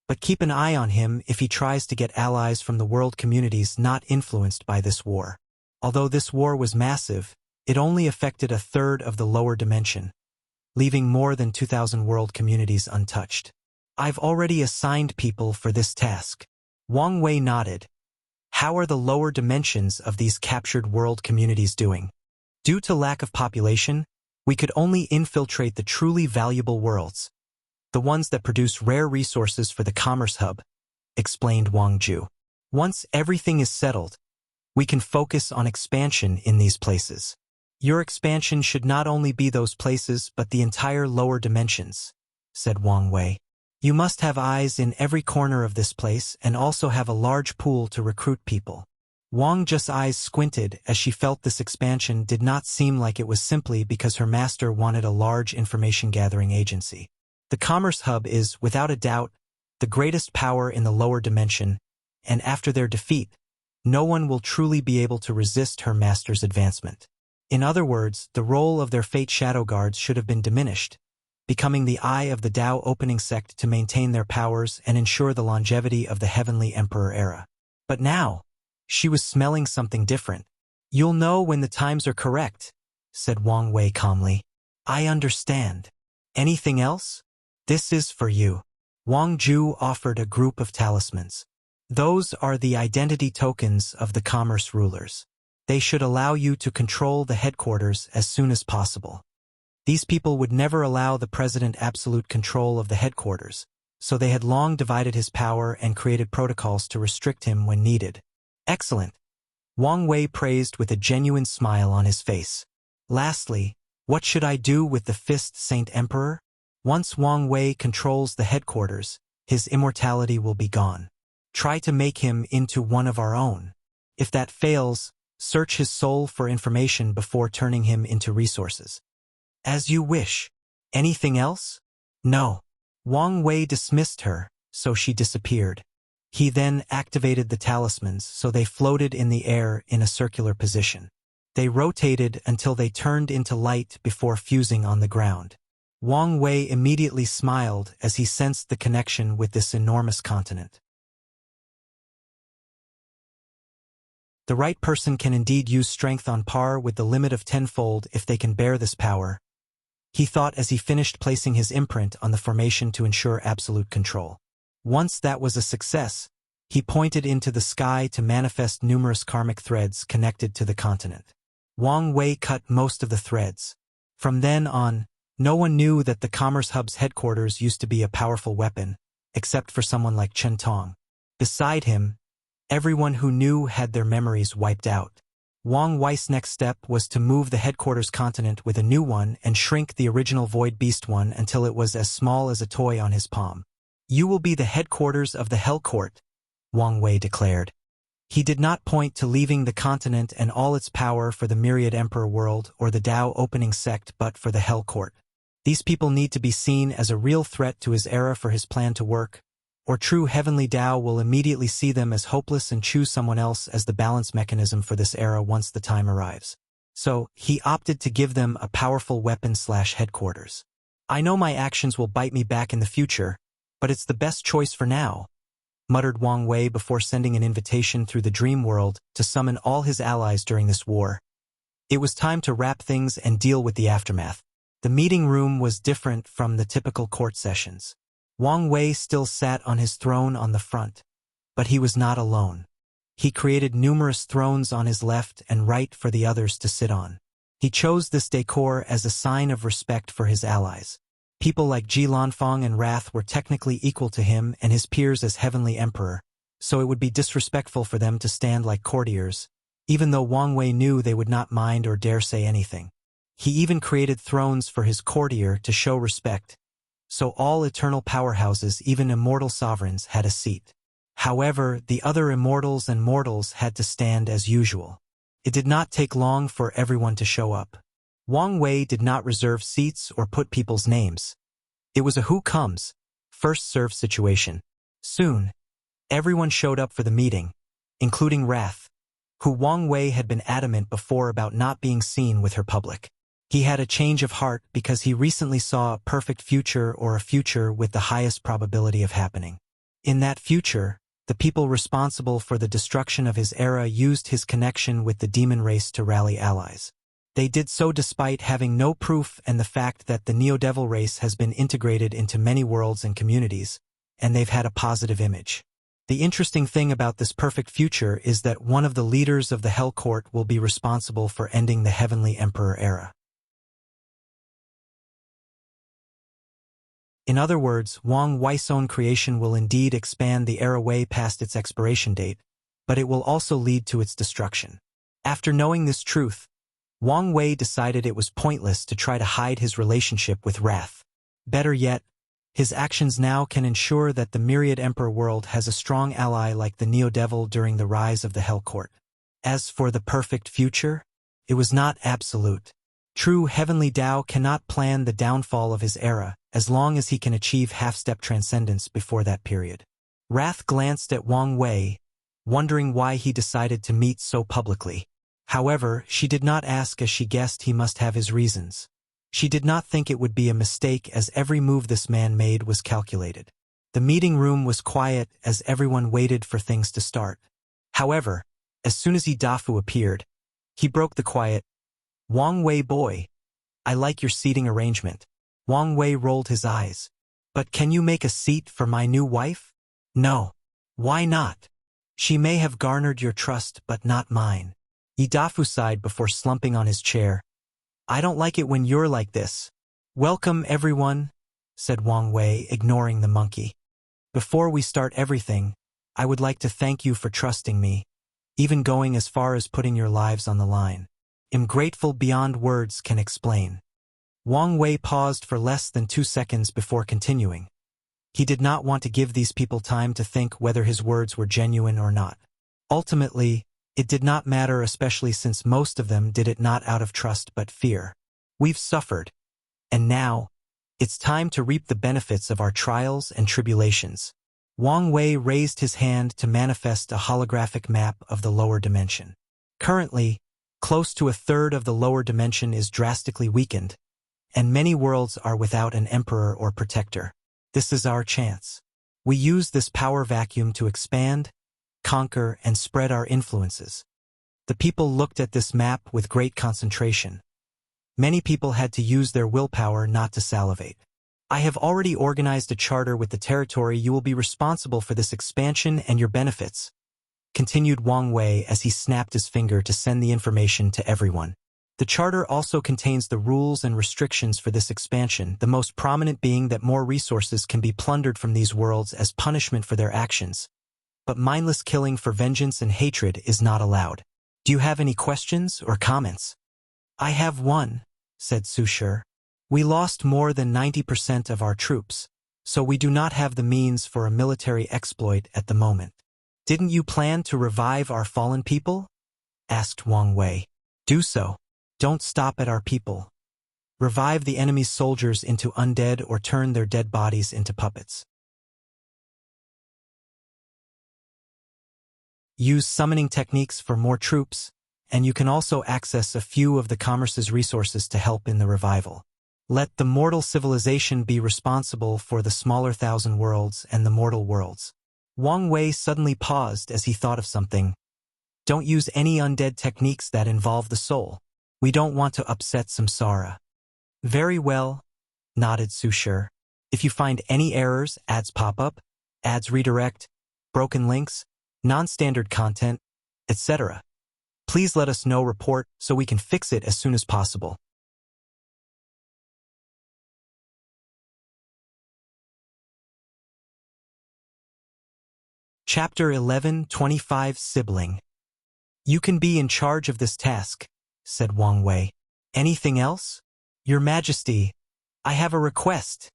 But keep an eye on him if he tries to get allies from the world communities not influenced by this war. Although this war was massive, it only affected a third of the lower dimension, leaving more than 2,000 world communities untouched. I've already assigned people for this task. Wang Wei nodded. How are the lower dimensions of these captured world communities doing? Due to lack of population, we could only infiltrate the truly valuable worlds, the ones that produce rare resources for the commerce hub, explained Wang Ju. Once everything is settled, we can focus on expansion in these places. Your expansion should not only be those places but the entire lower dimensions, said Wang Wei. You must have eyes in every corner of this place and also have a large pool to recruit people. Wang Ju's eyes squinted as she felt this expansion did not seem like it was simply because her master wanted a large information-gathering agency. The Commerce Hub is, without a doubt, the greatest power in the lower dimension, and after their defeat, no one will truly be able to resist her master's advancement. In other words, the role of their Fate Shadow Guards should have been diminished, becoming the eye of the Tao opening sect to maintain their powers and ensure the longevity of the Heavenly Emperor era. But now, she was smelling something different. You'll know when the times are correct, said Wang Wei calmly. I understand. Anything else? This is for you. Wang Ju offered a group of talismans. Those are the identity tokens of the commerce rulers. They should allow you to control the headquarters as soon as possible. These people would never allow the president absolute control of the headquarters, so they had long divided his power and created protocols to restrict him when needed. Excellent. Wang Wei praised with a genuine smile on his face. Lastly, what should I do with the Fist Saint Emperor? Once Wang Wei controls the headquarters, his immortality will be gone. Try to make him into one of our own. If that fails, search his soul for information before turning him into resources. As you wish. Anything else? No. Wang Wei dismissed her, so she disappeared. He then activated the talismans so they floated in the air in a circular position. They rotated until they turned into light before fusing on the ground. Wang Wei immediately smiled as he sensed the connection with this enormous continent. The right person can indeed use strength on par with the limit of tenfold if they can bear this power, he thought as he finished placing his imprint on the formation to ensure absolute control. Once that was a success, he pointed into the sky to manifest numerous karmic threads connected to the continent. Wang Wei cut most of the threads. From then on, no one knew that the Commerce Hub's headquarters used to be a powerful weapon, except for someone like Chen Tong. Beside him, everyone who knew had their memories wiped out. Wang Wei's next step was to move the headquarters continent with a new one and shrink the original Void Beast one until it was as small as a toy on his palm. You will be the headquarters of the Hell Court, Wang Wei declared. He did not point to leaving the continent and all its power for the Myriad Emperor world or the Tao opening sect but for the Hell Court. These people need to be seen as a real threat to his era for his plan to work, or true heavenly Tao will immediately see them as hopeless and choose someone else as the balance mechanism for this era once the time arrives. So, he opted to give them a powerful weapon/headquarters. I know my actions will bite me back in the future, but it's the best choice for now, muttered Wang Wei before sending an invitation through the dream world to summon all his allies during this war. It was time to wrap things and deal with the aftermath. The meeting room was different from the typical court sessions. Wang Wei still sat on his throne on the front, but he was not alone. He created numerous thrones on his left and right for the others to sit on. He chose this decor as a sign of respect for his allies. People like Ji Lanfang and Wrath were technically equal to him and his peers as Heavenly Emperor, so it would be disrespectful for them to stand like courtiers, even though Wang Wei knew they would not mind or dare say anything. He even created thrones for his courtier to show respect, so all eternal powerhouses, even immortal sovereigns, had a seat. However, the other immortals and mortals had to stand as usual. It did not take long for everyone to show up. Wang Wei did not reserve seats or put people's names. It was a who comes, first served situation. Soon, everyone showed up for the meeting, including Wrath, who Wang Wei had been adamant before about not being seen with her public. He had a change of heart because he recently saw a perfect future or a future with the highest probability of happening. In that future, the people responsible for the destruction of his era used his connection with the demon race to rally allies. They did so despite having no proof and the fact that the Neo-Devil race has been integrated into many worlds and communities, and they've had a positive image. The interesting thing about this perfect future is that one of the leaders of the Hell Court will be responsible for ending the Heavenly Emperor era. In other words, Wang Wei's own creation will indeed expand the era way past its expiration date, but it will also lead to its destruction. After knowing this truth, Wang Wei decided it was pointless to try to hide his relationship with Wrath. Better yet, his actions now can ensure that the Myriad Emperor world has a strong ally like the Neo-Devil during the rise of the Hell Court. As for the perfect future, it was not absolute. True Heavenly Tao cannot plan the downfall of his era, as long as he can achieve half-step transcendence before that period. Wrath glanced at Wang Wei, wondering why he decided to meet so publicly. However, she did not ask as she guessed he must have his reasons. She did not think it would be a mistake as every move this man made was calculated. The meeting room was quiet as everyone waited for things to start. However, as soon as Dafu appeared, he broke the quiet. "Wang Wei boy, I like your seating arrangement." Wang Wei rolled his eyes. "But can you make a seat for my new wife?" "No." "Why not?" "She may have garnered your trust but not mine." Dafu sighed before slumping on his chair. "I don't like it when you're like this." "Welcome everyone," said Wang Wei, ignoring the monkey. "Before we start everything, I would like to thank you for trusting me, even going as far as putting your lives on the line. I'm grateful beyond words can explain." Wang Wei paused for less than 2 seconds before continuing. He did not want to give these people time to think whether his words were genuine or not. Ultimately, it did not matter, especially since most of them did it not out of trust but fear. "We've suffered. And now, it's time to reap the benefits of our trials and tribulations." Wang Wei raised his hand to manifest a holographic map of the lower dimension. Currently, close to a third of the lower dimension is drastically weakened, and many worlds are without an emperor or protector. This is our chance. We use this power vacuum to expand, conquer, and spread our influences. The people looked at this map with great concentration. Many people had to use their willpower not to salivate. "I have already organized a charter with the territory. You will be responsible for this expansion and your benefits," continued Wang Wei as he snapped his finger to send the information to everyone. The charter also contains the rules and restrictions for this expansion, the most prominent being that more resources can be plundered from these worlds as punishment for their actions. But mindless killing for vengeance and hatred is not allowed. Do you have any questions or comments? "I have one," said Sushir. "We lost more than 90% of our troops, so we do not have the means for a military exploit at the moment." "Didn't you plan to revive our fallen people?" asked Wang Wei. "Do so. Don't stop at our people. Revive the enemy's soldiers into undead or turn their dead bodies into puppets. Use summoning techniques for more troops, and you can also access a few of the commerce's resources to help in the revival. Let the mortal civilization be responsible for the smaller thousand worlds and the mortal worlds." Wang Wei suddenly paused as he thought of something. "Don't use any undead techniques that involve the soul. We don't want to upset Samsara." "Very well," nodded Sushir. "If you find any errors, ads pop up, ads redirect, broken links, non-standard content, etc., please let us know. Report so we can fix it as soon as possible." Chapter 11:25 Sibling. "You can be in charge of this task," said Wang Wei. "Anything else?" "Your Majesty, I have a request,"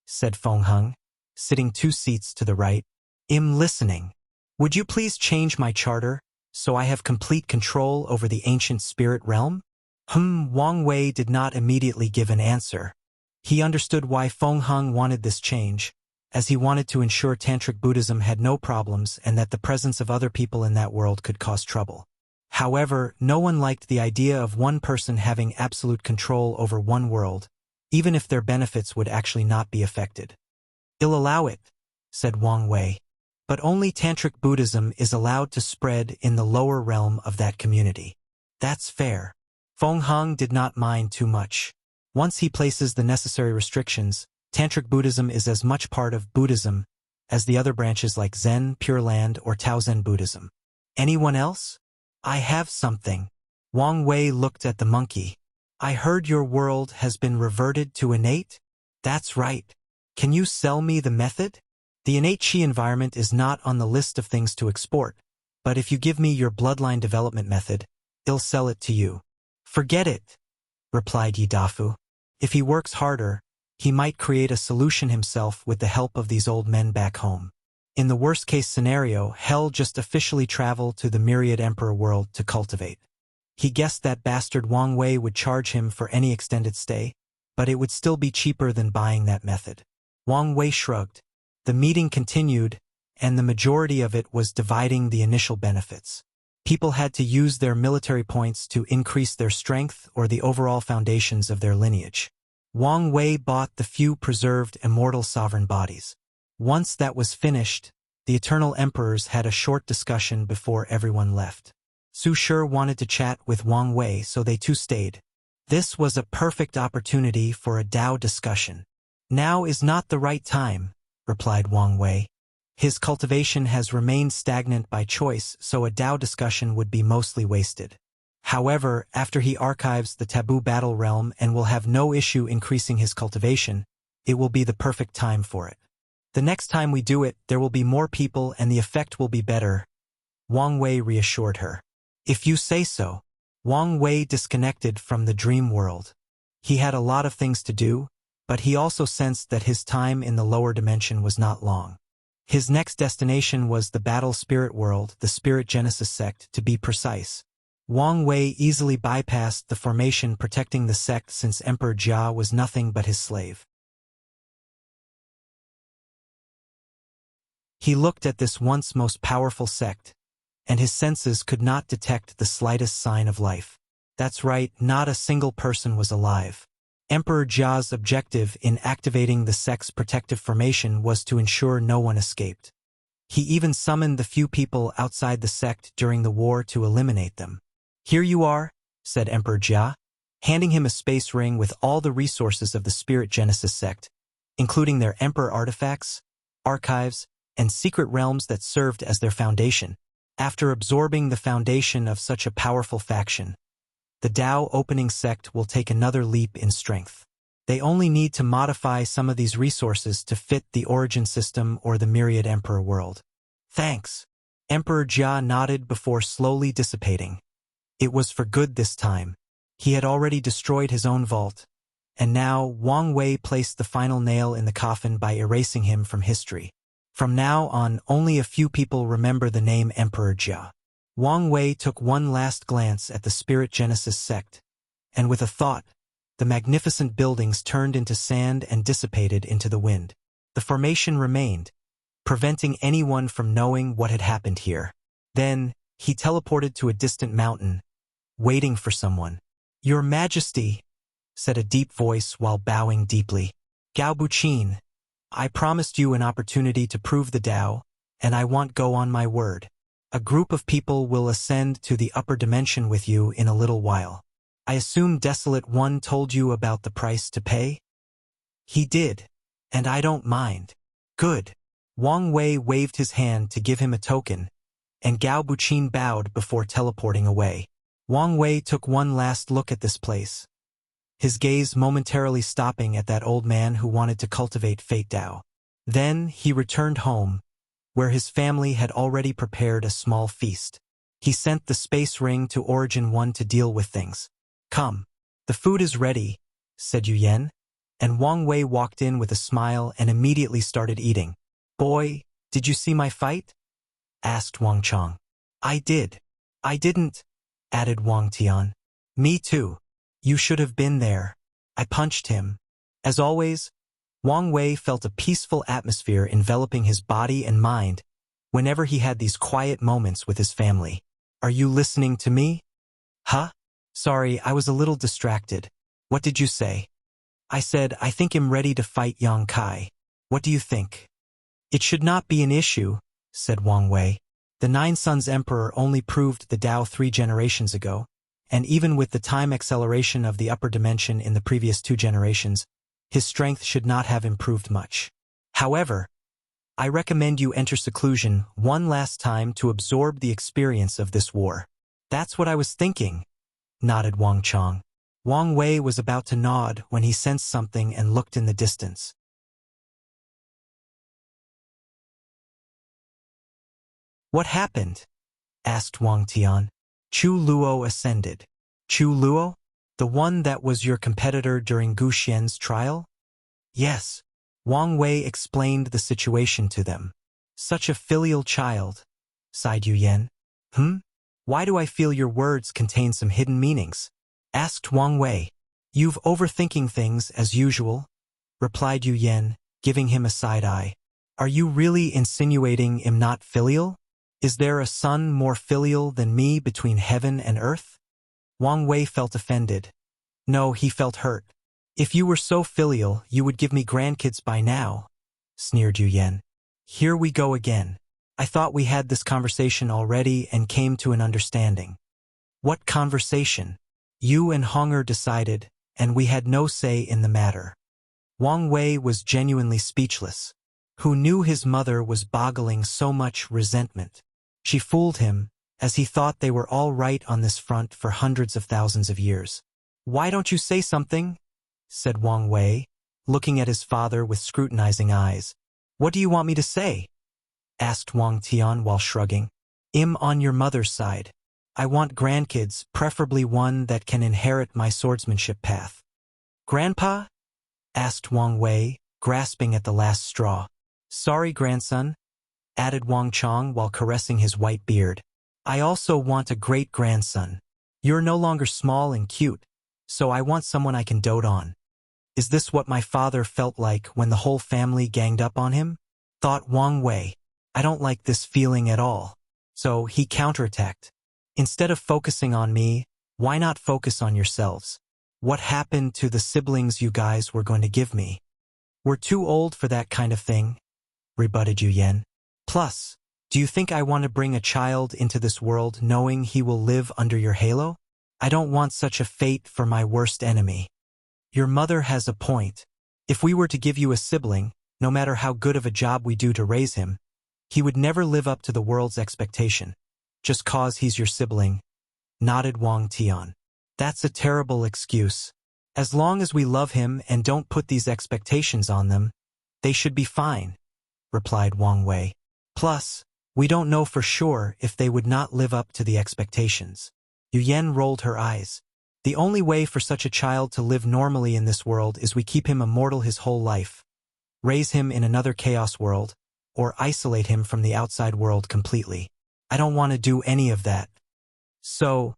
said Feng Heng, sitting 2 seats to the right. "I'm listening. Would you please change my charter, so I have complete control over the ancient spirit realm?" Wang Wei did not immediately give an answer. He understood why Feng Heng wanted this change, as he wanted to ensure Tantric Buddhism had no problems and that the presence of other people in that world could cause trouble. However, no one liked the idea of one person having absolute control over one world, even if their benefits would actually not be affected. "I'll allow it," said Wang Wei. "But only Tantric Buddhism is allowed to spread in the lower realm of that community." "That's fair." Feng Heng did not mind too much. Once he places the necessary restrictions, Tantric Buddhism is as much part of Buddhism as the other branches like Zen, Pure Land, or Tao Zen Buddhism. Anyone else? I have something. Wang Wei looked at the monkey. I heard your world has been reverted to innate? That's right. Can you sell me the method? The innate chi environment is not on the list of things to export, but if you give me your bloodline development method, I'll sell it to you. Forget it, replied Yi Dafu. If he works harder, he might create a solution himself with the help of these old men back home. In the worst-case scenario, he'll just officially travel to the Myriad Emperor world to cultivate. He guessed that bastard Wang Wei would charge him for any extended stay, but it would still be cheaper than buying that method. Wang Wei shrugged. The meeting continued, and the majority of it was dividing the initial benefits. People had to use their military points to increase their strength or the overall foundations of their lineage. Wang Wei bought the few preserved immortal sovereign bodies. Once that was finished, the Eternal Emperors had a short discussion before everyone left. Su Shi wanted to chat with Wang Wei, so they too stayed. This was a perfect opportunity for a Dao discussion. Now is not the right time, replied Wang Wei. His cultivation has remained stagnant by choice, so a Dao discussion would be mostly wasted. However, after he archives the taboo battle realm and will have no issue increasing his cultivation, it will be the perfect time for it. The next time we do it, there will be more people and the effect will be better, Wang Wei reassured her. If you say so. Wang Wei disconnected from the dream world. He had a lot of things to do, but he also sensed that his time in the lower dimension was not long. His next destination was the battle spirit world, the Spirit Genesis sect, to be precise. Wang Wei easily bypassed the formation protecting the sect since Emperor Jia was nothing but his slave. He looked at this once most powerful sect, and his senses could not detect the slightest sign of life. That's right, not a single person was alive. Emperor Jia's objective in activating the sect's protective formation was to ensure no one escaped. He even summoned the few people outside the sect during the war to eliminate them. Here you are, said Emperor Jia, handing him a space ring with all the resources of the Spirit Genesis sect, including their Emperor artifacts, archives, and secret realms that served as their foundation. After absorbing the foundation of such a powerful faction, the Dao opening sect will take another leap in strength. They only need to modify some of these resources to fit the origin system or the Myriad Emperor world. Thanks. Emperor Jia nodded before slowly dissipating. It was for good this time. He had already destroyed his own vault, and now Wang Wei placed the final nail in the coffin by erasing him from history. From now on, only a few people remember the name Emperor Jia. Wang Wei took one last glance at the Spirit Genesis sect, and with a thought, the magnificent buildings turned into sand and dissipated into the wind. The formation remained, preventing anyone from knowing what had happened here. Then, he teleported to a distant mountain, waiting for someone. Your Majesty, said a deep voice while bowing deeply. Gao Buqin, I promised you an opportunity to prove the Dao, and I won't go on my word. A group of people will ascend to the upper dimension with you in a little while. I assume Desolate One told you about the price to pay? He did, and I don't mind. Good. Wang Wei waved his hand to give him a token, and Gao Buqin bowed before teleporting away. Wang Wei took one last look at this place, his gaze momentarily stopping at that old man who wanted to cultivate Fate Dao. Then he returned home, where his family had already prepared a small feast. He sent the space ring to Origin 1 to deal with things. Come. The food is ready, said Yu Yan, and Wang Wei walked in with a smile and immediately started eating. Boy, did you see my fight? Asked Wang Chong. I did. I didn't, added Wang Tian. Me too. You should have been there. I punched him. As always, Wang Wei felt a peaceful atmosphere enveloping his body and mind whenever he had these quiet moments with his family. Are you listening to me? Huh? Sorry, I was a little distracted. What did you say? I said, I think I'm ready to fight Yang Kai. What do you think? It should not be an issue, said Wang Wei. The Nine Sons Emperor only proved the Dao 3 generations ago, and even with the time acceleration of the upper dimension in the previous 2 generations, his strength should not have improved much. However, I recommend you enter seclusion one last time to absorb the experience of this war. That's what I was thinking, nodded Wang Chong. Wang Wei was about to nod when he sensed something and looked in the distance. What happened? Asked Wang Tian. Chu Luo ascended. Chu Luo? The one that was your competitor during Gu Xian's trial? Yes. Wang Wei explained the situation to them. Such a filial child, sighed Yu Yan. Why do I feel your words contain some hidden meanings? Asked Wang Wei. You've overthinking things as usual, replied Yu Yan, giving him a side eye. Are you really insinuating I'm not filial? Is there a son more filial than me between heaven and earth? Wang Wei felt offended. No, he felt hurt. If you were so filial, you would give me grandkids by now, sneered Yu Yan. Here we go again. I thought we had this conversation already and came to an understanding. What conversation? You and Honger decided, and we had no say in the matter. Wang Wei was genuinely speechless. Who knew his mother was boggling so much resentment? She fooled him, as he thought they were all right on this front for hundreds of thousands of years. Why don't you say something? Said Wang Wei, looking at his father with scrutinizing eyes. What do you want me to say? Asked Wang Tian while shrugging. I'm on your mother's side. I want grandkids, preferably one that can inherit my swordsmanship path. Grandpa? Asked Wang Wei, grasping at the last straw. Sorry, grandson, added Wang Chong while caressing his white beard. I also want a great-grandson. You're no longer small and cute, so I want someone I can dote on. Is this what my father felt like when the whole family ganged up on him? Thought Wang Wei. I don't like this feeling at all. So he counterattacked. Instead of focusing on me, why not focus on yourselves? What happened to the siblings you guys were going to give me? We're too old for that kind of thing, rebutted Yu Yan. Plus, do you think I want to bring a child into this world knowing he will live under your halo? I don't want such a fate for my worst enemy. Your mother has a point. If we were to give you a sibling, no matter how good of a job we do to raise him, he would never live up to the world's expectation. Just cause he's your sibling, nodded Wang Tian. That's a terrible excuse. As long as we love him and don't put these expectations on them, they should be fine, replied Wang Wei. Plus, we don't know for sure if they would not live up to the expectations. Yu Yan rolled her eyes. The only way for such a child to live normally in this world is we keep him immortal his whole life, raise him in another chaos world, or isolate him from the outside world completely. I don't want to do any of that. So,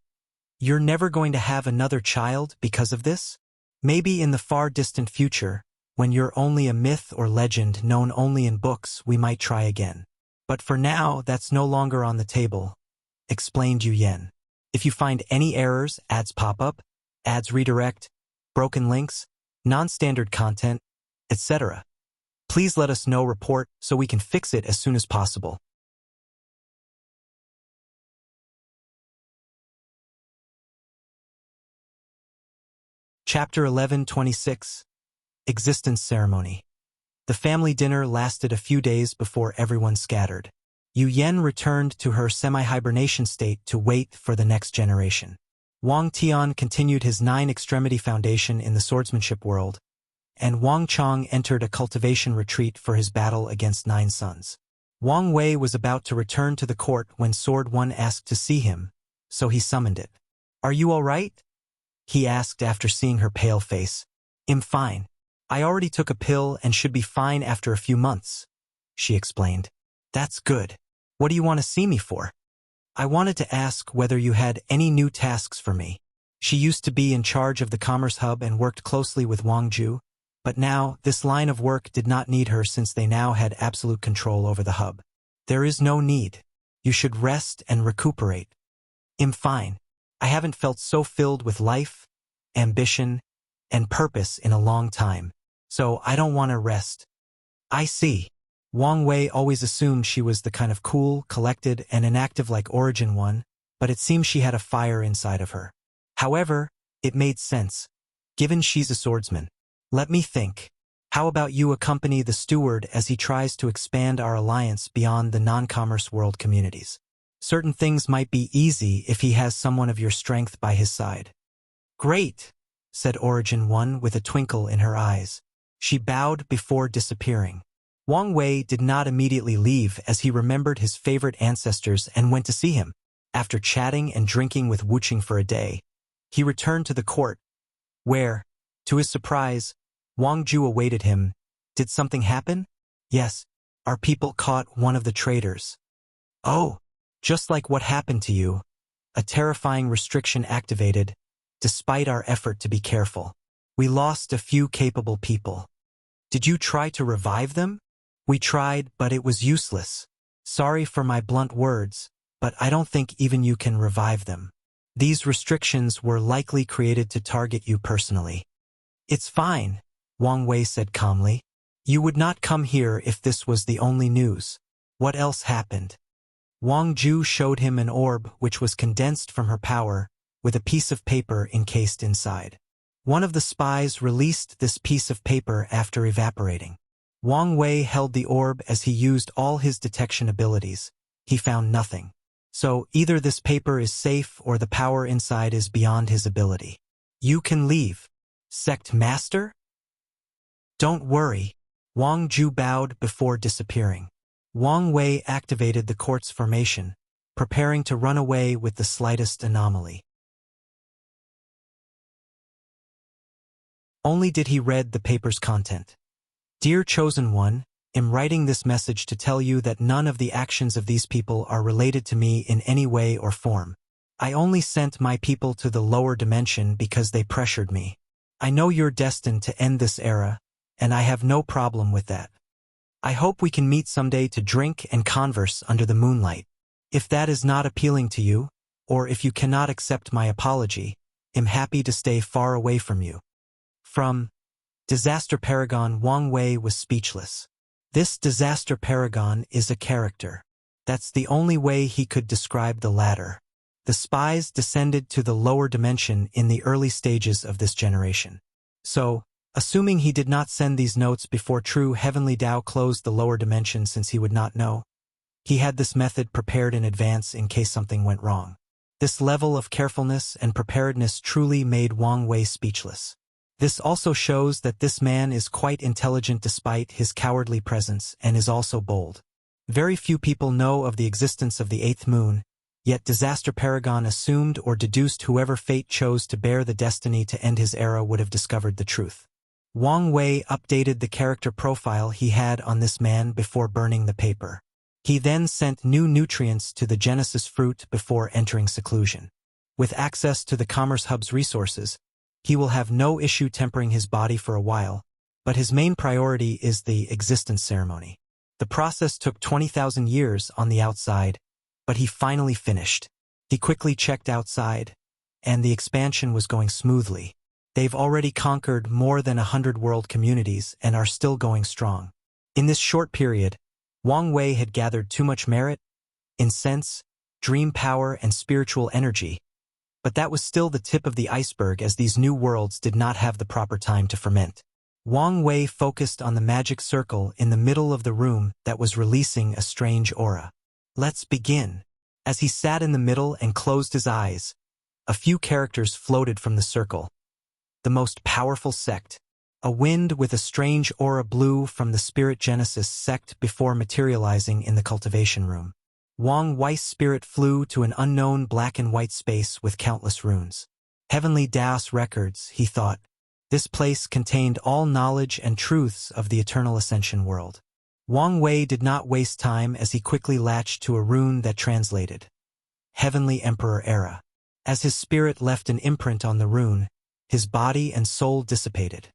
you're never going to have another child because of this? Maybe in the far distant future, when you're only a myth or legend known only in books, we might try again. But for now, that's no longer on the table, explained Yu Yan. If you find any errors, ads pop up, ads redirect, broken links, non-standard content, etc., please let us know report so we can fix it as soon as possible. Chapter 11:26 Existence Ceremony. The family dinner lasted a few days before everyone scattered. Yu Yan returned to her semi-hibernation state to wait for the next generation. Wang Tian continued his 9-extremity foundation in the swordsmanship world, and Wang Chong entered a cultivation retreat for his battle against 9 sons. Wang Wei was about to return to the court when Sword One asked to see him, so he summoned it. Are you all right? He asked after seeing her pale face. I'm fine. I already took a pill and should be fine after a few months, she explained. That's good. What do you want to see me for? I wanted to ask whether you had any new tasks for me. She used to be in charge of the Commerce Hub and worked closely with Wang Ju, but now this line of work did not need her since they now had absolute control over the hub. There is no need. You should rest and recuperate. I'm fine. I haven't felt so filled with life, ambition, and purpose in a long time, so I don't want to rest. I see. Wang Wei always assumed she was the kind of cool, collected, and inactive like Origin One, but it seems she had a fire inside of her. However, it made sense, given she's a swordsman. Let me think. How about you accompany the steward as he tries to expand our alliance beyond the non-commerce world communities? Certain things might be easy if he has someone of your strength by his side. Great, said Origin 1 with a twinkle in her eyes. She bowed before disappearing. Wang Wei did not immediately leave as he remembered his favorite ancestors and went to see him. After chatting and drinking with Wuxia for a day, he returned to the court, where, to his surprise, Wang Ju awaited him. Did something happen? Yes, our people caught one of the traitors. Oh, just like what happened to you. A terrifying restriction activated, despite our effort to be careful. We lost a few capable people. Did you try to revive them? We tried, but it was useless. Sorry for my blunt words, but I don't think even you can revive them. These restrictions were likely created to target you personally. It's fine, Wang Wei said calmly. You would not come here if this was the only news. What else happened? Wang Ju showed him an orb which was condensed from her power, with a piece of paper encased inside. One of the spies released this piece of paper after evaporating. Wang Wei held the orb as he used all his detection abilities. He found nothing. So either this paper is safe or the power inside is beyond his ability. You can leave. Sect Master? Don't worry. Wang Ju bowed before disappearing. Wang Wei activated the court's formation, preparing to run away with the slightest anomaly. Only did he read the paper's content. Dear Chosen One, I'm writing this message to tell you that none of the actions of these people are related to me in any way or form. I only sent my people to the lower dimension because they pressured me. I know you're destined to end this era, and I have no problem with that. I hope we can meet someday to drink and converse under the moonlight. If that is not appealing to you, or if you cannot accept my apology, I'm happy to stay far away from you. From Disaster Paragon. Wang Wei was speechless. This Disaster Paragon is a character. That's the only way he could describe the latter. The spies descended to the lower dimension in the early stages of this generation. So, assuming he did not send these notes before true heavenly Tao closed the lower dimension since he would not know, he had this method prepared in advance in case something went wrong. This level of carefulness and preparedness truly made Wang Wei speechless. This also shows that this man is quite intelligent despite his cowardly presence and is also bold. Very few people know of the existence of the eighth moon, yet Disaster Paragon assumed or deduced whoever fate chose to bear the destiny to end his era would have discovered the truth. Wang Wei updated the character profile he had on this man before burning the paper. He then sent new nutrients to the Genesis fruit before entering seclusion. With access to the Commerce Hub's resources, he will have no issue tempering his body for a while, but his main priority is the existence ceremony. The process took 20,000 years on the outside, but he finally finished. He quickly checked outside, and the expansion was going smoothly. They've already conquered more than 100 world communities and are still going strong. In this short period, Wang Wei had gathered too much merit, incense, dream power, and spiritual energy, but that was still the tip of the iceberg as these new worlds did not have the proper time to ferment. Wang Wei focused on the magic circle in the middle of the room that was releasing a strange aura. Let's begin. As he sat in the middle and closed his eyes, a few characters floated from the circle. The most powerful sect. A wind with a strange aura blew from the Spirit Genesis sect before materializing in the cultivation room. Wang Wei's spirit flew to an unknown black and white space with countless runes. Heavenly Daos records, he thought. This place contained all knowledge and truths of the eternal ascension world. Wang Wei did not waste time as he quickly latched to a rune that translated Heavenly Emperor Era. As his spirit left an imprint on the rune, his body and soul dissipated.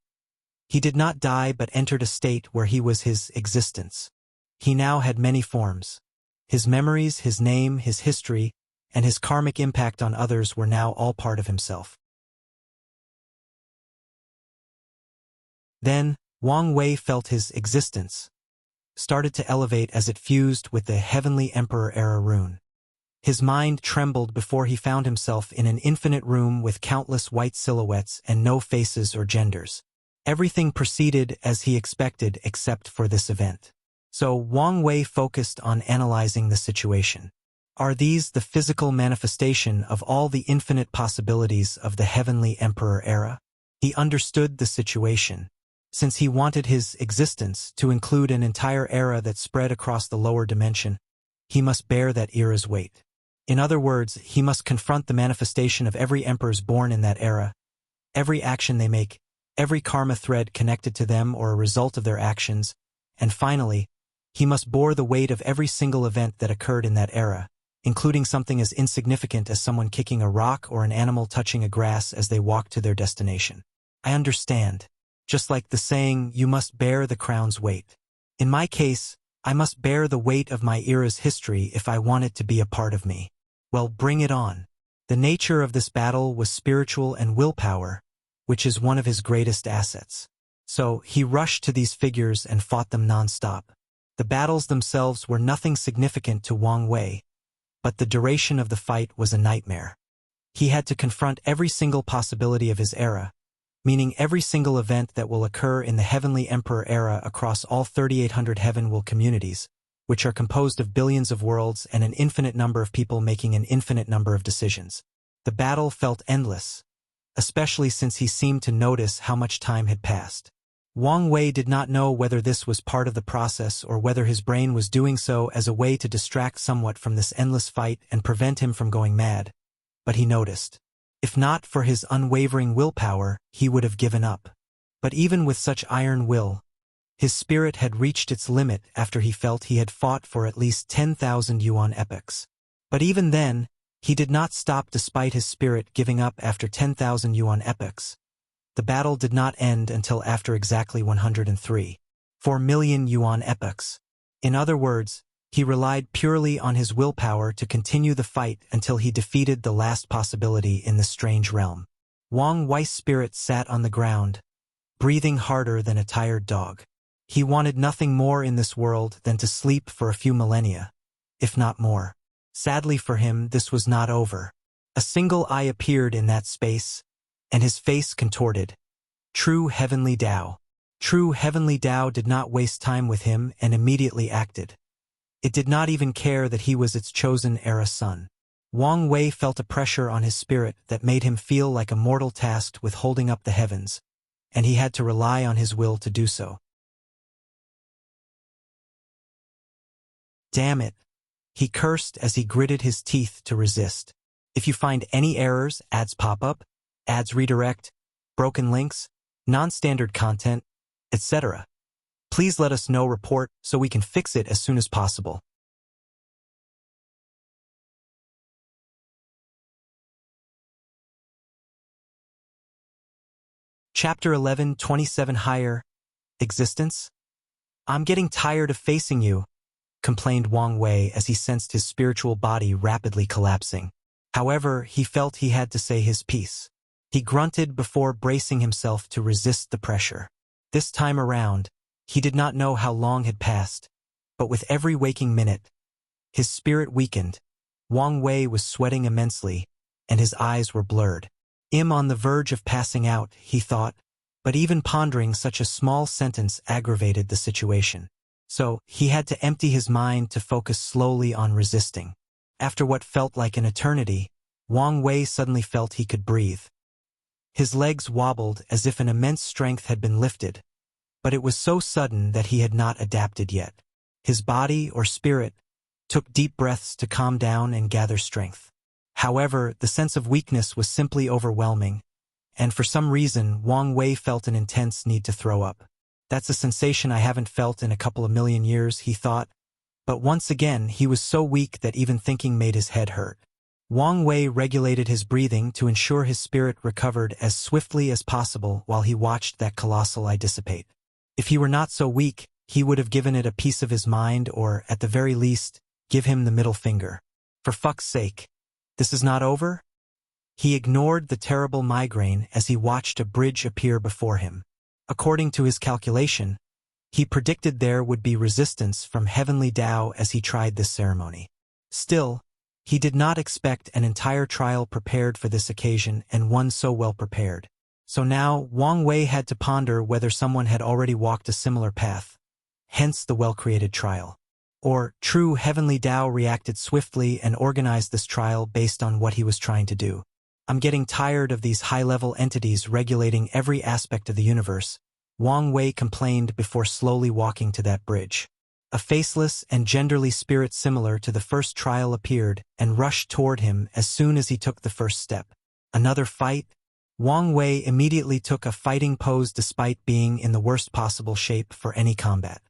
He did not die but entered a state where he was his existence. He now had many forms. His memories, his name, his history, and his karmic impact on others were now all part of himself. Then, Wang Wei felt his existence started to elevate as it fused with the Heavenly Emperor Era rune. His mind trembled before he found himself in an infinite room with countless white silhouettes and no faces or genders. Everything proceeded as he expected except for this event. So Wang Wei focused on analyzing the situation. Are these the physical manifestation of all the infinite possibilities of the Heavenly Emperor era? He understood the situation. Since he wanted his existence to include an entire era that spread across the lower dimension, he must bear that era's weight. In other words, he must confront the manifestation of every emperors born in that era, every action they make, every karma thread connected to them or a result of their actions, and finally, he must bore the weight of every single event that occurred in that era, including something as insignificant as someone kicking a rock or an animal touching a grass as they walk to their destination. I understand. Just like the saying, you must bear the crown's weight. In my case, I must bear the weight of my era's history if I want it to be a part of me. Well, bring it on. The nature of this battle was spiritual and willpower, which is one of his greatest assets. So, he rushed to these figures and fought them non-stop. The battles themselves were nothing significant to Wang Wei, but the duration of the fight was a nightmare. He had to confront every single possibility of his era, meaning every single event that will occur in the Heavenly Emperor era across all 3,800 heaven will communities, which are composed of billions of worlds and an infinite number of people making an infinite number of decisions. The battle felt endless, especially since he seemed to notice how much time had passed. Wang Wei did not know whether this was part of the process or whether his brain was doing so as a way to distract somewhat from this endless fight and prevent him from going mad, but he noticed. If not for his unwavering willpower, he would have given up. But even with such iron will, his spirit had reached its limit after he felt he had fought for at least 10,000 yuan epochs. But even then, he did not stop despite his spirit giving up after 10,000 yuan epochs. The battle did not end until after exactly 103.4 million yuan epochs. In other words, he relied purely on his willpower to continue the fight until he defeated the last possibility in the strange realm. Wang Wei's spirit sat on the ground, breathing harder than a tired dog. He wanted nothing more in this world than to sleep for a few millennia, if not more. Sadly for him, this was not over. A single eye appeared in that space, and his face contorted. True Heavenly Tao. True Heavenly Tao did not waste time with him and immediately acted. It did not even care that he was its chosen era son. Wang Wei felt a pressure on his spirit that made him feel like a mortal tasked with holding up the heavens, and he had to rely on his will to do so. Damn it, he cursed as he gritted his teeth to resist. If you find any errors, ads pop up, ads redirect, broken links, non-standard content, etc., please let us know. Report so we can fix it as soon as possible. Chapter 11, 27 Higher Existence? I'm getting tired of facing you, complained Wang Wei as he sensed his spiritual body rapidly collapsing. However, he felt he had to say his piece. He grunted before bracing himself to resist the pressure. This time around, he did not know how long had passed, but with every waking minute, his spirit weakened. Wang Wei was sweating immensely, and his eyes were blurred. I'm on the verge of passing out, he thought, but even pondering such a small sentence aggravated the situation. So, he had to empty his mind to focus slowly on resisting. After what felt like an eternity, Wang Wei suddenly felt he could breathe. His legs wobbled as if an immense strength had been lifted, but it was so sudden that he had not adapted yet. His body, or spirit, took deep breaths to calm down and gather strength. However, the sense of weakness was simply overwhelming, and for some reason, Wang Wei felt an intense need to throw up. That's a sensation I haven't felt in a couple of million years, he thought, but once again he was so weak that even thinking made his head hurt. Wang Wei regulated his breathing to ensure his spirit recovered as swiftly as possible while he watched that colossal eye dissipate. If he were not so weak, he would have given it a piece of his mind or, at the very least, give him the middle finger. For fuck's sake, this is not over? He ignored the terrible migraine as he watched a bridge appear before him. According to his calculation, he predicted there would be resistance from Heavenly Tao as he tried this ceremony. Still, he did not expect an entire trial prepared for this occasion and one so well prepared. So now, Wang Wei had to ponder whether someone had already walked a similar path, hence the well-created trial. Or, true heavenly Tao reacted swiftly and organized this trial based on what he was trying to do. I'm getting tired of these high-level entities regulating every aspect of the universe, Wang Wei complained before slowly walking to that bridge. A faceless and genderly spirit similar to the first trial appeared and rushed toward him as soon as he took the first step. Another fight? Wang Wei immediately took a fighting pose despite being in the worst possible shape for any combat.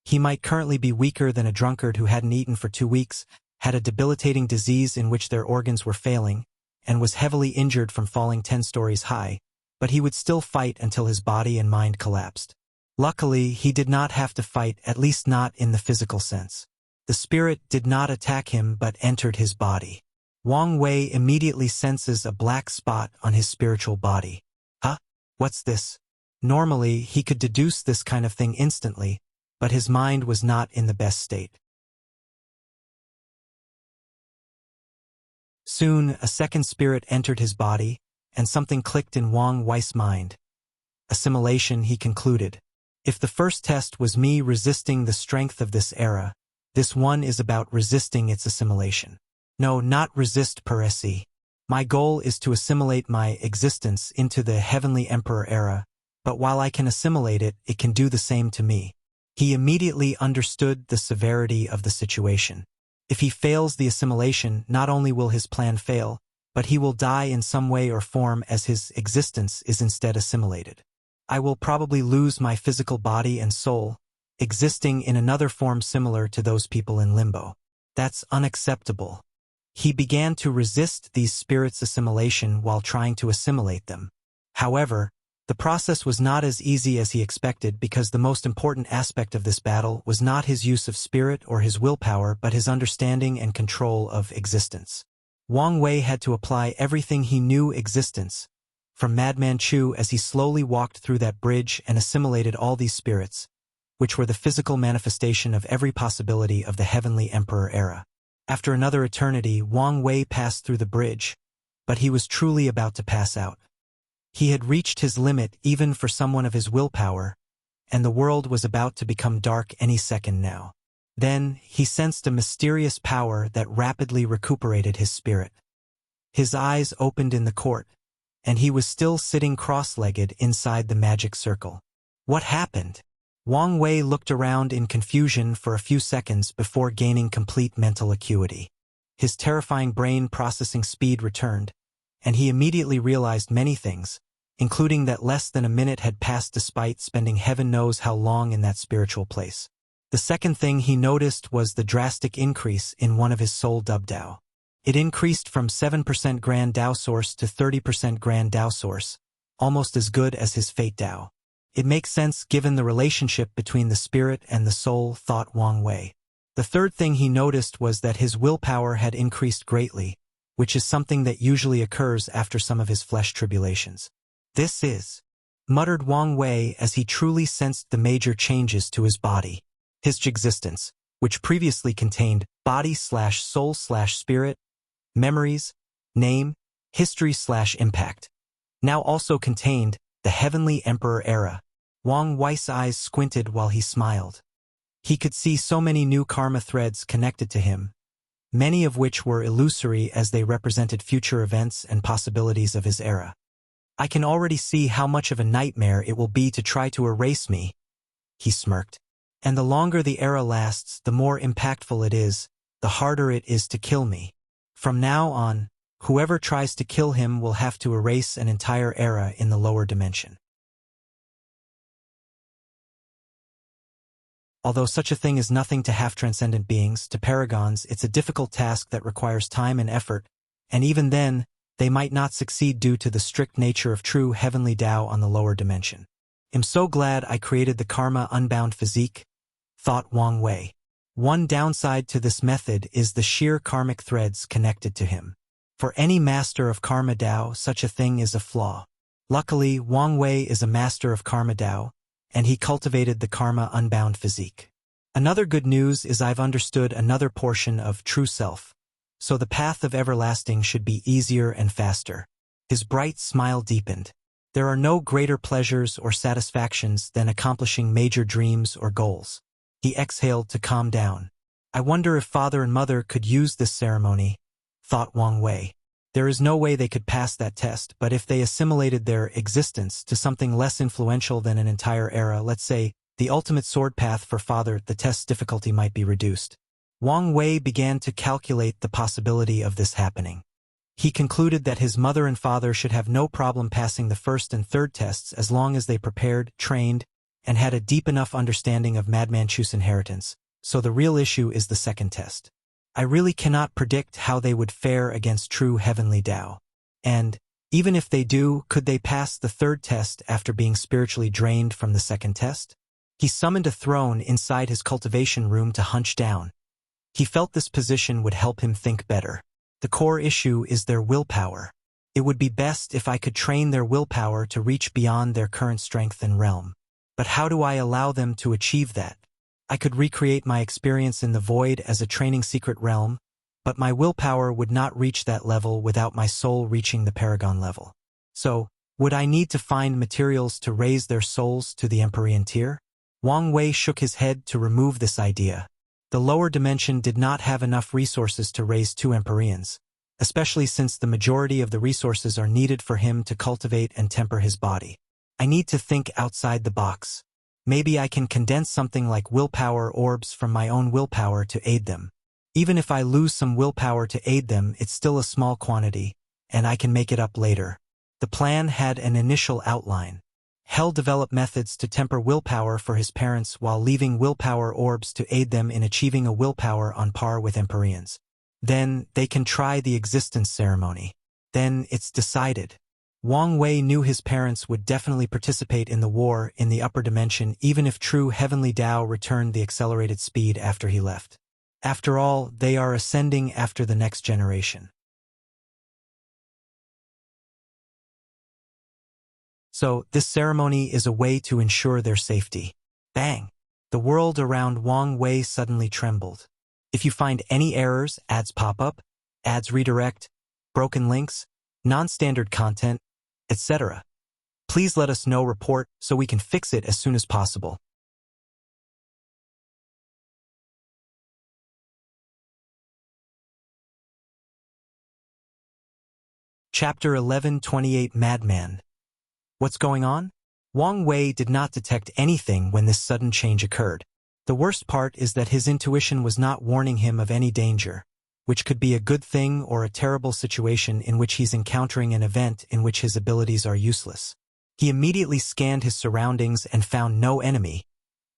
He might currently be weaker than a drunkard who hadn't eaten for 2 weeks, had a debilitating disease in which their organs were failing, and was heavily injured from falling 10 stories high, but he would still fight until his body and mind collapsed. Luckily, he did not have to fight, at least not in the physical sense. The spirit did not attack him but entered his body. Wang Wei immediately senses a black spot on his spiritual body. Huh? What's this? Normally, he could deduce this kind of thing instantly, but his mind was not in the best state. Soon, a second spirit entered his body, and something clicked in Wang Wei's mind. Assimilation, he concluded. If the first test was me resisting the strength of this era, this one is about resisting its assimilation. No, not resist per se. My goal is to assimilate my existence into the Heavenly Emperor era, but while I can assimilate it, it can do the same to me. He immediately understood the severity of the situation. If he fails the assimilation, not only will his plan fail, but he will die in some way or form as his existence is instead assimilated. I will probably lose my physical body and soul, existing in another form similar to those people in limbo. That's unacceptable. He began to resist these spirits' assimilation while trying to assimilate them. However, the process was not as easy as he expected because the most important aspect of this battle was not his use of spirit or his willpower but his understanding and control of existence. Wang Wei had to apply everything he knew existence, from Madman Chu as he slowly walked through that bridge and assimilated all these spirits, which were the physical manifestation of every possibility of the Heavenly Emperor era. After another eternity, Wang Wei passed through the bridge, but he was truly about to pass out. He had reached his limit even for someone of his willpower, and the world was about to become dark any second now. Then, he sensed a mysterious power that rapidly recuperated his spirit. His eyes opened in the court, and he was still sitting cross-legged inside the magic circle. What happened? Wang Wei looked around in confusion for a few seconds before gaining complete mental acuity. His terrifying brain processing speed returned, and he immediately realized many things, including that less than a minute had passed despite spending heaven knows how long in that spiritual place. The second thing he noticed was the drastic increase in one of his soul dub Dao. It increased from 7% Grand Dao Source to 30% Grand Dao Source, almost as good as his Fate Dao. It makes sense given the relationship between the spirit and the soul, thought Wang Wei. The third thing he noticed was that his willpower had increased greatly, which is something that usually occurs after some of his flesh tribulations. This is, muttered Wang Wei as he truly sensed the major changes to his body. His existence, which previously contained body/soul/spirit, memories, name, history/impact, now also contained the Heavenly Emperor era. Wang Wei's eyes squinted while he smiled. He could see so many new karma threads connected to him, many of which were illusory as they represented future events and possibilities of his era. I can already see how much of a nightmare it will be to try to erase me, he smirked. And the longer the era lasts, the more impactful it is, the harder it is to kill me. From now on, whoever tries to kill him will have to erase an entire era in the lower dimension. Although such a thing is nothing to half-transcendent beings, to paragons it's a difficult task that requires time and effort, and even then, they might not succeed due to the strict nature of true heavenly Tao on the lower dimension. I'm so glad I created the karma unbound physique, thought Wang Wei. One downside to this method is the sheer karmic threads connected to him. For any master of karma Tao, such a thing is a flaw. Luckily, Wang Wei is a master of karma Tao, and he cultivated the karma unbound physique. Another good news is I've understood another portion of true self, so the path of everlasting should be easier and faster. His bright smile deepened. There are no greater pleasures or satisfactions than accomplishing major dreams or goals. He exhaled to calm down. I wonder if father and mother could use this ceremony, thought Wang Wei. There is no way they could pass that test, but if they assimilated their existence to something less influential than an entire era, let's say, the ultimate sword path for father, the test's difficulty might be reduced. Wang Wei began to calculate the possibility of this happening. He concluded that his mother and father should have no problem passing the first and third tests as long as they prepared, trained, and had a deep enough understanding of Madman Chu's inheritance. So the real issue is the second test. I really cannot predict how they would fare against true heavenly Tao. And, even if they do, could they pass the third test after being spiritually drained from the second test? He summoned a throne inside his cultivation room to hunch down. He felt this position would help him think better. The core issue is their willpower. It would be best if I could train their willpower to reach beyond their current strength and realm. But how do I allow them to achieve that? I could recreate my experience in the void as a training secret realm, but my willpower would not reach that level without my soul reaching the paragon level. So, would I need to find materials to raise their souls to the Empyrean tier? Wang Wei shook his head to remove this idea. The lower dimension did not have enough resources to raise 2 Empyreans, especially since the majority of the resources are needed for him to cultivate and temper his body. I need to think outside the box. Maybe I can condense something like willpower orbs from my own willpower to aid them. Even if I lose some willpower to aid them, it's still a small quantity, and I can make it up later. The plan had an initial outline. Hell developed methods to temper willpower for his parents while leaving willpower orbs to aid them in achieving a willpower on par with Empyreans. Then, they can try the existence ceremony. Then, it's decided. Wang Wei knew his parents would definitely participate in the war in the upper dimension even if true heavenly Tao returned the accelerated speed after he left. After all, they are ascending after the next generation. So, this ceremony is a way to ensure their safety. Bang! The world around Wang Wei suddenly trembled. If you find any errors, ads pop up, ads redirect, broken links, non-standard content, etc., please let us know. Report so we can fix it as soon as possible. Chapter 1128 Madman. What's going on? Wang Wei did not detect anything when this sudden change occurred. The worst part is that his intuition was not warning him of any danger, which could be a good thing or a terrible situation in which he's encountering an event in which his abilities are useless. He immediately scanned his surroundings and found no enemy,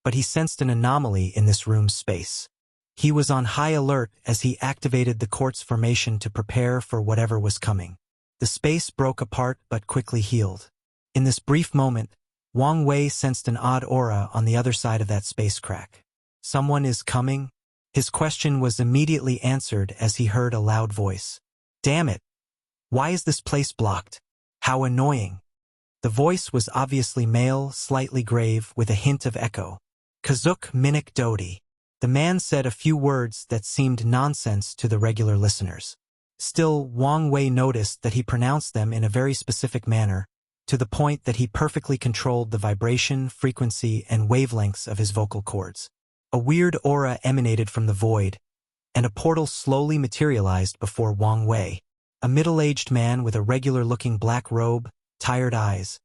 but he sensed an anomaly in this room's space. He was on high alert as he activated the quartz formation to prepare for whatever was coming. The space broke apart but quickly healed. In this brief moment, Wang Wei sensed an odd aura on the other side of that space crack. Someone is coming? His question was immediately answered as he heard a loud voice. Damn it! Why is this place blocked? How annoying! The voice was obviously male, slightly grave, with a hint of echo. Kazuk Minik Dodi. The man said a few words that seemed nonsense to the regular listeners. Still, Wang Wei noticed that he pronounced them in a very specific manner, to the point that he perfectly controlled the vibration, frequency, and wavelengths of his vocal cords. A weird aura emanated from the void, and a portal slowly materialized before Wang Wei. A middle-aged man with a regular-looking black robe, tired eyes,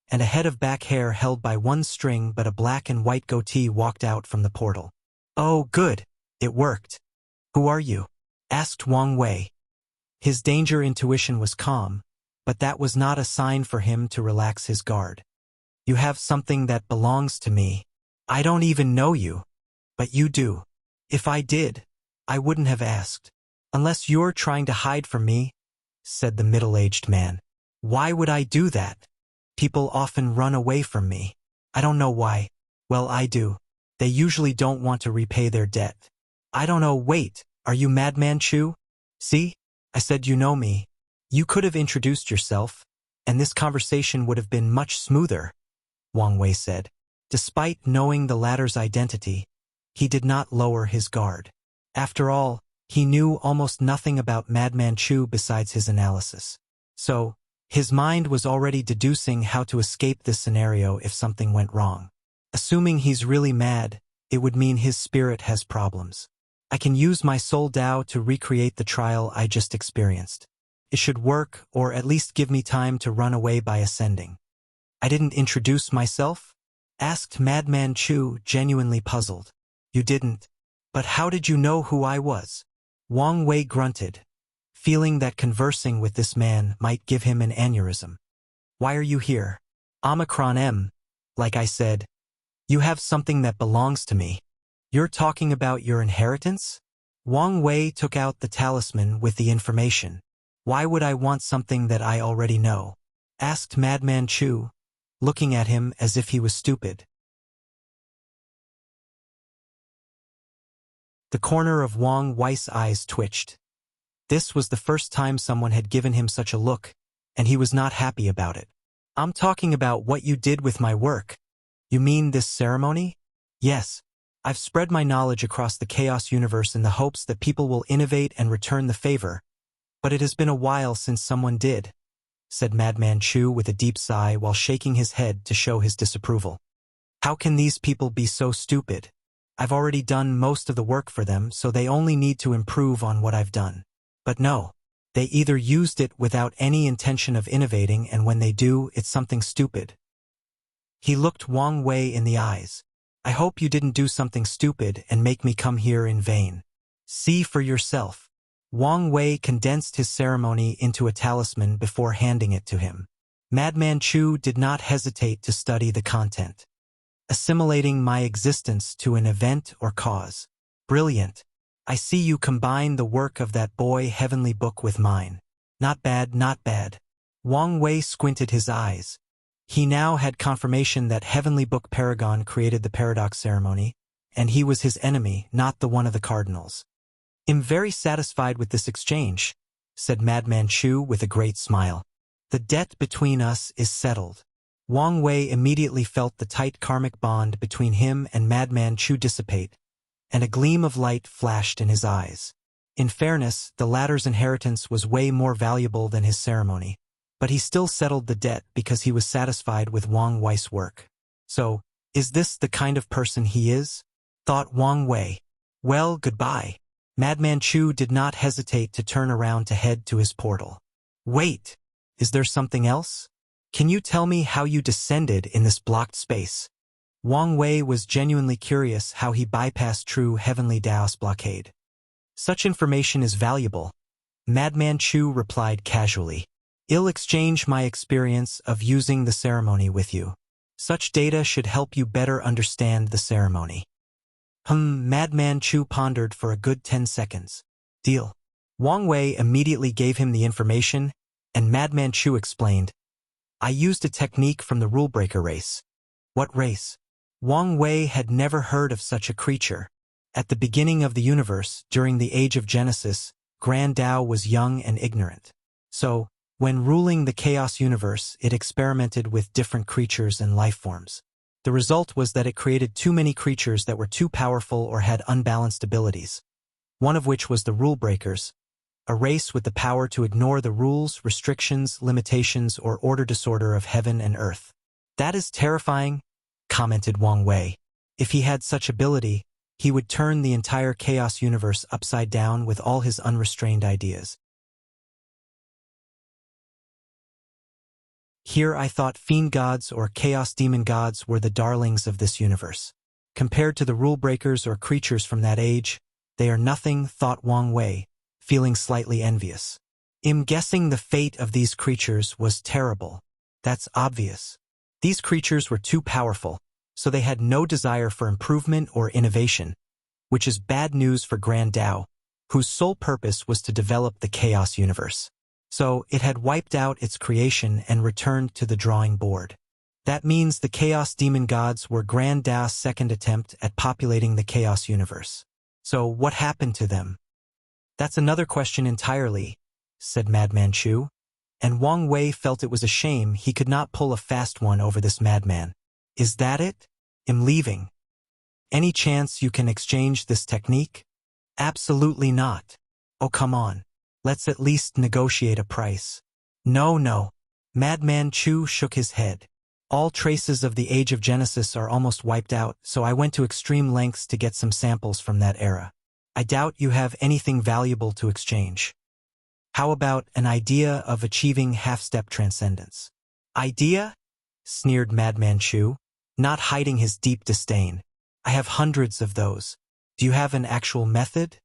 and a head of back hair held by one string but a black and white goatee walked out from the portal. Oh, good! It worked. Who are you? Asked Wang Wei. His danger intuition was calm, but that was not a sign for him to relax his guard. You have something that belongs to me. I don't even know you. But you do. If I did, I wouldn't have asked. Unless you're trying to hide from me, said the middle-aged man. Why would I do that? People often run away from me. I don't know why. Well, I do. They usually don't want to repay their debt. I don't know. Wait, are you Madman Chu? See? I said you know me. You could have introduced yourself, and this conversation would have been much smoother, Wang Wei said. Despite knowing the latter's identity, he did not lower his guard. After all, he knew almost nothing about Madman Chu besides his analysis. So, His mind was already deducing how to escape this scenario if something went wrong. Assuming he's really mad, it would mean his spirit has problems. I can use my soul Tao to recreate the trial I just experienced. It should work, or at least give me time to run away by ascending. I didn't introduce myself? Asked Madman Chu, genuinely puzzled. You didn't. But how did you know who I was? Wang Wei grunted, feeling that conversing with this man might give him an aneurysm. Why are you here? Omicron M. Like I said, you have something that belongs to me. You're talking about your inheritance? Wang Wei took out the talisman with the information. Why would I want something that I already know? Asked Madman Chu, looking at him as if he was stupid. The corner of Wang Wei's eyes twitched. This was the first time someone had given him such a look, and he was not happy about it. I'm talking about what you did with my work. You mean this ceremony? Yes. I've spread my knowledge across the chaos universe in the hopes that people will innovate and return the favor, but it has been a while since someone did, said Madman Chu with a deep sigh while shaking his head to show his disapproval. How can these people be so stupid? I've already done most of the work for them, so they only need to improve on what I've done. But no, they either used it without any intention of innovating, and when they do, it's something stupid. He looked Wang Wei in the eyes. I hope you didn't do something stupid and make me come here in vain. See for yourself. Wang Wei condensed his ceremony into a talisman before handing it to him. Madman Chu did not hesitate to study the content. Assimilating my existence to an event or cause. Brilliant. I see you combine the work of that boy heavenly book with mine. Not bad, not bad. Wang Wei squinted his eyes. He now had confirmation that Heavenly Book Paragon created the paradox ceremony, and he was his enemy, not the one of the cardinals. I'm very satisfied with this exchange, said Madman Chu with a great smile. The debt between us is settled. Wang Wei immediately felt the tight karmic bond between him and Madman Chu dissipate, and a gleam of light flashed in his eyes. In fairness, the latter's inheritance was way more valuable than his ceremony, but he still settled the debt because he was satisfied with Wang Wei's work. So, is this the kind of person he is? Thought Wang Wei. Well, goodbye. Madman Chu did not hesitate to turn around to head to his portal. Wait, is there something else? Can you tell me how you descended in this blocked space? Wang Wei was genuinely curious how he bypassed true heavenly Taoist blockade. Such information is valuable. Madman Chu replied casually. I'll exchange my experience of using the ceremony with you. Such data should help you better understand the ceremony. Madman Chu pondered for a good 10 seconds. Deal. Wang Wei immediately gave him the information, and Madman Chu explained, I used a technique from the rule-breaker race. What race? Wang Wei had never heard of such a creature. At the beginning of the universe, during the Age of Genesis, Grand Tao was young and ignorant. So, when ruling the chaos universe, it experimented with different creatures and life forms. The result was that it created too many creatures that were too powerful or had unbalanced abilities, one of which was the rule breakers, a race with the power to ignore the rules, restrictions, limitations, or order disorder of heaven and earth. That is terrifying, commented Wang Wei. If he had such ability, he would turn the entire chaos universe upside down with all his unrestrained ideas. Here I thought fiend gods or chaos demon gods were the darlings of this universe. Compared to the rule breakers or creatures from that age, they are nothing, thought Wang Wei, feeling slightly envious. I'm guessing the fate of these creatures was terrible. That's obvious. These creatures were too powerful, so they had no desire for improvement or innovation, which is bad news for Grand Tao, whose sole purpose was to develop the chaos universe. So it had wiped out its creation and returned to the drawing board. That means the chaos demon gods were Grand Tao's second attempt at populating the chaos universe. So what happened to them? That's another question entirely, said Madman Chu, and Wang Wei felt it was a shame he could not pull a fast one over this madman. Is that it? I'm leaving. Any chance you can exchange this technique? Absolutely not. Oh, come on. Let's at least negotiate a price. No. Madman Chu shook his head. All traces of the Age of Genesis are almost wiped out, so I went to extreme lengths to get some samples from that era. I doubt you have anything valuable to exchange. How about an idea of achieving half-step transcendence? Idea? Sneered Madman Chu, not hiding his deep disdain. I have hundreds of those. Do you have an actual method?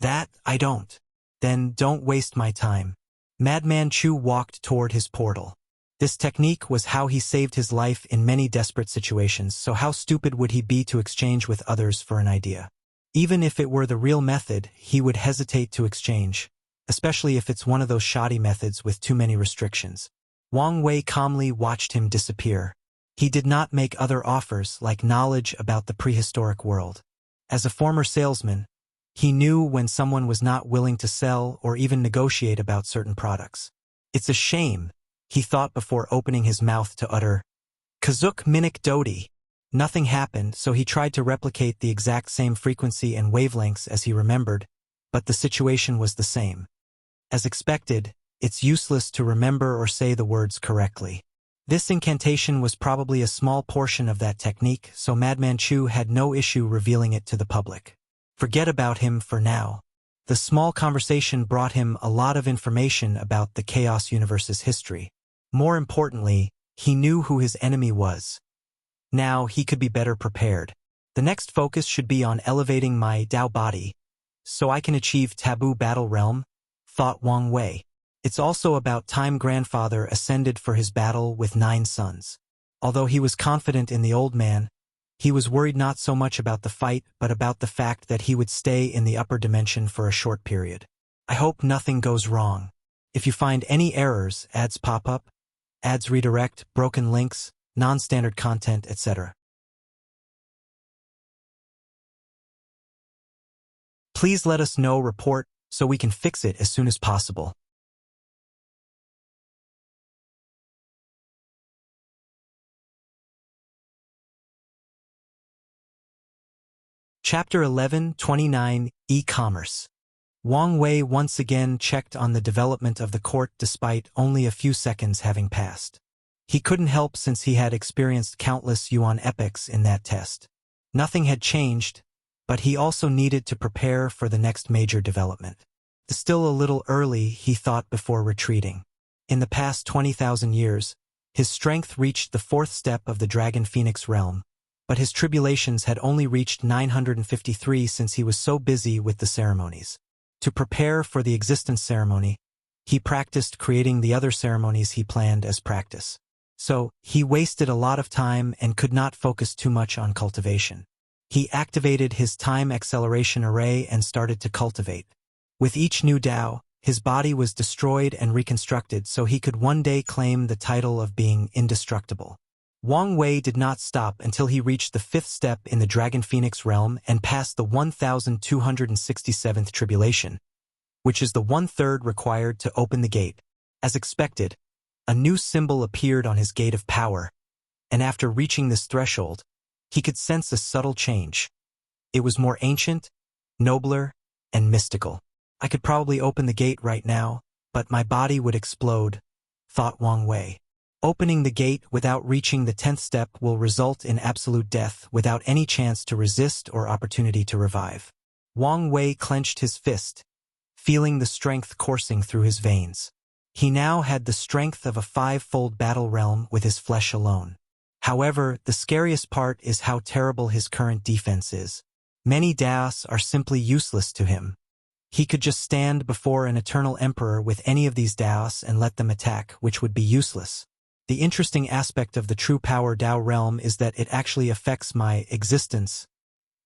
That, I don't. Then don't waste my time. Madman Chu walked toward his portal. This technique was how he saved his life in many desperate situations, so how stupid would he be to exchange with others for an idea? Even if it were the real method, he would hesitate to exchange, especially if it's one of those shoddy methods with too many restrictions. Wang Wei calmly watched him disappear. He did not make other offers like knowledge about the prehistoric world. As a former salesman, he knew when someone was not willing to sell or even negotiate about certain products. It's a shame, he thought before opening his mouth to utter, Kazuk Minik Dodi. Nothing happened, so he tried to replicate the exact same frequency and wavelengths as he remembered, but the situation was the same. As expected, it's useless to remember or say the words correctly. This incantation was probably a small portion of that technique, so Madman Chu had no issue revealing it to the public. Forget about him for now. The small conversation brought him a lot of information about the Chaos Universe's history. More importantly, he knew who his enemy was. Now he could be better prepared. The next focus should be on elevating my Dao body, so I can achieve Taboo Battle Realm, thought Wang Wei. It's also about time grandfather ascended for his battle with 9 sons. Although he was confident in the old man, he was worried not so much about the fight but about the fact that he would stay in the upper dimension for a short period. I hope nothing goes wrong. If you find any errors, ads pop up, ads redirect, broken links, non-standard content, etc. Please let us know, report, so we can fix it as soon as possible. Chapter 11:29 E-Commerce. Wang Wei once again checked on the development of the court despite only a few seconds having passed. He couldn't help since he had experienced countless Yuan epics in that test. Nothing had changed, but he also needed to prepare for the next major development. Still a little early, he thought before retreating. In the past 20,000 years, his strength reached the 4th step of the Dragon Phoenix realm, but his tribulations had only reached 953 since he was so busy with the ceremonies. To prepare for the existence ceremony, he practiced creating the other ceremonies he planned as practice. So, he wasted a lot of time and could not focus too much on cultivation. He activated his time acceleration array and started to cultivate. With each new Dao, his body was destroyed and reconstructed so he could one day claim the title of being indestructible. Wang Wei did not stop until he reached the 5th step in the Dragon Phoenix realm and passed the 1267th tribulation, which is the 1/3 required to open the gate. As expected, a new symbol appeared on his gate of power, and after reaching this threshold, he could sense a subtle change. It was more ancient, nobler, and mystical. I could probably open the gate right now, but my body would explode, thought Wang Wei. Opening the gate without reaching the 10th step will result in absolute death without any chance to resist or opportunity to revive. Wang Wei clenched his fist, feeling the strength coursing through his veins. He now had the strength of a 5-fold battle realm with his flesh alone. However, the scariest part is how terrible his current defense is. Many Daos are simply useless to him. He could just stand before an eternal emperor with any of these Daos and let them attack, which would be useless. The interesting aspect of the true power Dao realm is that it actually affects my existence,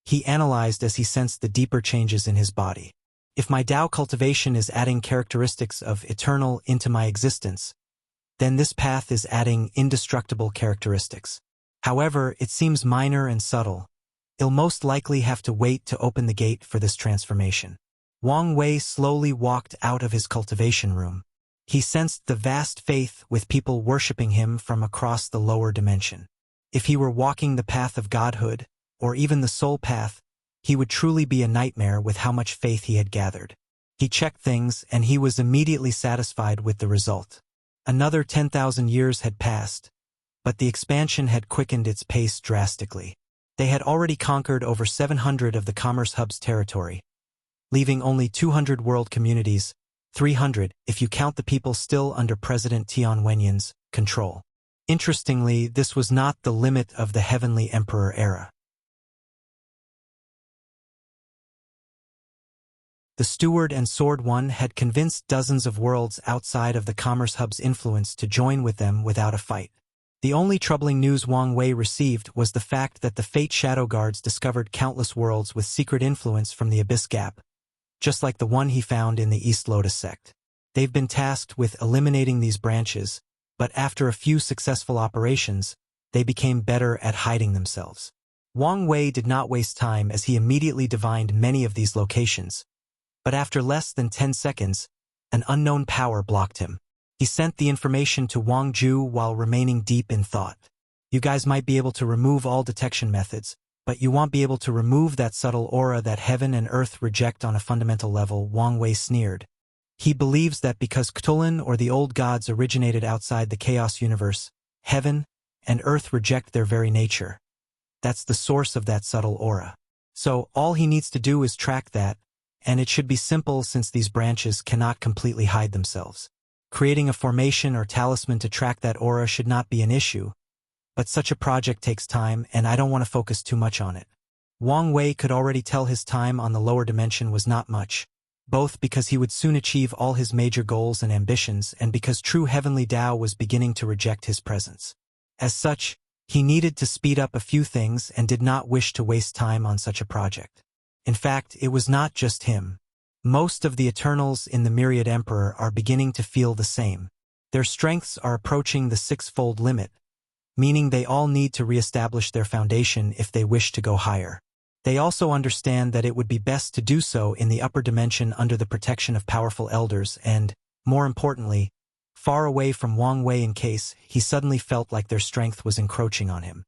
he analyzed as he sensed the deeper changes in his body. If my Dao cultivation is adding characteristics of eternal into my existence, then this path is adding indestructible characteristics. However, it seems minor and subtle. I'll most likely have to wait to open the gate for this transformation. Wang Wei slowly walked out of his cultivation room. He sensed the vast faith with people worshipping him from across the lower dimension. If he were walking the path of godhood, or even the soul path, he would truly be a nightmare with how much faith he had gathered. He checked things and he was immediately satisfied with the result. Another 10,000 years had passed, but the expansion had quickened its pace drastically. They had already conquered over 700 of the Commerce Hub's territory, leaving only 200 world communities, 300 if you count the people still under President Tian Wenyan's control. Interestingly, this was not the limit of the Heavenly Emperor era. The Steward and Sword One had convinced dozens of worlds outside of the Commerce Hub's influence to join with them without a fight. The only troubling news Wang Wei received was the fact that the Fate Shadow Guards discovered countless worlds with secret influence from the Abyss Gap, just like the one he found in the East Lotus sect. They've been tasked with eliminating these branches, but after a few successful operations, they became better at hiding themselves. Wang Wei did not waste time as he immediately divined many of these locations, but after less than 10 seconds, an unknown power blocked him. He sent the information to Wang Ju while remaining deep in thought. You guys might be able to remove all detection methods, but you won't be able to remove that subtle aura that heaven and earth reject on a fundamental level, Wang Wei sneered. He believes that because Cthulhu or the old gods originated outside the chaos universe, heaven and earth reject their very nature. That's the source of that subtle aura. So all he needs to do is track that, and it should be simple since these branches cannot completely hide themselves. Creating a formation or talisman to track that aura should not be an issue, but such a project takes time and I don't want to focus too much on it. Wang Wei could already tell his time on the lower dimension was not much, both because he would soon achieve all his major goals and ambitions and because true heavenly Tao was beginning to reject his presence. As such, he needed to speed up a few things and did not wish to waste time on such a project. In fact, it was not just him. Most of the Eternals in the Myriad Emperor are beginning to feel the same. Their strengths are approaching the six-fold limit, meaning they all need to re-establish their foundation if they wish to go higher. They also understand that it would be best to do so in the upper dimension under the protection of powerful elders and, more importantly, far away from Wang Wei in case he suddenly felt like their strength was encroaching on him.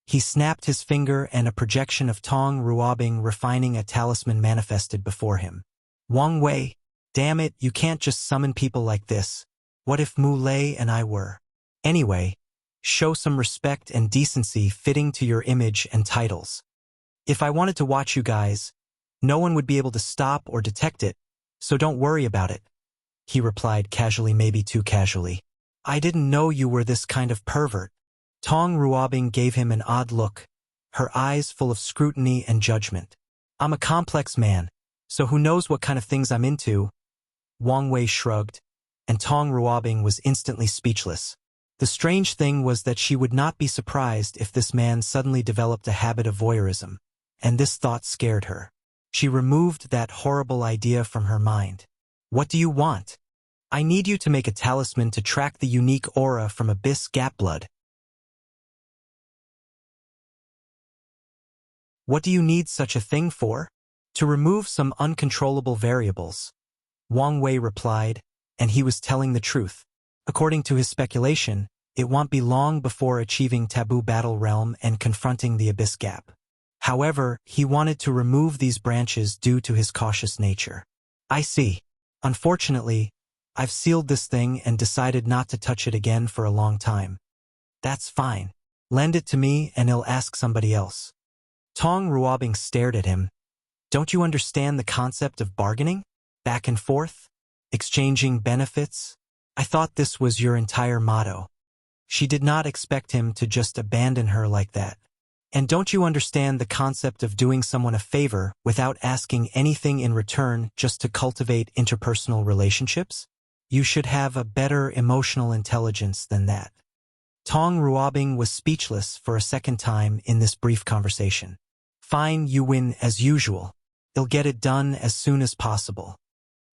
He snapped his finger and a projection of Tong Ruobing refining a talisman manifested before him. Wang Wei, damn it, you can't just summon people like this. What if Mu Lei and I were? Anyway, show some respect and decency fitting to your image and titles. If I wanted to watch you guys, no one would be able to stop or detect it, so don't worry about it. He replied casually, maybe too casually. I didn't know you were this kind of pervert. Tong Ruobing gave him an odd look, her eyes full of scrutiny and judgment. I'm a complex man, so who knows what kind of things I'm into? Wang Wei shrugged, and Tong Ruobing was instantly speechless. The strange thing was that she would not be surprised if this man suddenly developed a habit of voyeurism, and this thought scared her. She removed that horrible idea from her mind. What do you want? I need you to make a talisman to track the unique aura from Abyss Gap blood. What do you need such a thing for? To remove some uncontrollable variables. Wang Wei replied, and he was telling the truth. According to his speculation, it won't be long before achieving Taboo Battle Realm and confronting the Abyss Gap. However, he wanted to remove these branches due to his cautious nature. I see. Unfortunately, I've sealed this thing and decided not to touch it again for a long time. That's fine. Lend it to me and I'll ask somebody else. Tong Ruobing stared at him. Don't you understand the concept of bargaining? Back and forth? Exchanging benefits? I thought this was your entire motto. She did not expect him to just abandon her like that. And don't you understand the concept of doing someone a favor without asking anything in return just to cultivate interpersonal relationships? You should have a better emotional intelligence than that. Tong Ruobing was speechless for a second time in this brief conversation. Fine, you win as usual. I'll get it done as soon as possible.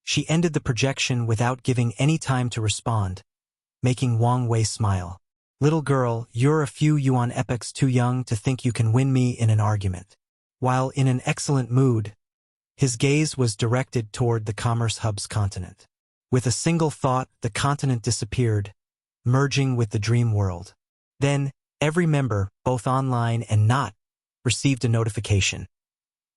She ended the projection without giving any time to respond, making Wang Wei smile. Little girl, you're a few yuan epochs too young to think you can win me in an argument. While in an excellent mood, his gaze was directed toward the Commerce Hub's continent. With a single thought, the continent disappeared, merging with the dream world. Then, every member, both online and not, received a notification.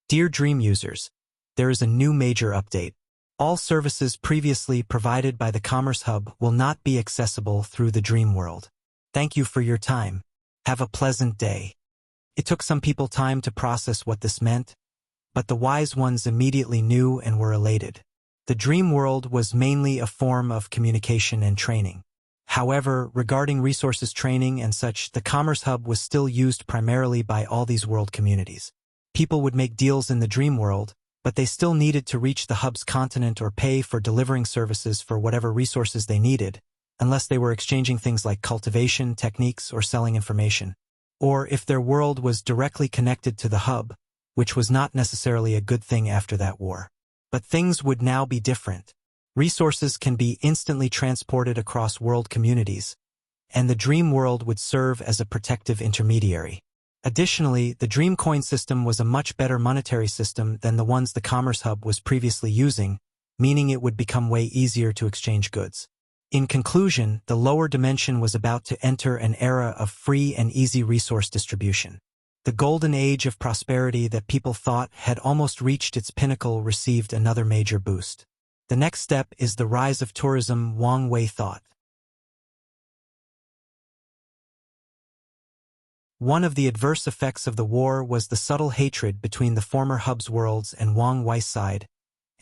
Dear Dream users, there is a new major update. All services previously provided by the Commerce Hub will not be accessible through the dream world. Thank you for your time. Have a pleasant day. It took some people time to process what this meant, but the wise ones immediately knew and were elated. The dream world was mainly a form of communication and training. However, regarding resources training and such, the Commerce Hub was still used primarily by all these world communities. People would make deals in the dream world, but they still needed to reach the hub's continent or pay for delivering services for whatever resources they needed, unless they were exchanging things like cultivation, techniques, or selling information. Or if their world was directly connected to the hub, which was not necessarily a good thing after that war. But things would now be different. Resources can be instantly transported across world communities, and the dream world would serve as a protective intermediary. Additionally, the Dream Coin system was a much better monetary system than the ones the Commerce Hub was previously using, meaning it would become way easier to exchange goods. In conclusion, the lower dimension was about to enter an era of free and easy resource distribution. The golden age of prosperity that people thought had almost reached its pinnacle received another major boost. The next step is the rise of tourism, Wang Wei thought. One of the adverse effects of the war was the subtle hatred between the former hub's worlds and Wang Wei's side,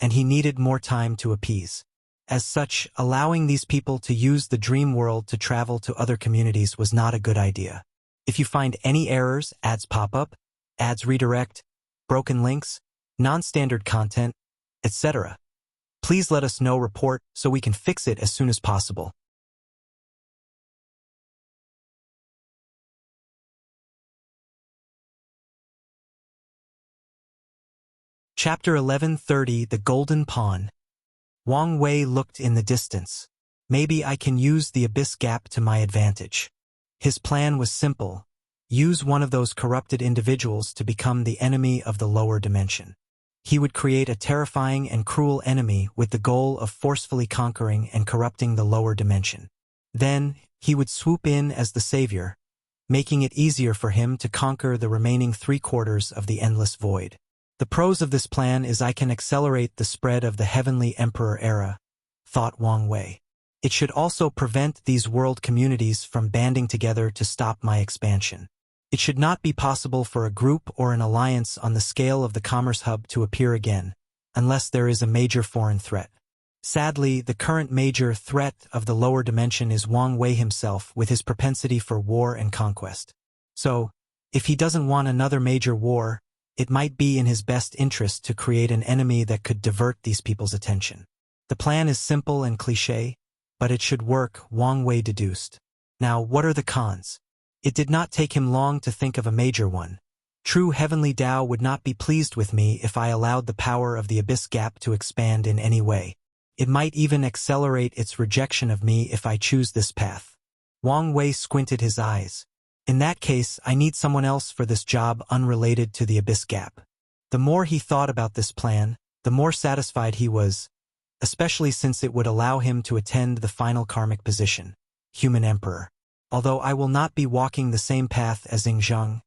and he needed more time to appease. As such, allowing these people to use the dream world to travel to other communities was not a good idea. If you find any errors, ads pop up, ads redirect, broken links, non-standard content, etc., please let us know report so we can fix it as soon as possible. Chapter 1130 The Golden Pawn. Wang Wei looked in the distance. Maybe I can use the abyss gap to my advantage. His plan was simple. Use one of those corrupted individuals to become the enemy of the lower dimension. He would create a terrifying and cruel enemy with the goal of forcefully conquering and corrupting the lower dimension. Then, he would swoop in as the savior, making it easier for him to conquer the remaining 3/4 of the endless void. The pros of this plan is I can accelerate the spread of the Heavenly Emperor era, thought Wang Wei. It should also prevent these world communities from banding together to stop my expansion. It should not be possible for a group or an alliance on the scale of the Commerce Hub to appear again, unless there is a major foreign threat. Sadly, the current major threat of the lower dimension is Wang Wei himself with his propensity for war and conquest. So, if he doesn't want another major war, it might be in his best interest to create an enemy that could divert these people's attention. The plan is simple and cliché, but it should work, Wang Wei deduced. Now, what are the cons? It did not take him long to think of a major one. True Heavenly Tao would not be pleased with me if I allowed the power of the abyss gap to expand in any way. It might even accelerate its rejection of me if I choose this path. Wang Wei squinted his eyes. In that case, I need someone else for this job unrelated to the abyss gap. The more he thought about this plan, the more satisfied he was, especially since it would allow him to attend the final karmic position, Human Emperor. Although I will not be walking the same path as Zhang,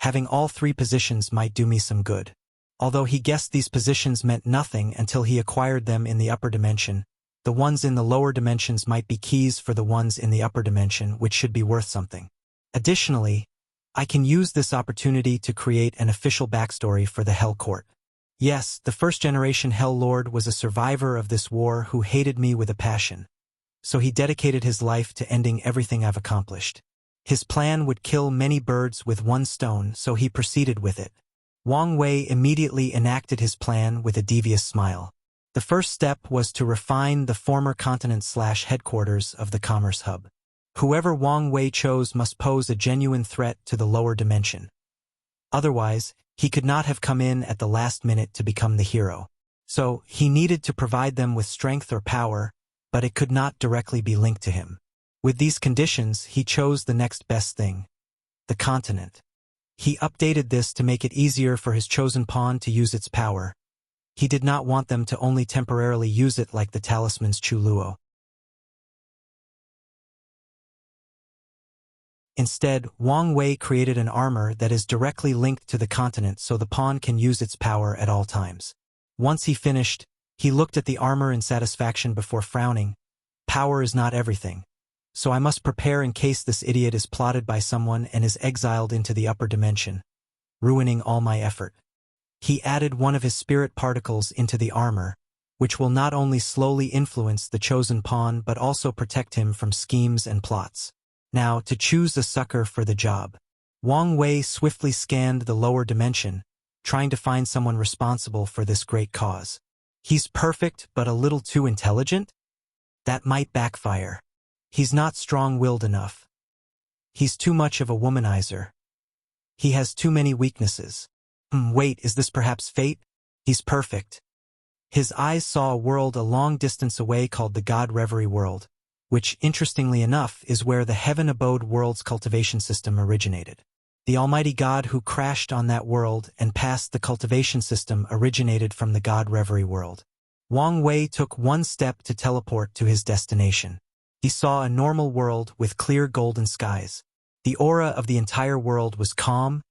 having all 3 positions might do me some good. Although he guessed these positions meant nothing until he acquired them in the upper dimension, the ones in the lower dimensions might be keys for the ones in the upper dimension, which should be worth something. Additionally, I can use this opportunity to create an official backstory for the Hell Court. Yes, the first-generation Hell Lord was a survivor of this war who hated me with a passion, so he dedicated his life to ending everything I've accomplished. His plan would kill many birds with one stone, so he proceeded with it. Wang Wei immediately enacted his plan with a devious smile. The first step was to refine the former continent/headquarters of the Commerce Hub. Whoever Wang Wei chose must pose a genuine threat to the lower dimension. Otherwise, he could not have come in at the last minute to become the hero. So, he needed to provide them with strength or power, but it could not directly be linked to him. With these conditions, he chose the next best thing, the continent. He updated this to make it easier for his chosen pawn to use its power. He did not want them to only temporarily use it like the talisman's Chuluo. Instead, Wang Wei created an armor that is directly linked to the continent so the pawn can use its power at all times. Once he finished, He looked at the armor in satisfaction before frowning. Power is not everything. So I must prepare in case this idiot is plotted by someone and is exiled into the upper dimension, ruining all my effort. He added one of his spirit particles into the armor, which will not only slowly influence the chosen pawn but also protect him from schemes and plots. Now, to choose a sucker for the job. Wang Wei swiftly scanned the lower dimension, trying to find someone responsible for this great cause. He's perfect but a little too intelligent? That might backfire. He's not strong-willed enough. He's too much of a womanizer. He has too many weaknesses. Wait, is this perhaps fate? He's perfect. His eyes saw a world a long distance away called the God Reverie world, which, interestingly enough, is where the Heaven Abode world's cultivation system originated. The Almighty God who crashed on that world and passed the cultivation system originated from the God Reverie world. Wang Wei took one step to teleport to his destination. He saw a normal world with clear golden skies. The aura of the entire world was calm,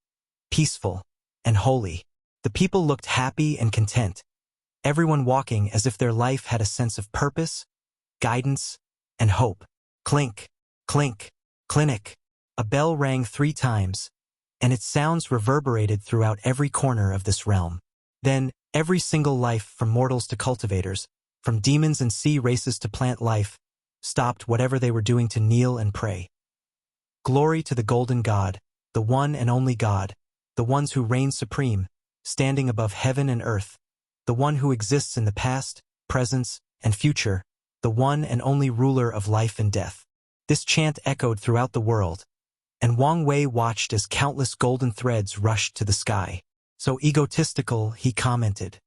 peaceful, and holy. The people looked happy and content, everyone walking as if their life had a sense of purpose, guidance, and hope. Clink, clink, clinic. A bell rang 3 times, and its sounds reverberated throughout every corner of this realm. Then, every single life, from mortals to cultivators, from demons and sea races to plant life, stopped whatever they were doing to kneel and pray. Glory to the Golden God, the one and only God, the ones who reign supreme, standing above heaven and earth, the one who exists in the past, present, and future, the one and only ruler of life and death. This chant echoed throughout the world, and Wang Wei watched as countless golden threads rushed to the sky. So egotistical, he commented.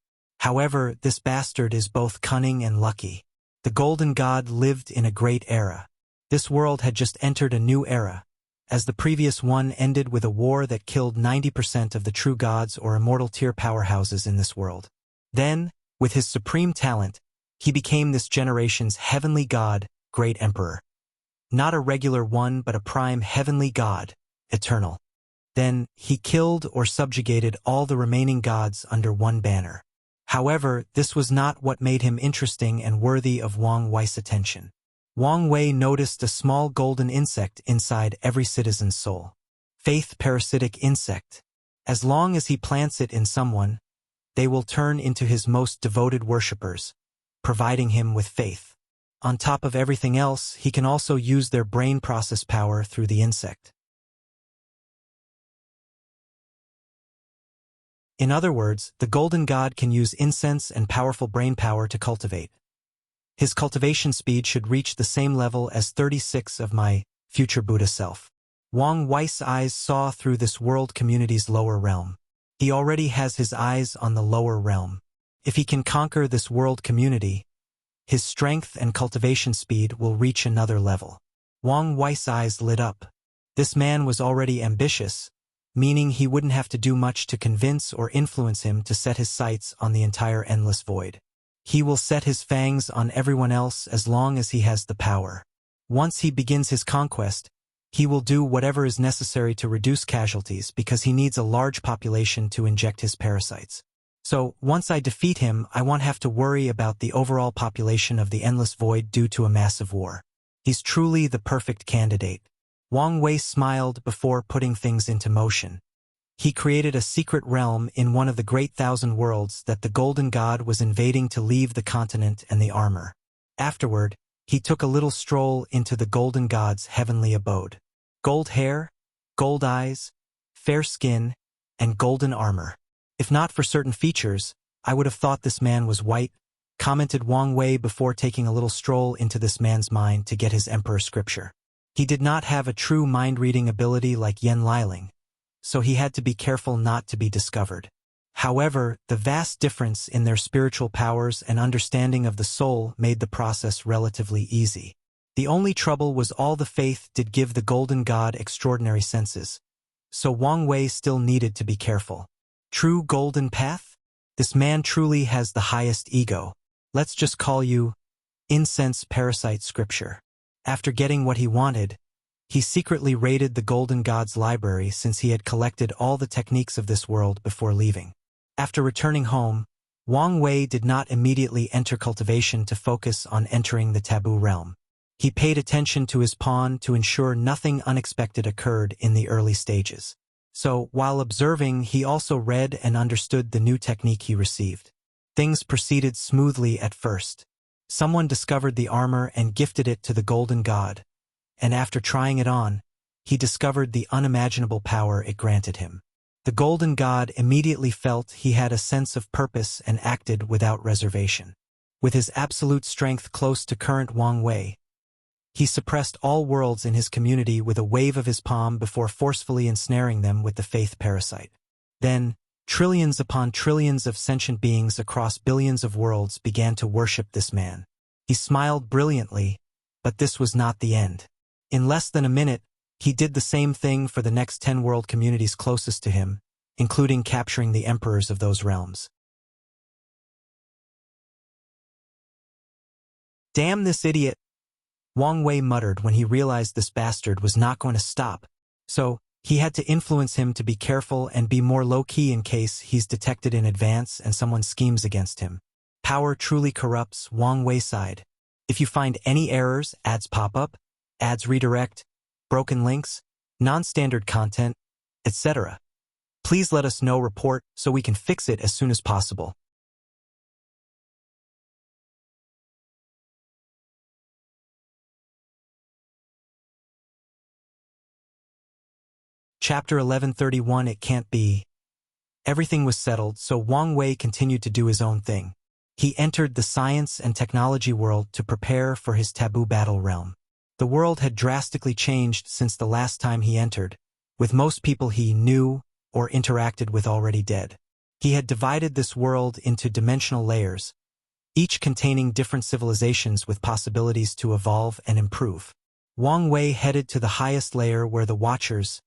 However, this bastard is both cunning and lucky. The Golden God lived in a great era. This world had just entered a new era, as the previous one ended with a war that killed 90% of the true gods or immortal tier powerhouses in this world. Then, with his supreme talent, he became this generation's heavenly god, great emperor. Not a regular one but a prime heavenly god, eternal. Then, he killed or subjugated all the remaining gods under one banner. However, this was not what made him interesting and worthy of Wang Wei's attention. Wang Wei noticed a small golden insect inside every citizen's soul. Faith parasitic insect. As long as he plants it in someone, they will turn into his most devoted worshippers, providing him with faith. On top of everything else, he can also use their brain process power through the insect. In other words, the Golden God can use incense and powerful brain power to cultivate. His cultivation speed should reach the same level as 36 of my future Buddha self. Wang Wei's eyes saw through this world community's lower realm. He already has his eyes on the lower realm. If he can conquer this world community, his strength and cultivation speed will reach another level. Wang Wei's eyes lit up. This man was already ambitious, meaning he wouldn't have to do much to convince or influence him to set his sights on the entire endless void. He will set his fangs on everyone else as long as he has the power. Once he begins his conquest, he will do whatever is necessary to reduce casualties because he needs a large population to inject his parasites. So, once I defeat him, I won't have to worry about the overall population of the endless void due to a massive war. He's truly the perfect candidate. Wang Wei smiled before putting things into motion. He created a secret realm in one of the great 1,000 worlds that the Golden God was invading to leave the continent and the armor. Afterward, he took a little stroll into the Golden God's heavenly abode. Gold hair, gold eyes, fair skin, and golden armor. If not for certain features, I would have thought this man was white, commented Wang Wei before taking a little stroll into this man's mind to get his emperor scripture. He did not have a true mind-reading ability like Yen Liling, so he had to be careful not to be discovered. However, the vast difference in their spiritual powers and understanding of the soul made the process relatively easy. The only trouble was all the faith did give the Golden God extraordinary senses, so Wang Wei still needed to be careful. True golden path? This man truly has the highest ego. Let's just call you Incense Parasite Scripture. After getting what he wanted, he secretly raided the Golden God's library since he had collected all the techniques of this world before leaving. After returning home, Wang Wei did not immediately enter cultivation to focus on entering the taboo realm. He paid attention to his pawn to ensure nothing unexpected occurred in the early stages. So, while observing, he also read and understood the new technique he received. Things proceeded smoothly at first. Someone discovered the armor and gifted it to the Golden God, and after trying it on, he discovered the unimaginable power it granted him. The Golden God immediately felt he had a sense of purpose and acted without reservation. With his absolute strength close to current Wang Wei, he suppressed all worlds in his community with a wave of his palm before forcefully ensnaring them with the faith parasite. Then, trillions upon trillions of sentient beings across billions of worlds began to worship this man. He smiled brilliantly, but this was not the end. In less than a minute, he did the same thing for the next 10 world communities closest to him, including capturing the emperors of those realms. "Damn this idiot," Wang Wei muttered when he realized this bastard was not going to stop. So, he had to influence him to be careful and be more low-key in case he's detected in advance and someone schemes against him. Power truly corrupts, Wang Wei sighed. If you find any errors, ads pop up, ads redirect, broken links, non-standard content, etc., please let us know. Report so we can fix it as soon as possible. Chapter 1131. It can't be. Everything was settled, so Wang Wei continued to do his own thing. He entered the science and technology world to prepare for his taboo battle realm. The world had drastically changed since the last time he entered, with most people he knew or interacted with already dead. He had divided this world into dimensional layers, each containing different civilizations with possibilities to evolve and improve. Wang Wei headed to the highest layer where the Watchers,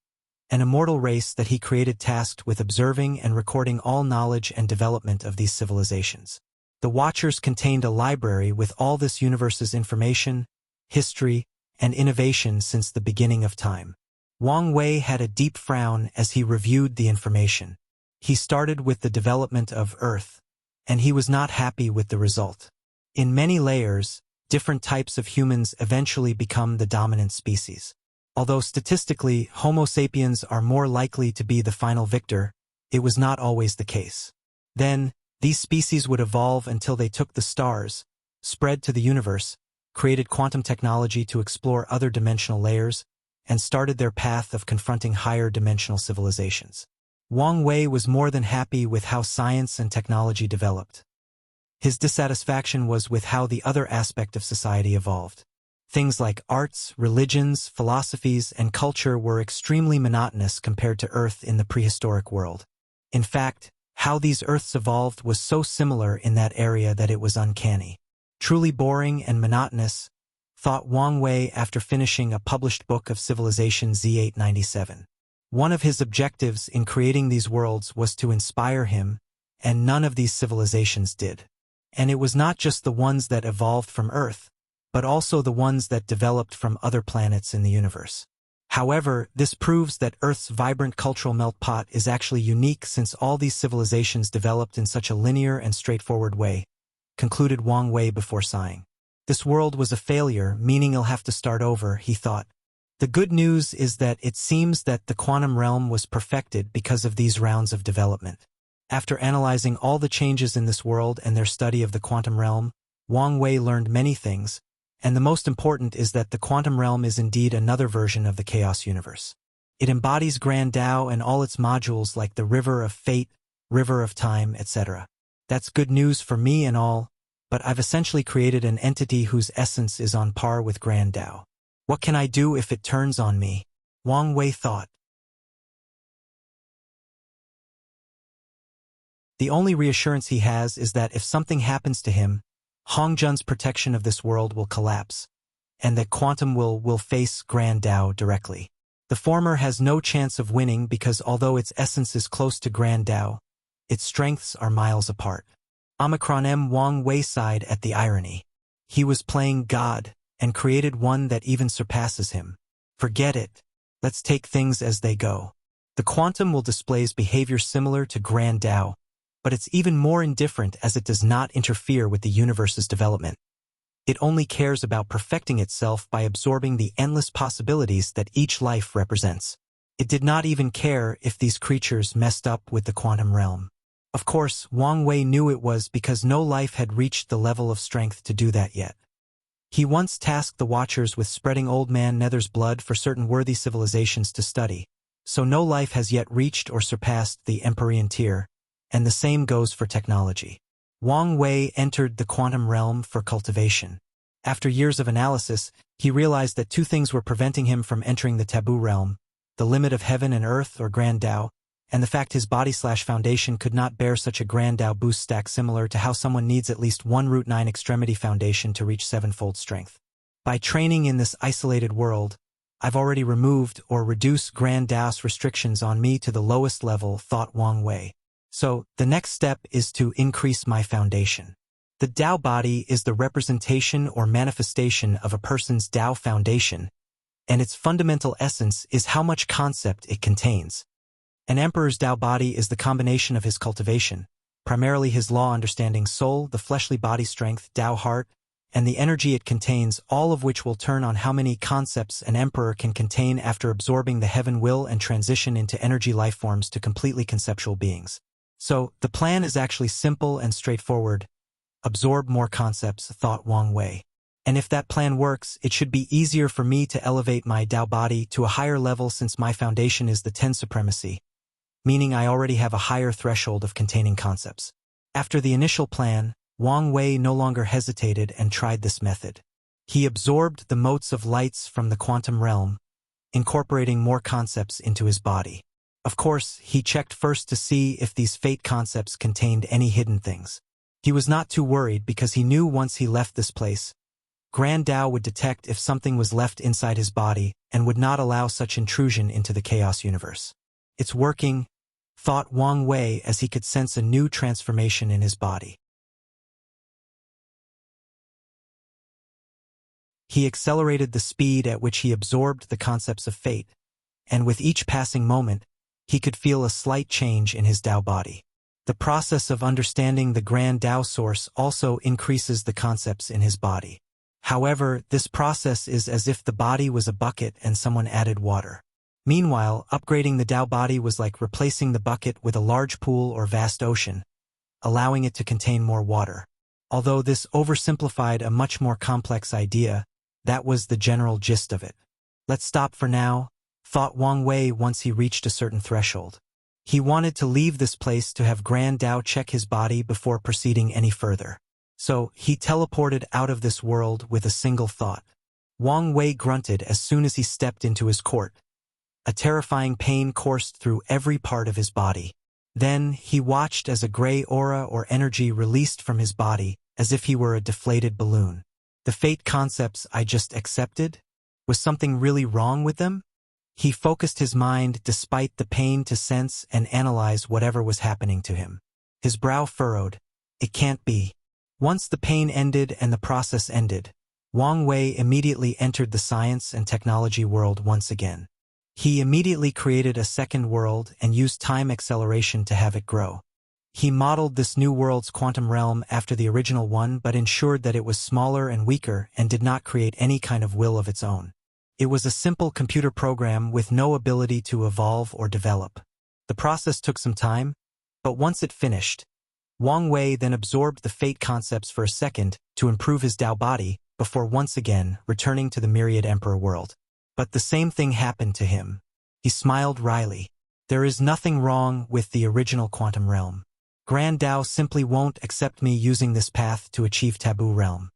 an immortal race that he created, tasked with observing and recording all knowledge and development of these civilizations. The Watchers contained a library with all this universe's information, history, and innovation since the beginning of time. Wang Wei had a deep frown as he reviewed the information. He started with the development of Earth, and he was not happy with the result. In many layers, different types of humans eventually become the dominant species. Although statistically, Homo sapiens are more likely to be the final victor, it was not always the case. Then, these species would evolve until they took the stars, spread to the universe, created quantum technology to explore other dimensional layers, and started their path of confronting higher dimensional civilizations. Wang Wei was more than happy with how science and technology developed. His dissatisfaction was with how the other aspect of society evolved. Things like arts, religions, philosophies, and culture were extremely monotonous compared to Earth in the prehistoric world. In fact, how these Earths evolved was so similar in that area that it was uncanny. Truly boring and monotonous, thought Wang Wei after finishing a published book of Civilization Z897. One of his objectives in creating these worlds was to inspire him, and none of these civilizations did. And it was not just the ones that evolved from Earth, but also the ones that developed from other planets in the universe. However, this proves that Earth's vibrant cultural meltpot is actually unique since all these civilizations developed in such a linear and straightforward way, concluded Wang Wei before sighing. This world was a failure, meaning he'll have to start over, he thought. The good news is that it seems that the quantum realm was perfected because of these rounds of development. After analyzing all the changes in this world and their study of the quantum realm, Wang Wei learned many things, and the most important is that the quantum realm is indeed another version of the chaos universe. It embodies Grand Tao and all its modules like the River of Fate, River of Time, etc. That's good news for me and all, but I've essentially created an entity whose essence is on par with Grand Tao. What can I do if it turns on me? Wang Wei thought. The only reassurance he has is that if something happens to him, Hongjun's protection of this world will collapse, and that Quantum will face Grand Tao directly. The former has no chance of winning because although its essence is close to Grand Tao, its strengths are miles apart. Omicron M. Wang Wei sighed at the irony. He was playing God, and created one that even surpasses him. Forget it. Let's take things as they go. The Quantum will display behavior similar to Grand Tao, but it's even more indifferent as it does not interfere with the universe's development. It only cares about perfecting itself by absorbing the endless possibilities that each life represents. It did not even care if these creatures messed up with the quantum realm. Of course, Wang Wei knew it was because no life had reached the level of strength to do that yet. He once tasked the Watchers with spreading Old Man Nether's blood for certain worthy civilizations to study, so no life has yet reached or surpassed the Empyrean tier, and the same goes for technology. Wang Wei entered the quantum realm for cultivation. After years of analysis, he realized that two things were preventing him from entering the taboo realm: the limit of heaven and earth, or grand Tao, and the fact his body/foundation could not bear such a grand Tao boost stack, similar to how someone needs at least one root 9 extremity foundation to reach 7-fold strength. By training in this isolated world, I've already removed or reduced grand Tao's restrictions on me to the lowest level, thought Wang Wei. So, the next step is to increase my foundation. The Tao body is the representation or manifestation of a person's Tao foundation, and its fundamental essence is how much concept it contains. An emperor's Tao body is the combination of his cultivation, primarily his law understanding soul, the fleshly body strength, Tao heart, and the energy it contains, all of which will turn on how many concepts an emperor can contain after absorbing the heaven will and transition into energy life forms to completely conceptual beings. So, the plan is actually simple and straightforward. Absorb more concepts, thought Wang Wei. And if that plan works, it should be easier for me to elevate my Tao body to a higher level since my foundation is the 10 supremacy, meaning I already have a higher threshold of containing concepts. After the initial plan, Wang Wei no longer hesitated and tried this method. He absorbed the motes of lights from the quantum realm, incorporating more concepts into his body. Of course, he checked first to see if these fate concepts contained any hidden things. He was not too worried because he knew once he left this place, Grand Tao would detect if something was left inside his body and would not allow such intrusion into the chaos universe. It's working, thought Wang Wei as he could sense a new transformation in his body. He accelerated the speed at which he absorbed the concepts of fate, and with each passing moment, he could feel a slight change in his Tao body. The process of understanding the Grand Tao source also increases the concepts in his body. However, this process is as if the body was a bucket and someone added water. Meanwhile, upgrading the Tao body was like replacing the bucket with a large pool or vast ocean, allowing it to contain more water. Although this oversimplified a much more complex idea, that was the general gist of it. Let's stop for now, thought Wang Wei once he reached a certain threshold. He wanted to leave this place to have Grand Tao check his body before proceeding any further. So, he teleported out of this world with a single thought. Wang Wei grunted as soon as he stepped into his court. A terrifying pain coursed through every part of his body. Then, he watched as a gray aura or energy released from his body, as if he were a deflated balloon. The fate concepts I just accepted? Was something really wrong with them? He focused his mind despite the pain to sense and analyze whatever was happening to him. His brow furrowed. It can't be. Once the pain ended and the process ended, Wang Wei immediately entered the science and technology world once again. He immediately created a second world and used time acceleration to have it grow. He modeled this new world's quantum realm after the original one but ensured that it was smaller and weaker and did not create any kind of will of its own. It was a simple computer program with no ability to evolve or develop. The process took some time, but once it finished, Wang Wei then absorbed the fate concepts for a second to improve his Tao body before once again returning to the myriad emperor world. But the same thing happened to him. He smiled wryly. There is nothing wrong with the original quantum realm. Grand Tao simply won't accept me using this path to achieve taboo realm.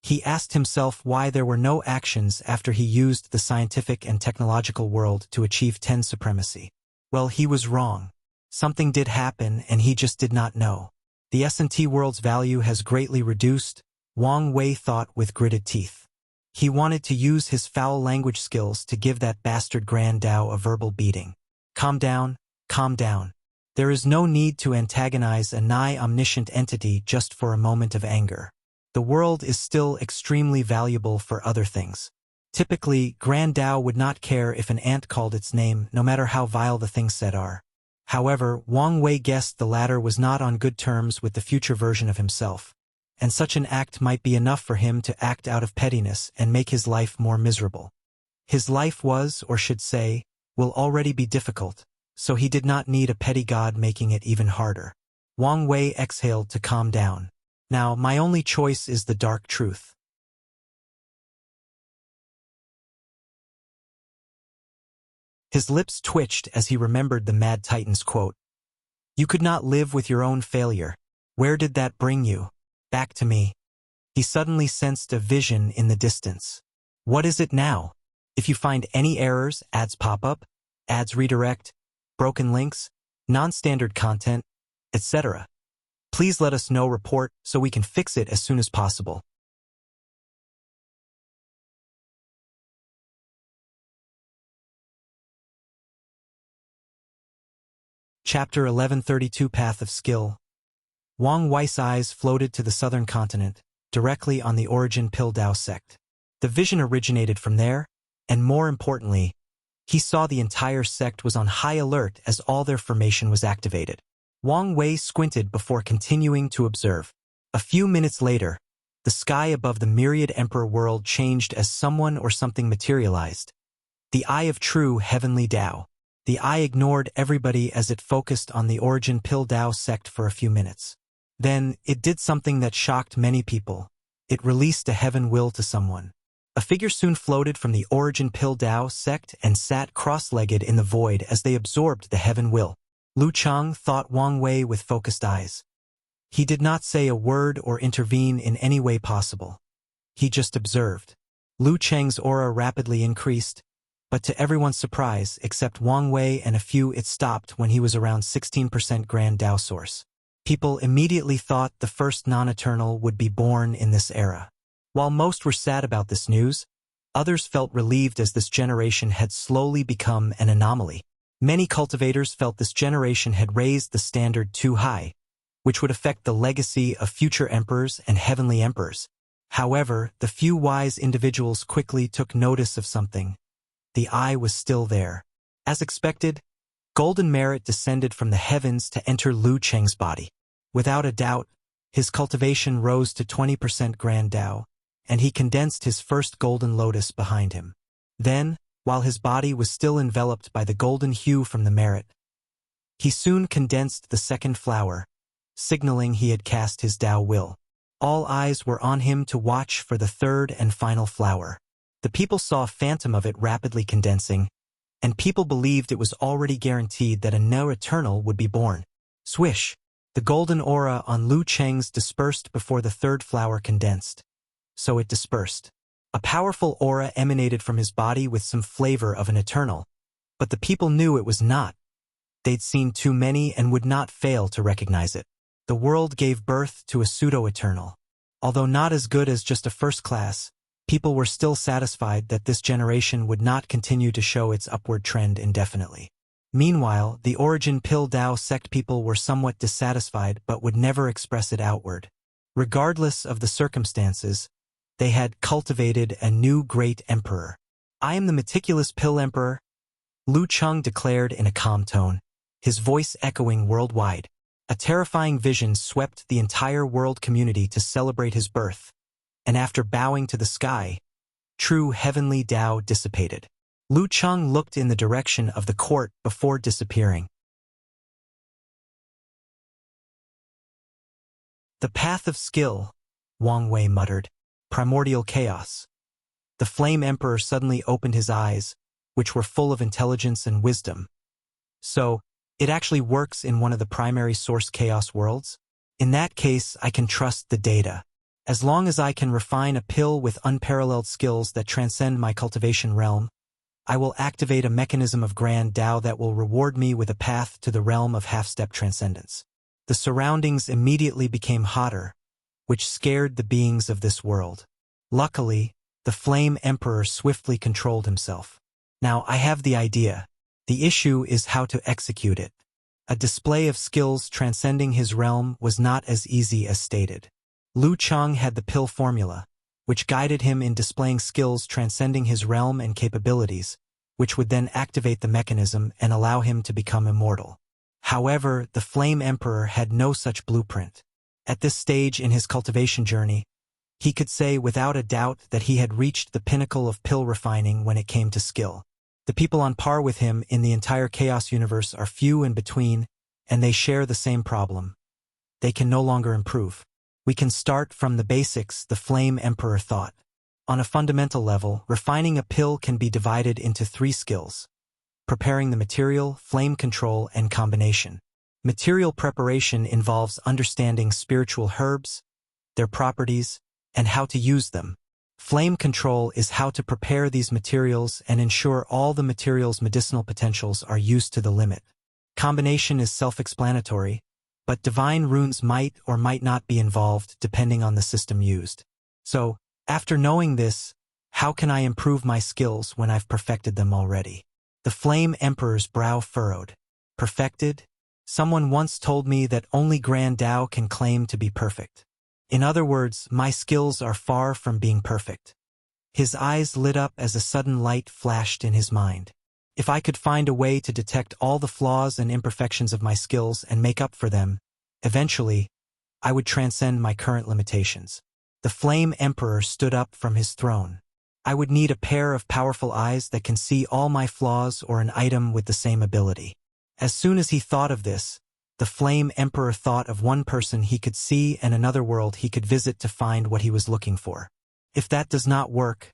He asked himself why there were no actions after he used the scientific and technological world to achieve 10 supremacy. Well, he was wrong. Something did happen and he just did not know. The S&T world's value has greatly reduced, Wang Wei thought with gritted teeth. He wanted to use his foul language skills to give that bastard Grand Tao a verbal beating. Calm down, calm down. There is no need to antagonize a nigh-omniscient entity just for a moment of anger. The world is still extremely valuable for other things. Typically, Grand Tao would not care if an ant called its name, no matter how vile the things said are. However, Wang Wei guessed the latter was not on good terms with the future version of himself, and such an act might be enough for him to act out of pettiness and make his life more miserable. His life was, or should say, will already be difficult, so he did not need a petty god making it even harder. Wang Wei exhaled to calm down. Now, my only choice is the dark truth. His lips twitched as he remembered the Mad Titan's quote. You could not live with your own failure. Where did that bring you? Back to me. He suddenly sensed a vision in the distance. What is it now? If you find any errors, ads pop up, ads redirect, broken links, non-standard content, etc. Please let us know report so we can fix it as soon as possible. Chapter 1132 Path of Skill. Wang Wei's eyes floated to the southern continent, directly on the origin Pildao sect. The vision originated from there, and more importantly, he saw the entire sect was on high alert as all their formation was activated. Wang Wei squinted before continuing to observe. A few minutes later, the sky above the myriad emperor world changed as someone or something materialized. The eye of true heavenly Tao. The eye ignored everybody as it focused on the origin Pildao sect for a few minutes. Then, it did something that shocked many people. It released a heaven will to someone. A figure soon floated from the origin Pildao sect and sat cross-legged in the void as they absorbed the heaven will. Lu Chang thought Wang Wei with focused eyes. He did not say a word or intervene in any way possible. He just observed. Lu Chang's aura rapidly increased, but to everyone's surprise, except Wang Wei and a few, it stopped when he was around 16% Grand Tao Source. People immediately thought the first non-eternal would be born in this era. While most were sad about this news, others felt relieved as this generation had slowly become an anomaly. Many cultivators felt this generation had raised the standard too high, which would affect the legacy of future emperors and heavenly emperors. However, the few wise individuals quickly took notice of something. The eye was still there. As expected, golden merit descended from the heavens to enter Lu Cheng's body. Without a doubt, his cultivation rose to 20% Grand Tao, and he condensed his first golden lotus behind him. Then, while his body was still enveloped by the golden hue from the merit, he soon condensed the second flower, signaling he had cast his Tao will. All eyes were on him to watch for the third and final flower. The people saw a phantom of it rapidly condensing, and people believed it was already guaranteed that a no eternal would be born. Swish! The golden aura on Lu Cheng's dispersed before the third flower condensed. So it dispersed. A powerful aura emanated from his body with some flavor of an eternal, but the people knew it was not. They'd seen too many and would not fail to recognize it. The world gave birth to a pseudo-eternal. Although not as good as just a first class, people were still satisfied that this generation would not continue to show its upward trend indefinitely. Meanwhile, the origin Pildao sect people were somewhat dissatisfied but would never express it outward. Regardless of the circumstances, they had cultivated a new great emperor. I am the meticulous Pill Emperor, Lu Cheng declared in a calm tone, his voice echoing worldwide. A terrifying vision swept the entire world community to celebrate his birth, and after bowing to the sky, true heavenly Tao dissipated. Lu Cheng looked in the direction of the court before disappearing. The path of skill, Wang Wei muttered. Primordial chaos. The Flame Emperor suddenly opened his eyes, which were full of intelligence and wisdom. So, it actually works in one of the primary source chaos worlds? In that case, I can trust the data. As long as I can refine a pill with unparalleled skills that transcend my cultivation realm, I will activate a mechanism of Grand Tao that will reward me with a path to the realm of half-step transcendence. The surroundings immediately became hotter, which scared the beings of this world. Luckily, the Flame Emperor swiftly controlled himself. Now I have the idea. The issue is how to execute it. A display of skills transcending his realm was not as easy as stated. Lu Cheng had the pill formula, which guided him in displaying skills transcending his realm and capabilities, which would then activate the mechanism and allow him to become immortal. However, the Flame Emperor had no such blueprint. At this stage in his cultivation journey, he could say without a doubt that he had reached the pinnacle of pill refining when it came to skill. The people on par with him in the entire Chaos universe are few in between, and they share the same problem. They can no longer improve. We can start from the basics, the Flame Emperor thought. On a fundamental level, refining a pill can be divided into 3 skills: preparing the material, flame control, and combination. Material preparation involves understanding spiritual herbs, their properties, and how to use them. Flame control is how to prepare these materials and ensure all the materials' medicinal potentials are used to the limit. Combination is self-explanatory, but divine runes might or might not be involved depending on the system used. So, after knowing this, how can I improve my skills when I've perfected them already? The Flame Emperor's brow furrowed. Perfected? Someone once told me that only Grand Tao can claim to be perfect. In other words, my skills are far from being perfect. His eyes lit up as a sudden light flashed in his mind. If I could find a way to detect all the flaws and imperfections of my skills and make up for them, eventually, I would transcend my current limitations. The Flame Emperor stood up from his throne. I would need a pair of powerful eyes that can see all my flaws or an item with the same ability. As soon as he thought of this, the Flame Emperor thought of one person he could see and another world he could visit to find what he was looking for. If that does not work,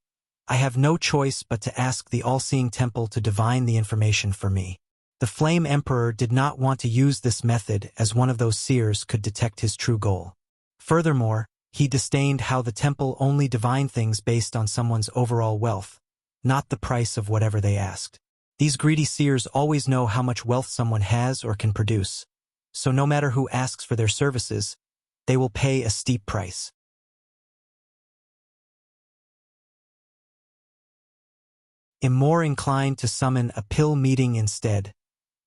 I have no choice but to ask the all-seeing temple to divine the information for me. The Flame Emperor did not want to use this method as one of those seers could detect his true goal. Furthermore, he disdained how the temple only divined things based on someone's overall wealth, not the price of whatever they asked. These greedy seers always know how much wealth someone has or can produce, so no matter who asks for their services, they will pay a steep price. "Am more inclined to summon a pill meeting instead,"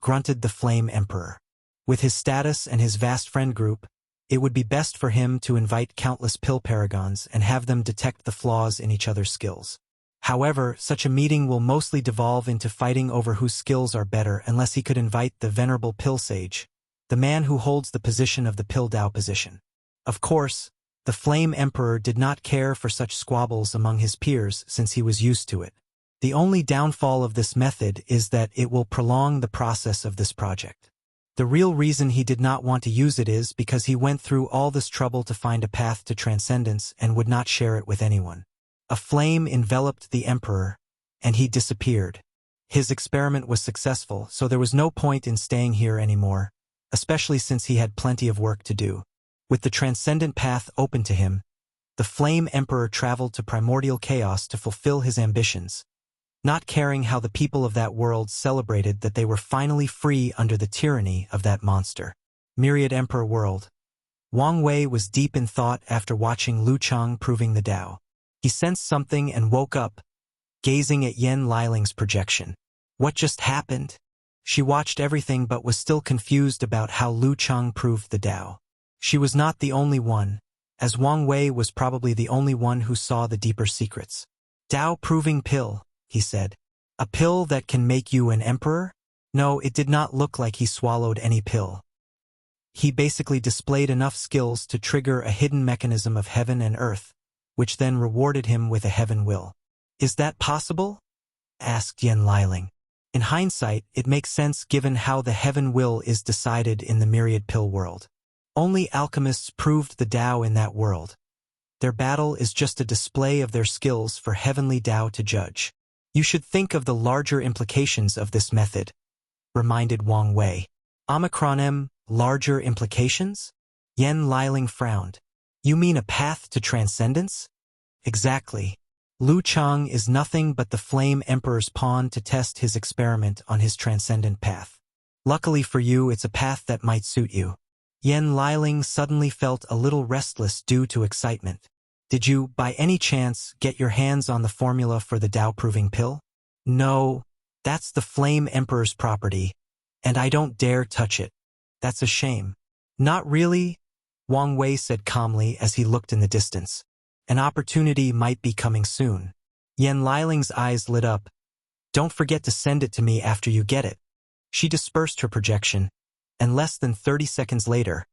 grunted the Flame Emperor. With his status and his vast friend group, it would be best for him to invite countless pill paragons and have them detect the flaws in each other's skills. However, such a meeting will mostly devolve into fighting over whose skills are better unless he could invite the venerable pill sage, the man who holds the position of the pill Tao position. Of course, the Flame Emperor did not care for such squabbles among his peers since he was used to it. The only downfall of this method is that it will prolong the process of this project. The real reason he did not want to use it is because he went through all this trouble to find a path to transcendence and would not share it with anyone. A flame enveloped the Emperor, and he disappeared. His experiment was successful, so there was no point in staying here anymore, especially since he had plenty of work to do. With the transcendent path open to him, the Flame Emperor traveled to primordial chaos to fulfill his ambitions, not caring how the people of that world celebrated that they were finally free under the tyranny of that monster. Myriad Emperor World. Wang Wei was deep in thought after watching Lu Chang proving the Tao. He sensed something and woke up, gazing at Yan Liling's projection. What just happened? She watched everything but was still confused about how Lu Chang proved the Tao. She was not the only one, as Wang Wei was probably the only one who saw the deeper secrets. "Tao-proving pill," he said. "A pill that can make you an emperor?" No, it did not look like he swallowed any pill. He basically displayed enough skills to trigger a hidden mechanism of heaven and earth, which then rewarded him with a heaven will. "Is that possible?" asked Yan Liling. In hindsight, it makes sense given how the heaven will is decided in the myriad pill world. Only alchemists proved the Tao in that world. Their battle is just a display of their skills for heavenly Tao to judge. "You should think of the larger implications of this method," reminded Wang Wei. "Omicron larger implications?" Yan Liling frowned. "You mean a path to transcendence?" "Exactly. Lu Chang is nothing but the Flame Emperor's pawn to test his experiment on his transcendent path. Luckily for you, it's a path that might suit you." Yan Liling suddenly felt a little restless due to excitement. "Did you, by any chance, get your hands on the formula for the Tao-proving pill?" "No, that's the Flame Emperor's property, and I don't dare touch it. That's a shame." "Not really," Wang Wei said calmly as he looked in the distance. "An opportunity might be coming soon." Yan Liling's eyes lit up. "Don't forget to send it to me after you get it." She dispersed her projection, and less than 30 seconds later,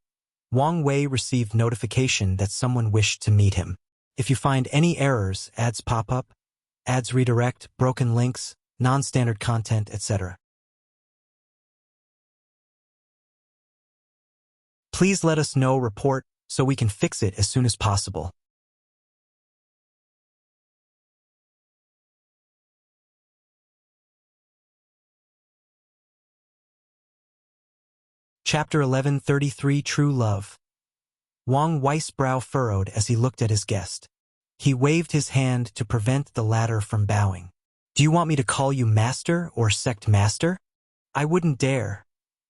Wang Wei received notification that someone wished to meet him. If you find any errors, ads pop up, ads redirect, broken links, non-standard content, etc., please let us know, report, so we can fix it as soon as possible. Chapter 1133 True Love. Wang Wei's brow furrowed as he looked at his guest. He waved his hand to prevent the latter from bowing. Do you want me to call you master or sect master? I wouldn't dare,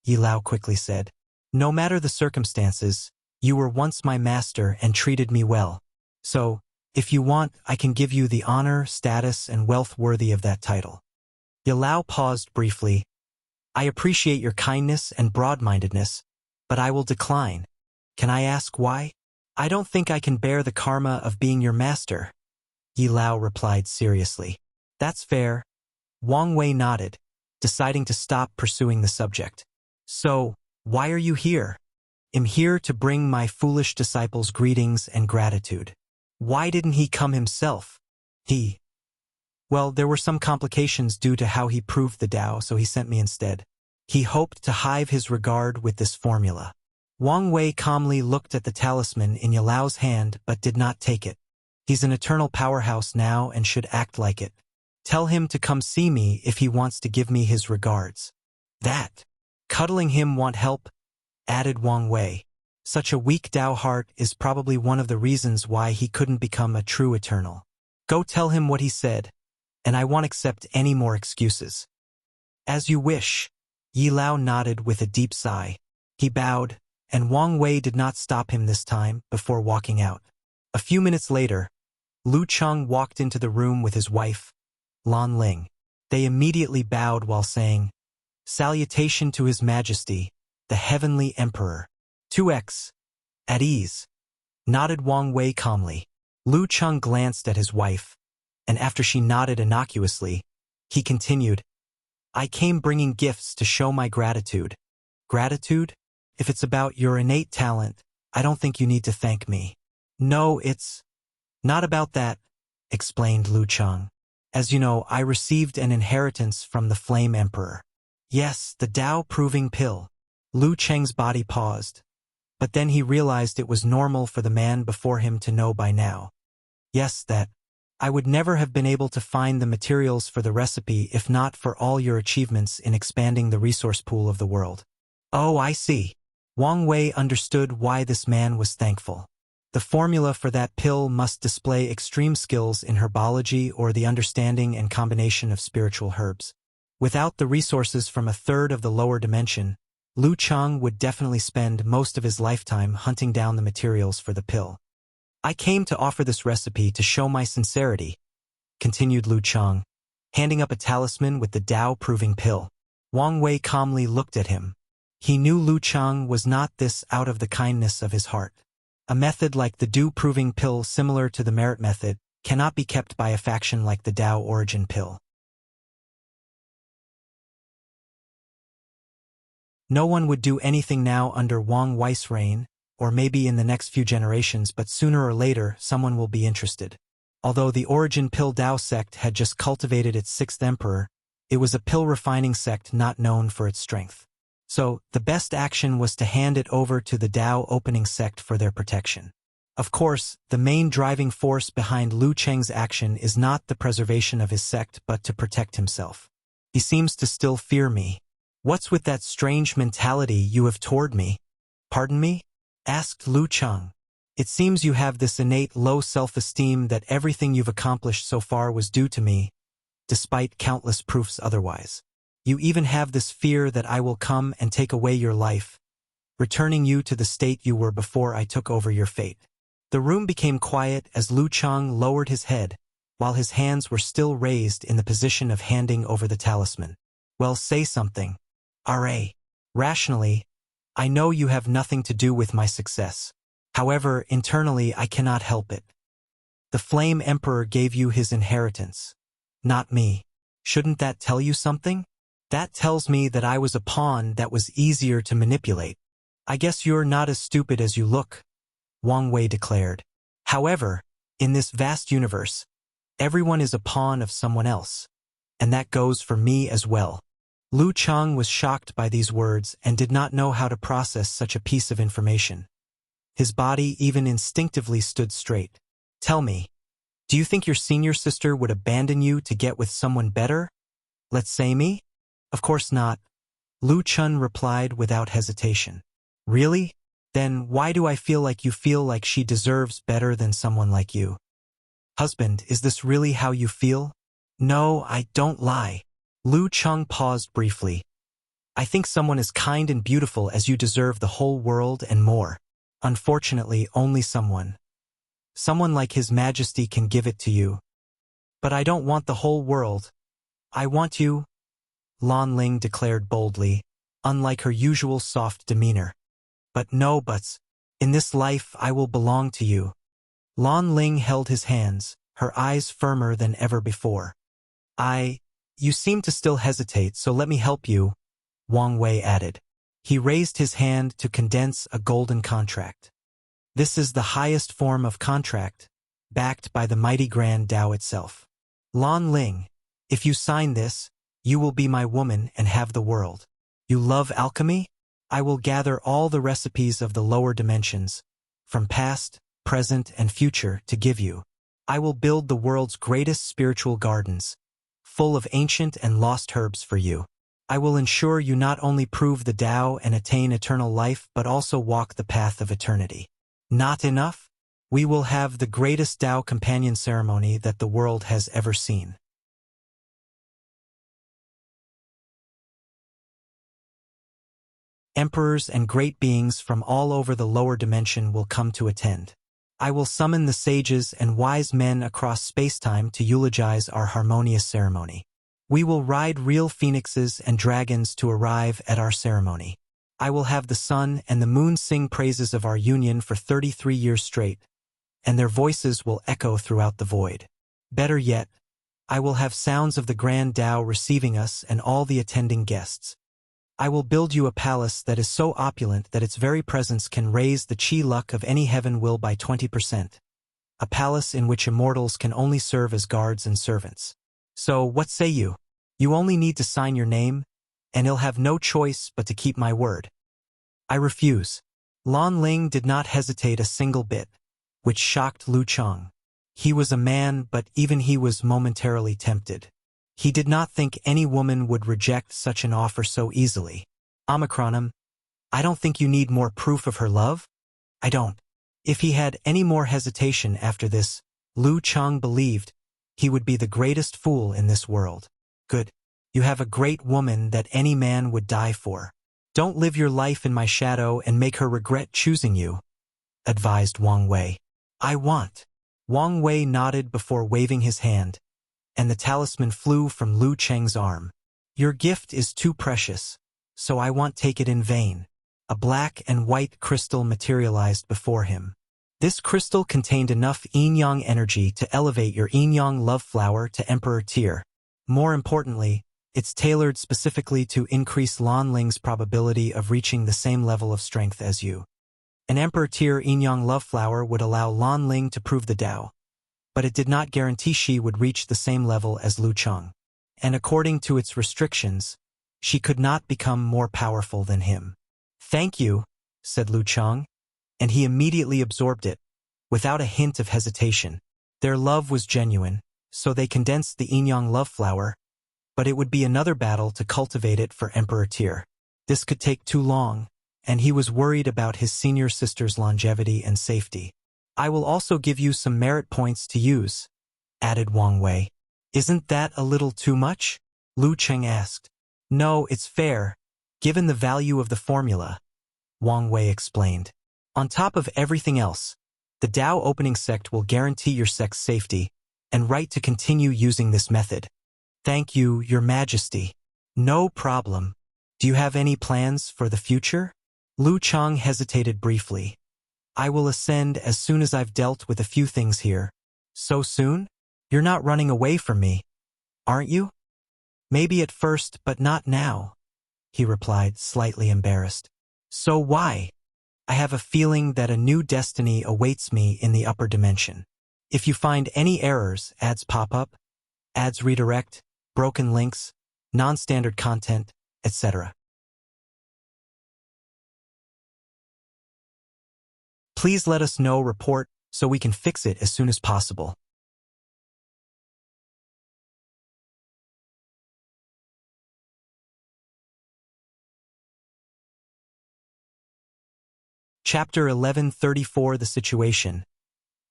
Yi Lao quickly said. No matter the circumstances, you were once my master and treated me well. So, if you want, I can give you the honor, status, and wealth worthy of that title. Yi Lao paused briefly. I appreciate your kindness and broad-mindedness, but I will decline. Can I ask why? I don't think I can bear the karma of being your master, Yi Lao replied seriously. That's fair. Wang Wei nodded, deciding to stop pursuing the subject. So, why are you here? I'm here to bring my foolish disciples greetings and gratitude. Why didn't he come himself? Well, there were some complications due to how he proved the Tao, so he sent me instead. He hoped to hive his regard with this formula. Wang Wei calmly looked at the talisman in Yi Lao's hand but did not take it. He's an eternal powerhouse now and should act like it. Tell him to come see me if he wants to give me his regards. That. Cuddling him want help? Added Wang Wei. Such a weak Tao heart is probably one of the reasons why he couldn't become a true eternal. Go tell him what he said, and I won't accept any more excuses. As you wish. Yi Lao nodded with a deep sigh. He bowed, and Wang Wei did not stop him this time before walking out. A few minutes later, Lu Cheng walked into the room with his wife, Lan Ling. They immediately bowed while saying, Salutation to His Majesty, the Heavenly Emperor. 2x. At ease. Nodded Wang Wei calmly. Lu Cheng glanced at his wife, and after she nodded innocuously, he continued, I came bringing gifts to show my gratitude. Gratitude? If it's about your innate talent, I don't think you need to thank me. No, it's not about that, explained Lu Cheng. As you know, I received an inheritance from the Flame Emperor. Yes, the Tao-proving pill. Lu Cheng's body paused, but then he realized it was normal for the man before him to know by now. Yes, that. I would never have been able to find the materials for the recipe if not for all your achievements in expanding the resource pool of the world. Oh, I see. Wang Wei understood why this man was thankful. The formula for that pill must display extreme skills in herbology or the understanding and combination of spiritual herbs. Without the resources from a third of the lower dimension, Lu Cheng would definitely spend most of his lifetime hunting down the materials for the pill. I came to offer this recipe to show my sincerity, continued Lu Cheng, handing up a talisman with the Tao-proving pill. Wang Wei calmly looked at him. He knew Lu Cheng was not this out of the kindness of his heart. A method like the Tao-proving pill similar to the merit method cannot be kept by a faction like the Tao origin pill. No one would do anything now under Wang Wei's reign, or maybe in the next few generations, but sooner or later someone will be interested. Although the origin pill Tao sect had just cultivated its sixth emperor, it was a pill-refining sect not known for its strength. So, the best action was to hand it over to the Tao opening sect for their protection. Of course, the main driving force behind Lu Cheng's action is not the preservation of his sect but to protect himself. He seems to still fear me. What's with that strange mentality you have toward me? Pardon me? Asked Lu Cheng. It seems you have this innate low self-esteem that everything you've accomplished so far was due to me, despite countless proofs otherwise. You even have this fear that I will come and take away your life, returning you to the state you were before I took over your fate. The room became quiet as Lu Cheng lowered his head, while his hands were still raised in the position of handing over the talisman. Well, say something. R.A. Rationally, I know you have nothing to do with my success. However, internally I cannot help it. The Flame Emperor gave you his inheritance. Not me. Shouldn't that tell you something? That tells me that I was a pawn that was easier to manipulate. I guess you're not as stupid as you look, Wang Wei declared. However, in this vast universe, everyone is a pawn of someone else, and that goes for me as well. Lu Cheng was shocked by these words and did not know how to process such a piece of information. His body even instinctively stood straight. Tell me, do you think your senior sister would abandon you to get with someone better? Let's say me? Of course not, Lu Chun replied without hesitation. Really? Then why do I feel like you feel like she deserves better than someone like you? Husband, is this really how you feel? No, I don't lie. Lu Cheng paused briefly. I think someone as kind and beautiful as you deserve the whole world and more. Unfortunately, only someone. Someone like His Majesty can give it to you. But I don't want the whole world. I want you, Lan Ling declared boldly, unlike her usual soft demeanor. But no buts. In this life I will belong to you. Lan Ling held his hands, her eyes firmer than ever before. You seem to still hesitate, so let me help you, Wang Wei added. He raised his hand to condense a golden contract. This is the highest form of contract, backed by the mighty Grand Tao itself. Lan Ling, if you sign this, you will be my woman and have the world. You love alchemy? I will gather all the recipes of the lower dimensions, from past, present, and future, to give you. I will build the world's greatest spiritual gardens, full of ancient and lost herbs for you. I will ensure you not only prove the Tao and attain eternal life but also walk the path of eternity. Not enough? We will have the greatest Tao companion ceremony that the world has ever seen. Emperors and great beings from all over the lower dimension will come to attend. I will summon the sages and wise men across space-time to eulogize our harmonious ceremony. We will ride real phoenixes and dragons to arrive at our ceremony. I will have the sun and the moon sing praises of our union for 33 years straight, and their voices will echo throughout the void. Better yet, I will have sounds of the Grand Tao receiving us and all the attending guests. I will build you a palace that is so opulent that its very presence can raise the chi luck of any heaven will by 20%. A palace in which immortals can only serve as guards and servants. So, what say you? You only need to sign your name, and I'll have no choice but to keep my word. I refuse. Lan Ling did not hesitate a single bit, which shocked Lu Cheng. He was a man, but even he was momentarily tempted. He did not think any woman would reject such an offer so easily. Omicronum, I don't think you need more proof of her love? I don't. If he had any more hesitation after this, Lu Cheng believed he would be the greatest fool in this world. Good. You have a great woman that any man would die for. Don't live your life in my shadow and make her regret choosing you, advised Wang Wei. I want. Wang Wei nodded before waving his hand, and the talisman flew from Lu Cheng's arm. Your gift is too precious, so I won't take it in vain. A black and white crystal materialized before him. This crystal contained enough yin-yang energy to elevate your yin-yang love flower to Emperor tier. More importantly, it's tailored specifically to increase Lan Ling's probability of reaching the same level of strength as you. An Emperor tier yin-yang love flower would allow Lan Ling to prove the Tao, but it did not guarantee she would reach the same level as Lu Cheng. And according to its restrictions, she could not become more powerful than him. Thank you, said Lu Cheng, and he immediately absorbed it, without a hint of hesitation. Their love was genuine, so they condensed the yin-yang love flower, but it would be another battle to cultivate it for Emperor tier. This could take too long, and he was worried about his senior sister's longevity and safety. I will also give you some merit points to use, added Wang Wei. Isn't that a little too much? Lu Cheng asked. No, it's fair, given the value of the formula, Wang Wei explained. On top of everything else, the Tao opening sect will guarantee your sect's safety and right to continue using this method. Thank you, Your Majesty. No problem. Do you have any plans for the future? Lu Cheng hesitated briefly. I will ascend as soon as I've dealt with a few things here. So soon? You're not running away from me, aren't you? Maybe at first, but not now, he replied, slightly embarrassed. So why? I have a feeling that a new destiny awaits me in the upper dimension. If you find any errors, ads pop up, ads redirect, broken links, non-standard content, etc. Please let us know, report, so we can fix it as soon as possible. Chapter 1134 The Situation.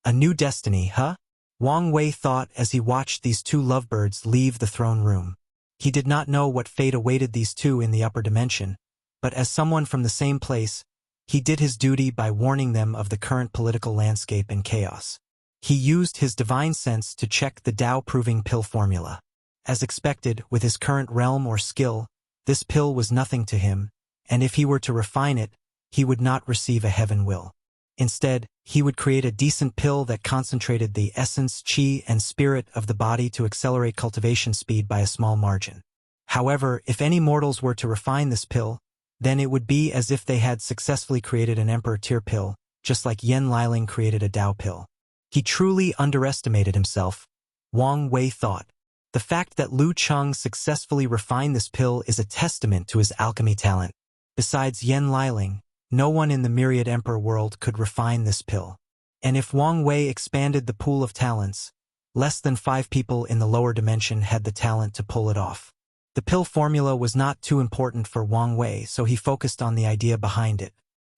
A new destiny, huh? Wang Wei thought as he watched these two lovebirds leave the throne room. He did not know what fate awaited these two in the upper dimension, but as someone from the same place, he did his duty by warning them of the current political landscape and chaos. He used his divine sense to check the Tao-proving pill formula. As expected, with his current realm or skill, this pill was nothing to him, and if he were to refine it, he would not receive a heaven will. Instead, he would create a decent pill that concentrated the essence, qi, and spirit of the body to accelerate cultivation speed by a small margin. However, if any mortals were to refine this pill, then it would be as if they had successfully created an emperor-tier pill, just like Yen Liling created a Tao pill. He truly underestimated himself, Wang Wei thought. The fact that Lu Cheng successfully refined this pill is a testament to his alchemy talent. Besides Yen Liling, no one in the myriad emperor world could refine this pill. And if Wang Wei expanded the pool of talents, less than 5 people in the lower dimension had the talent to pull it off. The pill formula was not too important for Wang Wei, so he focused on the idea behind it.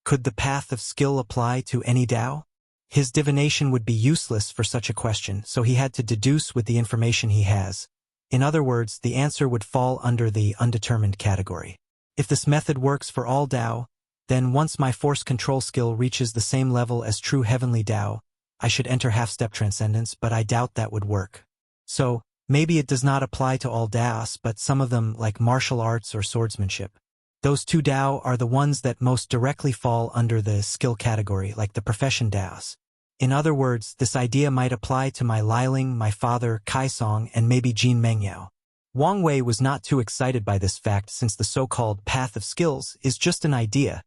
Could the path of skill apply to any Tao? His divination would be useless for such a question, so he had to deduce with the information he has. In other words, the answer would fall under the undetermined category. If this method works for all Tao, then once my force control skill reaches the same level as true heavenly Tao, I should enter half-step transcendence, but I doubt that would work. So, maybe it does not apply to all Taos, but some of them, like martial arts or swordsmanship. Those two Tao are the ones that most directly fall under the skill category, like the profession Taos. In other words, this idea might apply to my Liling, my father, Kaisong, and maybe Jin Mengyao. Wang Wei was not too excited by this fact since the so-called path of skills is just an idea,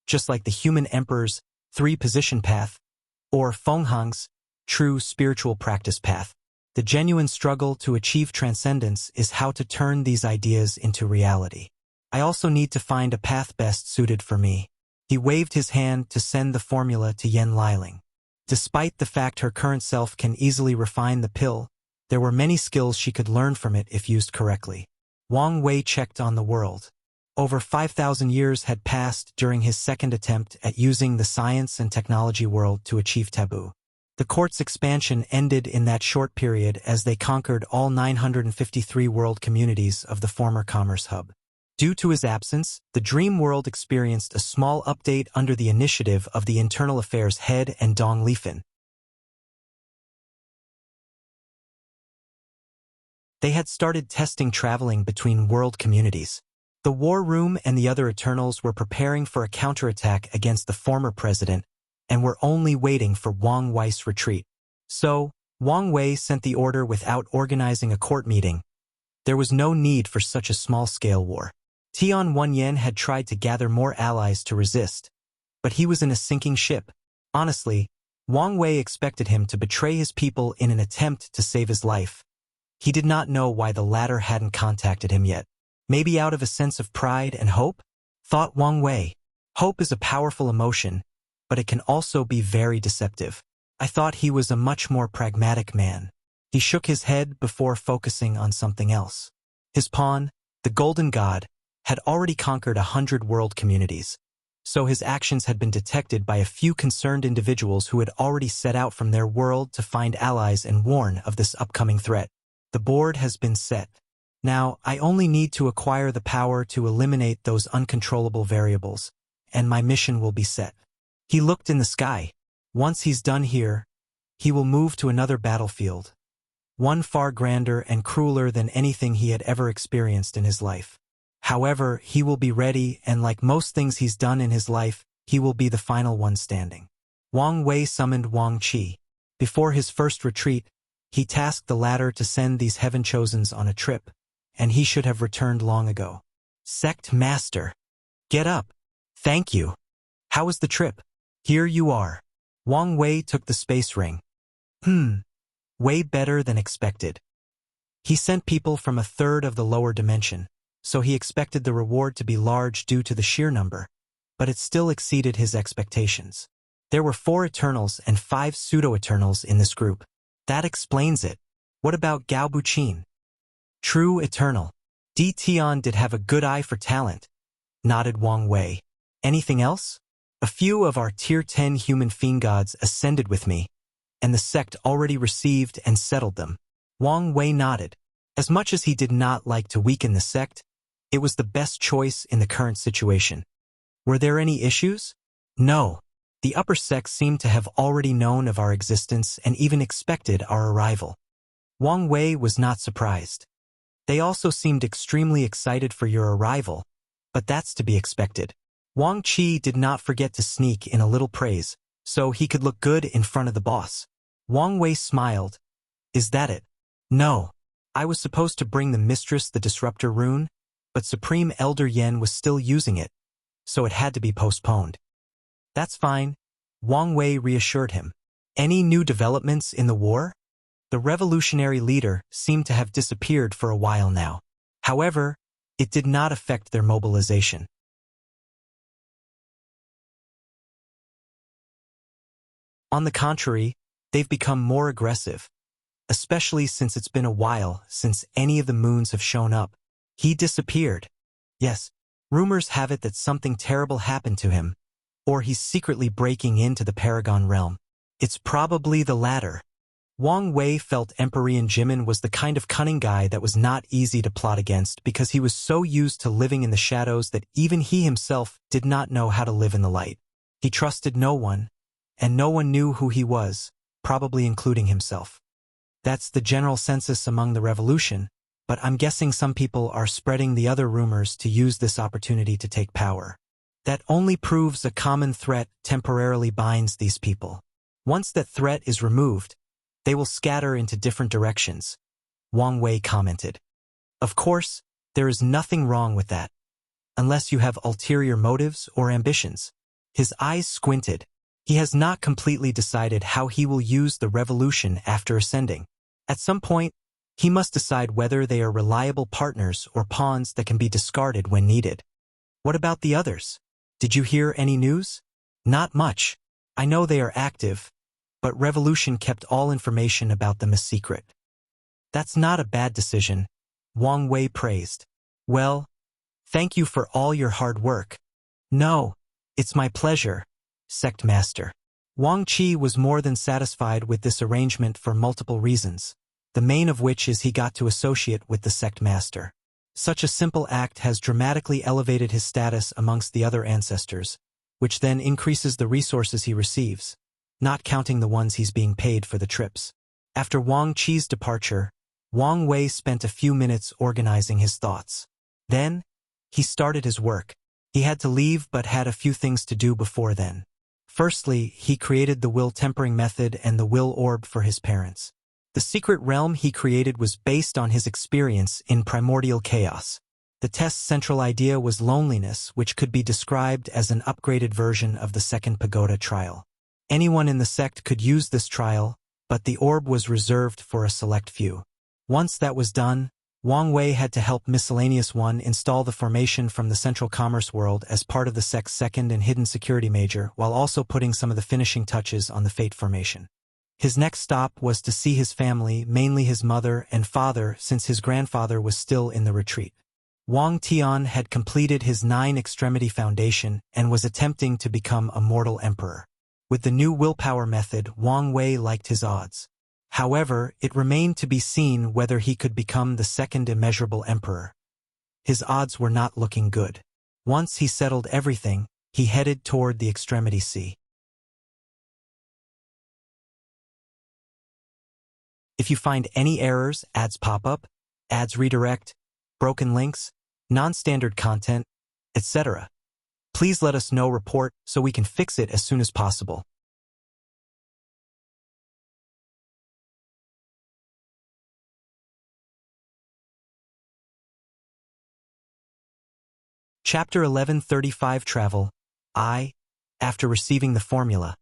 just like the human emperor's 3-position path, or Fenghang's true spiritual practice path. The genuine struggle to achieve transcendence is how to turn these ideas into reality. I also need to find a path best suited for me. He waved his hand to send the formula to Yen Liling. Despite the fact her current self can easily refine the pill, there were many skills she could learn from it if used correctly. Wang Wei checked on the world. Over 5,000 years had passed during his second attempt at using the science and technology world to achieve taboo. The court's expansion ended in that short period as they conquered all 953 world communities of the former commerce hub. Due to his absence, the dream world experienced a small update under the initiative of the Internal Affairs head and Dong Lifen. They had started testing traveling between world communities. The War Room and the other Eternals were preparing for a counterattack against the former president and were only waiting for Wang Wei's retreat. So, Wang Wei sent the order without organizing a court meeting. There was no need for such a small-scale war. Tian Wenyan had tried to gather more allies to resist, but he was in a sinking ship. Honestly, Wang Wei expected him to betray his people in an attempt to save his life. He did not know why the latter hadn't contacted him yet. Maybe out of a sense of pride and hope? Thought Wang Wei. Hope is a powerful emotion, but it can also be very deceptive. I thought he was a much more pragmatic man. He shook his head before focusing on something else. His pawn, the Golden God, had already conquered 100 world communities, so his actions had been detected by a few concerned individuals who had already set out from their world to find allies and warn of this upcoming threat. The board has been set. Now, I only need to acquire the power to eliminate those uncontrollable variables, and my mission will be set. He looked in the sky. Once he's done here, he will move to another battlefield, one far grander and crueler than anything he had ever experienced in his life. However, he will be ready, and like most things he's done in his life, he will be the final one standing. Wang Wei summoned Wang Qi. Before his first retreat, he tasked the latter to send these heaven chosens on a trip, and he should have returned long ago. Sect Master. Get up. Thank you. How was the trip? Here you are. Wang Wei took the space ring. Way better than expected. He sent people from a third of the lower dimension, so he expected the reward to be large due to the sheer number, but it still exceeded his expectations. There were 4 Eternals and 5 Pseudo-Eternals in this group. That explains it. What about Gao Buqin? True Eternal. Di Tian did have a good eye for talent, nodded Wang Wei. Anything else? A few of our Tier 10 human fiend gods ascended with me, and the sect already received and settled them. Wang Wei nodded. As much as he did not like to weaken the sect, it was the best choice in the current situation. Were there any issues? No. The upper sects seemed to have already known of our existence and even expected our arrival. Wang Wei was not surprised. They also seemed extremely excited for your arrival, but that's to be expected. Wang Qi did not forget to sneak in a little praise, so he could look good in front of the boss. Wang Wei smiled. Is that it? No. I was supposed to bring the mistress the disruptor rune, but Supreme Elder Yen was still using it, so it had to be postponed. That's fine, Wang Wei reassured him. Any new developments in the war? The revolutionary leader seemed to have disappeared for a while now. However, it did not affect their mobilization. On the contrary, they've become more aggressive, especially since it's been a while since any of the moons have shown up. He disappeared. Yes, rumors have it that something terrible happened to him, or he's secretly breaking into the Paragon realm. It's probably the latter. Wang Wei felt Emperor Jimin was the kind of cunning guy that was not easy to plot against because he was so used to living in the shadows that even he himself did not know how to live in the light. He trusted no one, and no one knew who he was, probably including himself. That's the general census among the revolution, but I'm guessing some people are spreading the other rumors to use this opportunity to take power. That only proves a common threat temporarily binds these people. Once that threat is removed, they will scatter into different directions, Wang Wei commented. Of course, there is nothing wrong with that, unless you have ulterior motives or ambitions. His eyes squinted. He has not completely decided how he will use the revolution after ascending. At some point, he must decide whether they are reliable partners or pawns that can be discarded when needed. What about the others? Did you hear any news? Not much. I know they are active, but Revolution kept all information about them a secret. That's not a bad decision, Wang Wei praised. Well, thank you for all your hard work. No, it's my pleasure, Sect Master. Wang Qi was more than satisfied with this arrangement for multiple reasons, the main of which is he got to associate with the Sect Master. Such a simple act has dramatically elevated his status amongst the other ancestors, which then increases the resources he receives, not counting the ones he's being paid for the trips. After Wang Qi's departure, Wang Wei spent a few minutes organizing his thoughts. Then, he started his work. He had to leave but had a few things to do before then. Firstly, he created the will tempering method and the will orb for his parents. The secret realm he created was based on his experience in primordial chaos. The test's central idea was loneliness, which could be described as an upgraded version of the second pagoda trial. Anyone in the sect could use this trial, but the orb was reserved for a select few. Once that was done, Wang Wei had to help Miscellaneous One install the formation from the Central Commerce World as part of the sect's second and hidden security major, while also putting some of the finishing touches on the Fate formation. His next stop was to see his family, mainly his mother and father, since his grandfather was still in the retreat. Wang Tian had completed his 9-extremity foundation and was attempting to become a mortal emperor. With the new willpower method, Wang Wei liked his odds. However, it remained to be seen whether he could become the second immeasurable emperor. His odds were not looking good. Once he settled everything, he headed toward the Extremity Sea. If you find any errors, ads pop up, ads redirect, broken links, non-standard content, etc., please let us know report so we can fix it as soon as possible. Chapter 1135 Travel. After receiving the formula,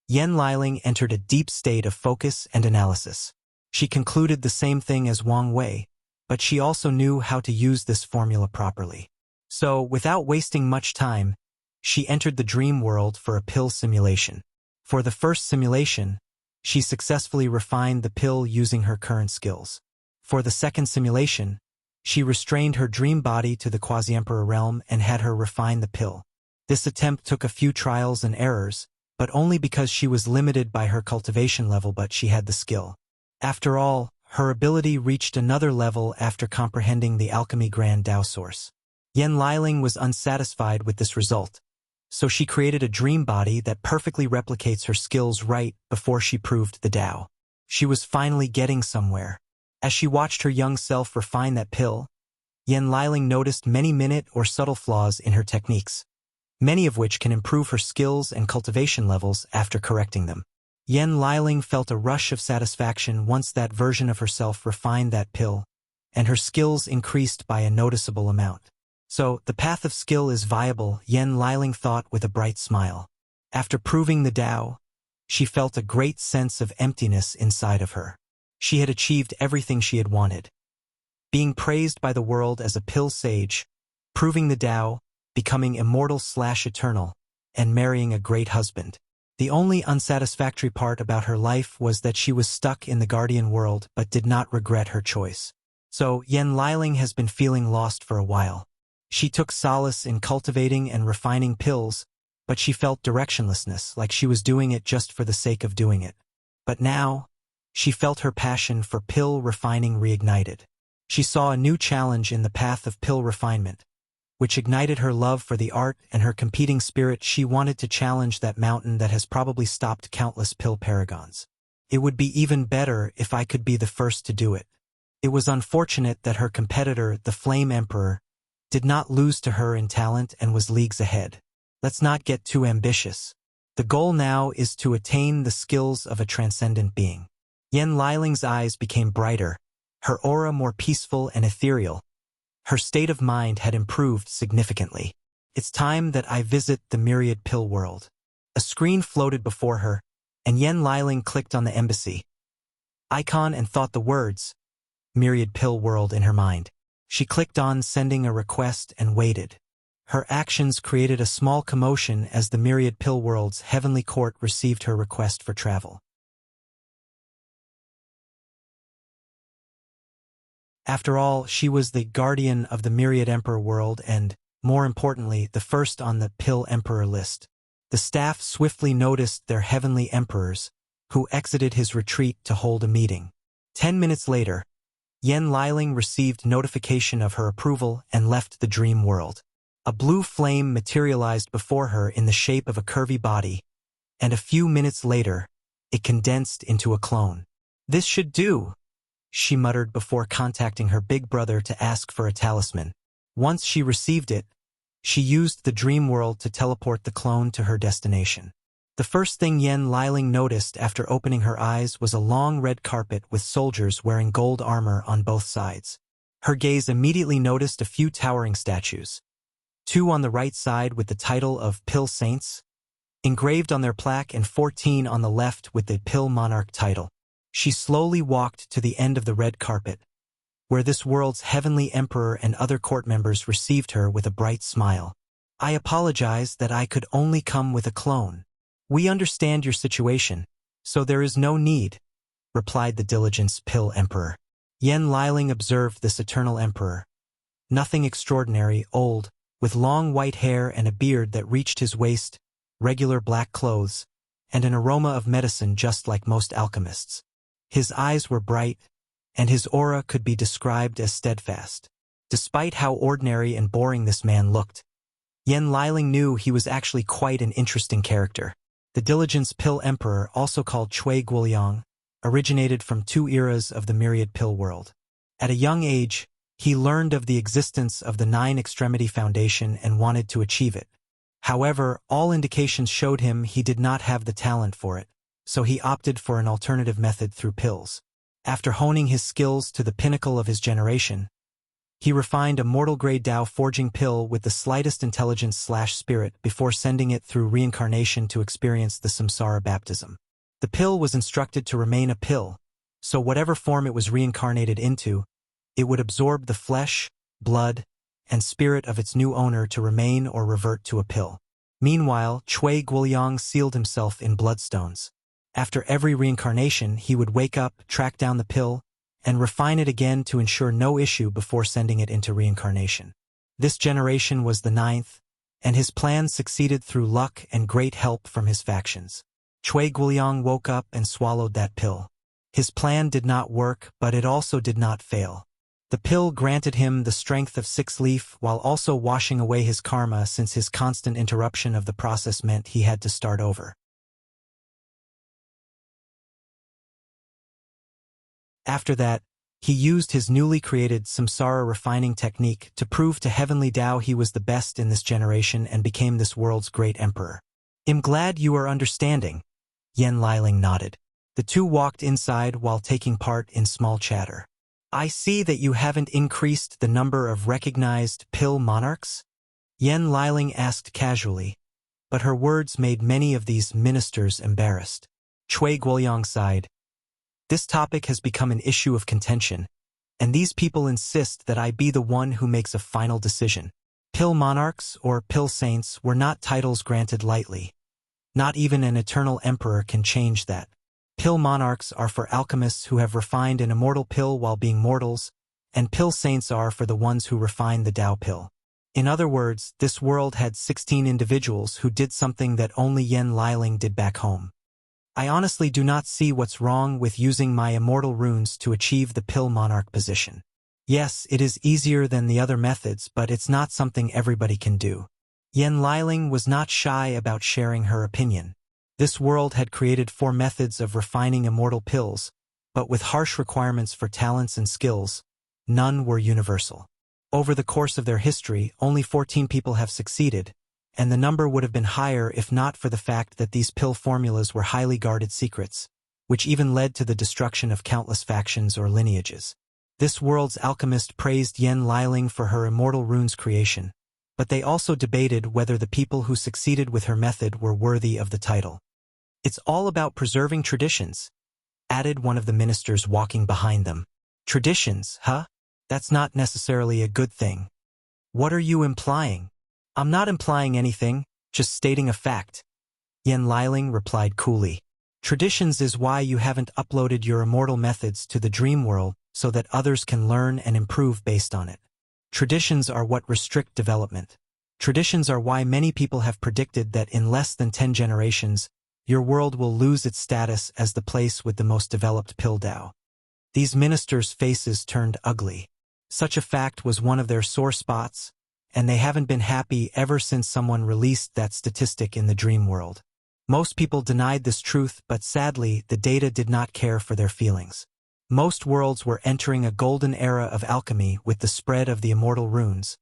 Yen Liling entered a deep state of focus and analysis. She concluded the same thing as Wang Wei, but she also knew how to use this formula properly. So, without wasting much time, she entered the dream world for a pill simulation. For the first simulation, she successfully refined the pill using her current skills. For the second simulation, she restrained her dream body to the Quasi-Emperor realm and had her refine the pill. This attempt took a few trials and errors, but only because she was limited by her cultivation level, but she had the skill. After all, her ability reached another level after comprehending the alchemy Grand Tao source. Yen Liling was unsatisfied with this result, so she created a dream body that perfectly replicates her skills right before she proved the Tao. She was finally getting somewhere. As she watched her young self refine that pill, Yen Liling noticed many minute or subtle flaws in her techniques, many of which can improve her skills and cultivation levels after correcting them. Yen Liling felt a rush of satisfaction once that version of herself refined that pill, and her skills increased by a noticeable amount. So, the path of skill is viable, Yen Liling thought with a bright smile. After proving the Tao, she felt a great sense of emptiness inside of her. She had achieved everything she had wanted. Being praised by the world as a pill sage, proving the Tao, becoming immortal/eternal, and marrying a great husband. The only unsatisfactory part about her life was that she was stuck in the guardian world but did not regret her choice. So, Yen Liling has been feeling lost for a while. She took solace in cultivating and refining pills, but she felt directionlessness, like she was doing it just for the sake of doing it. But now, she felt her passion for pill refining reignited. She saw a new challenge in the path of pill refinement, which ignited her love for the art and her competing spirit. She wanted to challenge that mountain that has probably stopped countless pill paragons. It would be even better if I could be the first to do it. It was unfortunate that her competitor, the Flame Emperor, did not lose to her in talent and was leagues ahead. Let's not get too ambitious. The goal now is to attain the skills of a transcendent being. Yen Liling's eyes became brighter, her aura more peaceful and ethereal. Her state of mind had improved significantly. It's time that I visit the myriad pill world. A screen floated before her, and Yen Liling clicked on the embassy icon and thought the words, myriad pill world, in her mind. She clicked on sending a request and waited. Her actions created a small commotion as the myriad pill world's heavenly court received her request for travel. After all, she was the guardian of the Myriad Emperor world and, more importantly, the first on the Pill Emperor list. The staff swiftly noticed their heavenly emperors, who exited his retreat to hold a meeting. 10 minutes later, Yen Liling received notification of her approval and left the dream world. A blue flame materialized before her in the shape of a curvy body, and a few minutes later, it condensed into a clone. This should do, she muttered before contacting her big brother to ask for a talisman. Once she received it, she used the dream world to teleport the clone to her destination. The first thing Yen Liling noticed after opening her eyes was a long red carpet with soldiers wearing gold armor on both sides. Her gaze immediately noticed a few towering statues. 2 on the right side with the title of Pill Saints, engraved on their plaque, and 14 on the left with the Pill Monarch title. She slowly walked to the end of the red carpet, where this world's heavenly emperor and other court members received her with a bright smile. I apologize that I could only come with a clone. We understand your situation, so there is no need, replied the Diligence Pill Emperor. Yen Liling observed this eternal emperor. Nothing extraordinary, old, with long white hair and a beard that reached his waist, regular black clothes, and an aroma of medicine just like most alchemists. His eyes were bright, and his aura could be described as steadfast. Despite how ordinary and boring this man looked, Yen Liling knew he was actually quite an interesting character. The Diligence Pill Emperor, also called Cui Guoliang, originated from 2 eras of the Myriad Pill world. At a young age, he learned of the existence of the 9 Extremity Foundation and wanted to achieve it. However, all indications showed him he did not have the talent for it, so he opted for an alternative method through pills. After honing his skills to the pinnacle of his generation, He refined a mortal-grade Dao forging pill with the slightest intelligence/spirit before sending it through reincarnation to experience the samsara baptism. The pill was instructed to remain a pill, so whatever form it was reincarnated into, it would absorb the flesh, blood, and spirit of its new owner to remain or revert to a pill. Meanwhile, Cui Guoliang sealed himself in bloodstones. After every reincarnation, he would wake up, track down the pill, and refine it again to ensure no issue before sending it into reincarnation. This generation was the 9th, and his plan succeeded through luck and great help from his factions. Cui Guoliang woke up and swallowed that pill. His plan did not work, but it also did not fail. The pill granted him the strength of 6 leaf while also washing away his karma, since his constant interruption of the process meant he had to start over. After that, he used his newly created samsara refining technique to prove to Heavenly Tao he was the best in this generation and became this world's great emperor. "I'm glad you are understanding," Yen Liling nodded. The two walked inside while taking part in small chatter. "I see that you haven't increased the number of recognized pill monarchs?" Yen Liling asked casually, but her words made many of these ministers embarrassed. Cui Guoliang sighed. "This topic has become an issue of contention, and these people insist that I be the one who makes a final decision. Pill monarchs or pill saints were not titles granted lightly. Not even an eternal emperor can change that. Pill monarchs are for alchemists who have refined an immortal pill while being mortals, and pill saints are for the ones who refine the Tao pill. In other words, this world had 16 individuals who did something that only Yen Liling did back home. I honestly do not see what's wrong with using my immortal runes to achieve the pill monarch position. Yes, it is easier than the other methods, but it's not something everybody can do." Yen Liling was not shy about sharing her opinion. This world had created 4 methods of refining immortal pills, but with harsh requirements for talents and skills, none were universal. Over the course of their history, only 14 people have succeeded, and the number would have been higher if not for the fact that these pill formulas were highly guarded secrets, which even led to the destruction of countless factions or lineages. This world's alchemist praised Yen Liling for her immortal runes creation, but they also debated whether the people who succeeded with her method were worthy of the title. "It's all about preserving traditions," added one of the ministers walking behind them. "Traditions, huh? That's not necessarily a good thing." "What are you implying?" "I'm not implying anything, just stating a fact," Yen Liling replied coolly. "Traditions is why you haven't uploaded your immortal methods to the dream world so that others can learn and improve based on it. Traditions are what restrict development. Traditions are why many people have predicted that in less than 10 generations, your world will lose its status as the place with the most developed pill Tao." These ministers' faces turned ugly. Such a fact was one of their sore spots, and they haven't been happy ever since someone released that statistic in the dream world. Most people denied this truth, but sadly, the data did not care for their feelings. Most worlds were entering a golden era of alchemy with the spread of the immortal runes,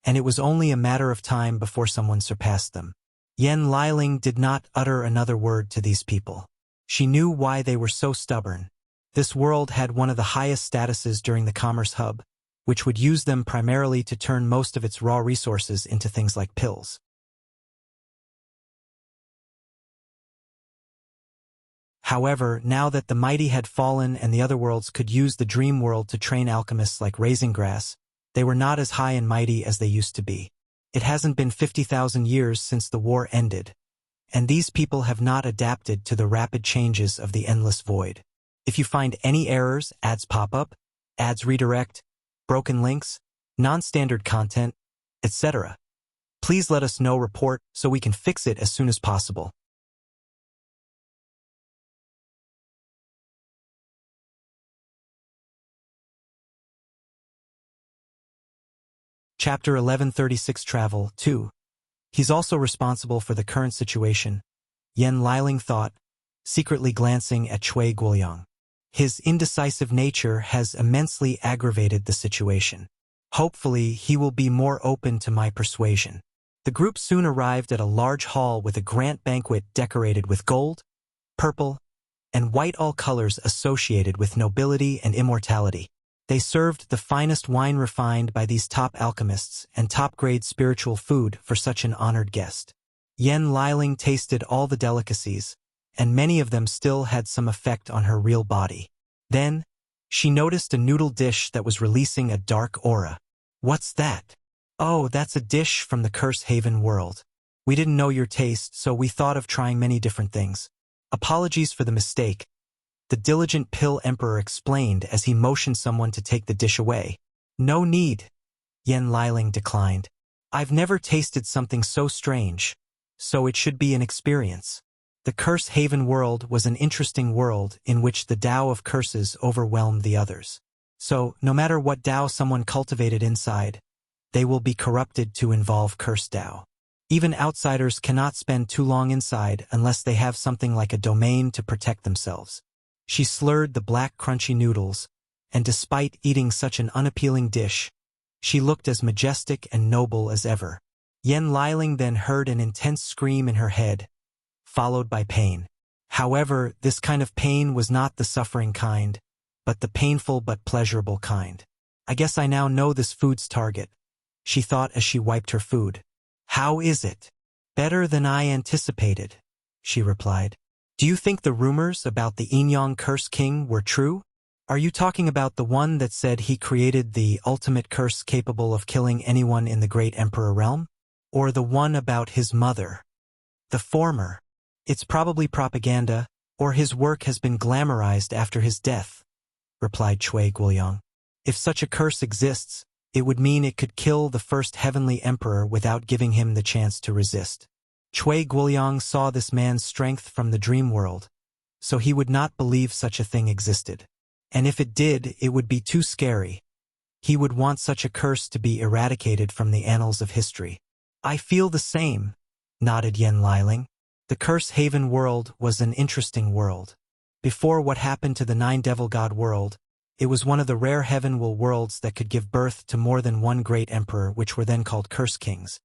and it was only a matter of time before someone surpassed them. Yen Liling did not utter another word to these people. She knew why they were so stubborn. This world had one of the highest statuses during the commerce hub, which would use them primarily to turn most of its raw resources into things like pills. However, now that the mighty had fallen and the other worlds could use the dream world to train alchemists like Raising Grass, they were not as high and mighty as they used to be. It hasn't been 50,000 years since the war ended, and these people have not adapted to the rapid changes of the endless void. If you find any errors, ads pop up, ads redirect, broken links, non-standard content, etc., please let us know. Report so we can fix it as soon as possible. Chapter 1136 Travel 2. He's also responsible for the current situation, Yen Liling thought, secretly glancing at Cui Guoliang. His indecisive nature has immensely aggravated the situation. Hopefully, he will be more open to my persuasion. The group soon arrived at a large hall with a grand banquet decorated with gold, purple, and white, all colors associated with nobility and immortality. They served the finest wine refined by these top alchemists and top-grade spiritual food for such an honored guest. Yen Liling tasted all the delicacies, and many of them still had some effect on her real body. Then, she noticed a noodle dish that was releasing a dark aura. What's that? Oh, that's a dish from the Curse Haven world. We didn't know your taste, so we thought of trying many different things. Apologies for the mistake, the diligent Pill Emperor explained as he motioned someone to take the dish away. No need, Yen Liling declined. I've never tasted something so strange, so it should be an experience. The Curse Haven world was an interesting world in which the Tao of curses overwhelmed the others. So, no matter what Tao someone cultivated inside, they will be corrupted to involve cursed Tao. Even outsiders cannot spend too long inside unless they have something like a domain to protect themselves. She slurred the black crunchy noodles, and despite eating such an unappealing dish, she looked as majestic and noble as ever. Yen Liling then heard an intense scream in her head, followed by pain. However, this kind of pain was not the suffering kind, but the painful but pleasurable kind. I guess I now know this food's target, she thought as she wiped her food. How is it? Better than I anticipated, she replied. Do you think the rumors about the Inyang Curse King were true? Are you talking about the one that said he created the ultimate curse capable of killing anyone in the Great Emperor realm? Or the one about his mother? The former. It's probably propaganda, or his work has been glamorized after his death, replied Cui Guoyang. If such a curse exists, it would mean it could kill the first heavenly emperor without giving him the chance to resist. Cui Guoyang saw this man's strength from the dream world, so he would not believe such a thing existed. And if it did, it would be too scary. He would want such a curse to be eradicated from the annals of history. I feel the same, nodded Yen Liling. The Curse Haven world was an interesting world. Before what happened to the Nine Devil God world, it was one of the rare heavenward worlds that could give birth to more than one great emperor, which were then called Curse Kings.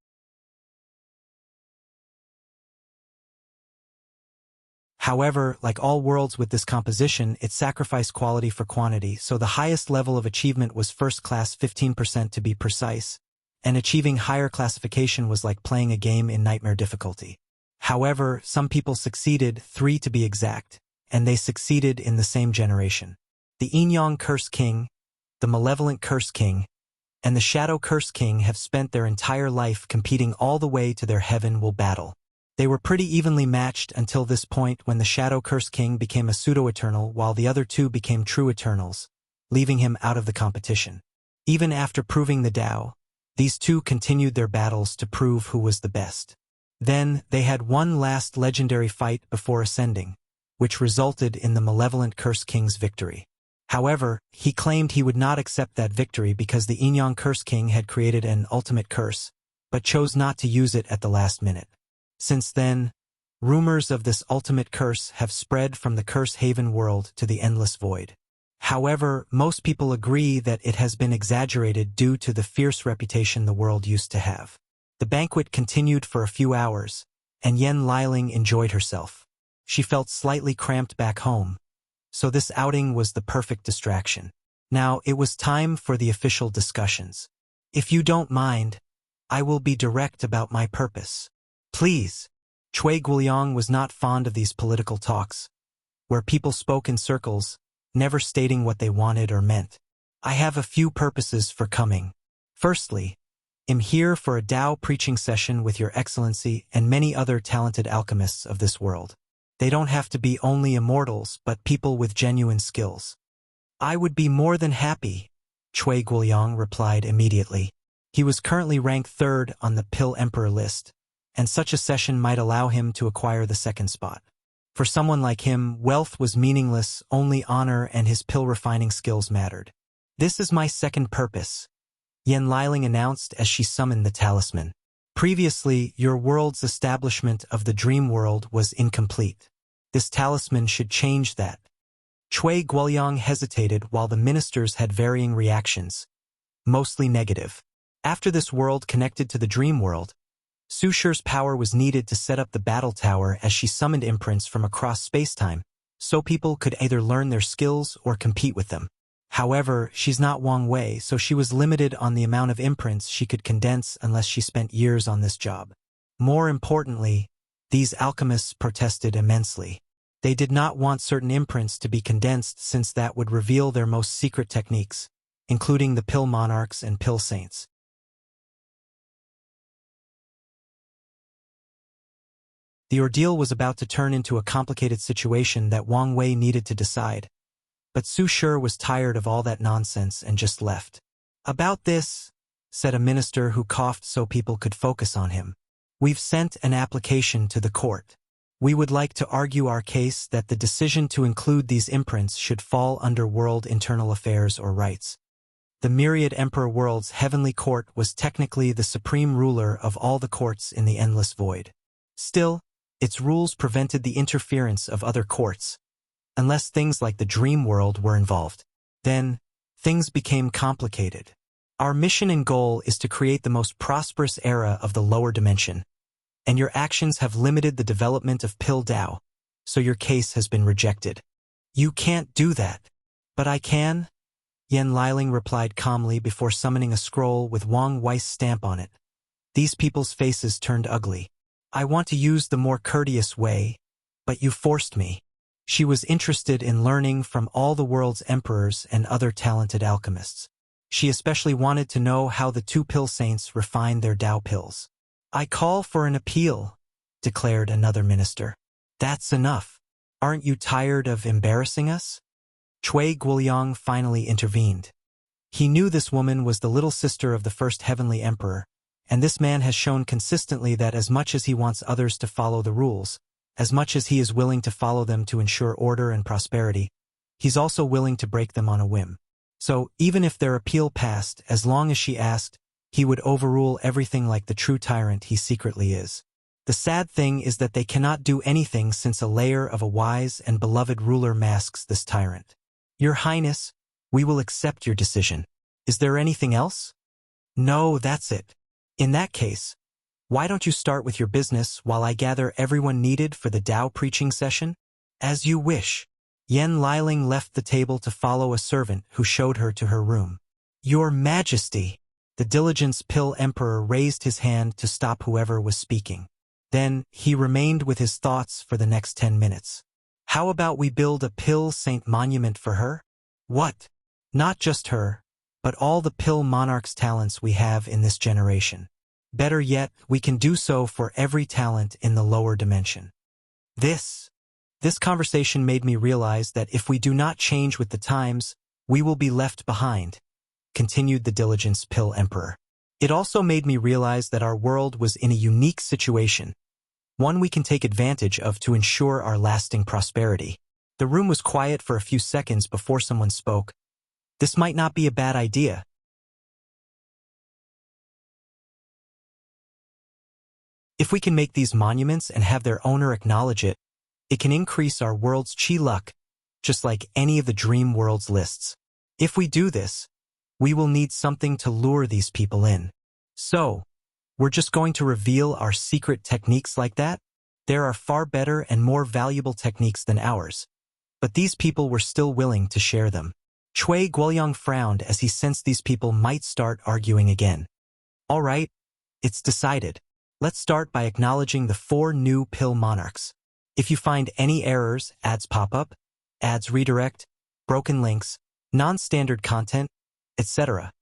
However, like all worlds with this composition, it sacrificed quality for quantity, so the highest level of achievement was first class 15% to be precise, and achieving higher classification was like playing a game in nightmare difficulty. However, some people succeeded 3 to be exact, and they succeeded in the same generation. The Inyang Curse King, the Malevolent Curse King, and the Shadow Curse King have spent their entire life competing all the way to their heavenward battle. They were pretty evenly matched until this point when the Shadow Curse King became a pseudo-eternal while the other two became true Eternals, leaving him out of the competition. Even after proving the Tao, these two continued their battles to prove who was the best. Then, they had one last legendary fight before ascending, which resulted in the Malevolent Curse King's victory. However, he claimed he would not accept that victory because the Inyang Curse King had created an ultimate curse, but chose not to use it at the last minute. Since then, rumors of this ultimate curse have spread from the Curse Haven world to the Endless Void. However, most people agree that it has been exaggerated due to the fierce reputation the world used to have. The banquet continued for a few hours, and Yen Liling enjoyed herself. She felt slightly cramped back home, so this outing was the perfect distraction. Now it was time for the official discussions. If you don't mind, I will be direct about my purpose. Please. Cui Guoyang was not fond of these political talks, where people spoke in circles, never stating what they wanted or meant. I have a few purposes for coming. Firstly, I'm here for a Tao preaching session with Your Excellency and many other talented alchemists of this world. They don't have to be only immortals, but people with genuine skills. I would be more than happy, Cui Guoyang replied immediately. He was currently ranked 3rd on the Pill Emperor list, and such a session might allow him to acquire the 2nd spot. For someone like him, wealth was meaningless, only honor and his pill refining skills mattered. This is my 2nd purpose, Yen Liling announced as she summoned the talisman. Previously, your world's establishment of the dream world was incomplete. This talisman should change that. Cui Guoyang hesitated while the ministers had varying reactions, mostly negative. After this world connected to the dream world, Su Shi's power was needed to set up the battle tower as she summoned imprints from across spacetime, so people could either learn their skills or compete with them. However, she's not Wang Wei, so she was limited on the amount of imprints she could condense unless she spent years on this job. More importantly, these alchemists protested immensely. They did not want certain imprints to be condensed since that would reveal their most secret techniques, including the pill monarchs and pill saints. The ordeal was about to turn into a complicated situation that Wang Wei needed to decide. But Su Shi was tired of all that nonsense and just left. "About this," said a minister who coughed so people could focus on him. "We've sent an application to the court. We would like to argue our case that the decision to include these imprints should fall under world internal affairs or rights. The myriad emperor world's heavenly court was technically the supreme ruler of all the courts in the endless void. Still, its rules prevented the interference of other courts. Unless things like the dream world were involved. Then, things became complicated. Our mission and goal is to create the most prosperous era of the lower dimension. And your actions have limited the development of Pill Dao, so your case has been rejected." "You can't do that." "But I can," Yan Liling replied calmly before summoning a scroll with Wang Wei's stamp on it. These people's faces turned ugly. "I want to use the more courteous way, but you forced me." She was interested in learning from all the world's emperors and other talented alchemists. She especially wanted to know how the two pill saints refined their Dao pills. "I call for an appeal," declared another minister. "That's enough. Aren't you tired of embarrassing us?" Cui Guoliang finally intervened. He knew this woman was the little sister of the first heavenly emperor, and this man has shown consistently that as much as he wants others to follow the rules, as much as he is willing to follow them to ensure order and prosperity, he's also willing to break them on a whim. So, even if their appeal passed, as long as she asked, he would overrule everything like the true tyrant he secretly is. The sad thing is that they cannot do anything since a layer of a wise and beloved ruler masks this tyrant. "Your Highness, we will accept your decision. Is there anything else?" "No, that's it." "In that case, why don't you start with your business while I gather everyone needed for the Dao preaching session?" "As you wish." Yan Liling left the table to follow a servant who showed her to her room. "Your Majesty." The Diligence Pill Emperor raised his hand to stop whoever was speaking. Then, he remained with his thoughts for the next 10 minutes. "How about we build a Pill Saint monument for her?" "What?" "Not just her, but all the Pill Monarch's talents we have in this generation. Better yet, we can do so for every talent in the lower dimension." This conversation made me realize that if we do not change with the times, we will be left behind, continued the Diligence Pill Emperor. It also made me realize that our world was in a unique situation, one we can take advantage of to ensure our lasting prosperity. The room was quiet for a few seconds before someone spoke. "This might not be a bad idea." "If we can make these monuments and have their owner acknowledge it, it can increase our world's chi luck, just like any of the dream world's lists. If we do this, we will need something to lure these people in. So, we're just going to reveal our secret techniques like that? There are far better and more valuable techniques than ours. But these people were still willing to share them." Cui Guoliang frowned as he sensed these people might start arguing again. "All right, it's decided. Let's start by acknowledging the 4 new pill monarchs. If you find any errors, ads pop up, ads redirect, broken links, non-standard content, etc.,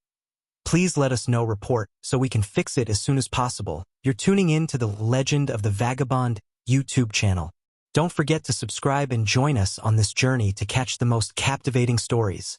please let us know report so we can fix it as soon as possible. You're tuning in to the Legend of the Vagabond YouTube channel. Don't forget to subscribe and join us on this journey to catch the most captivating stories.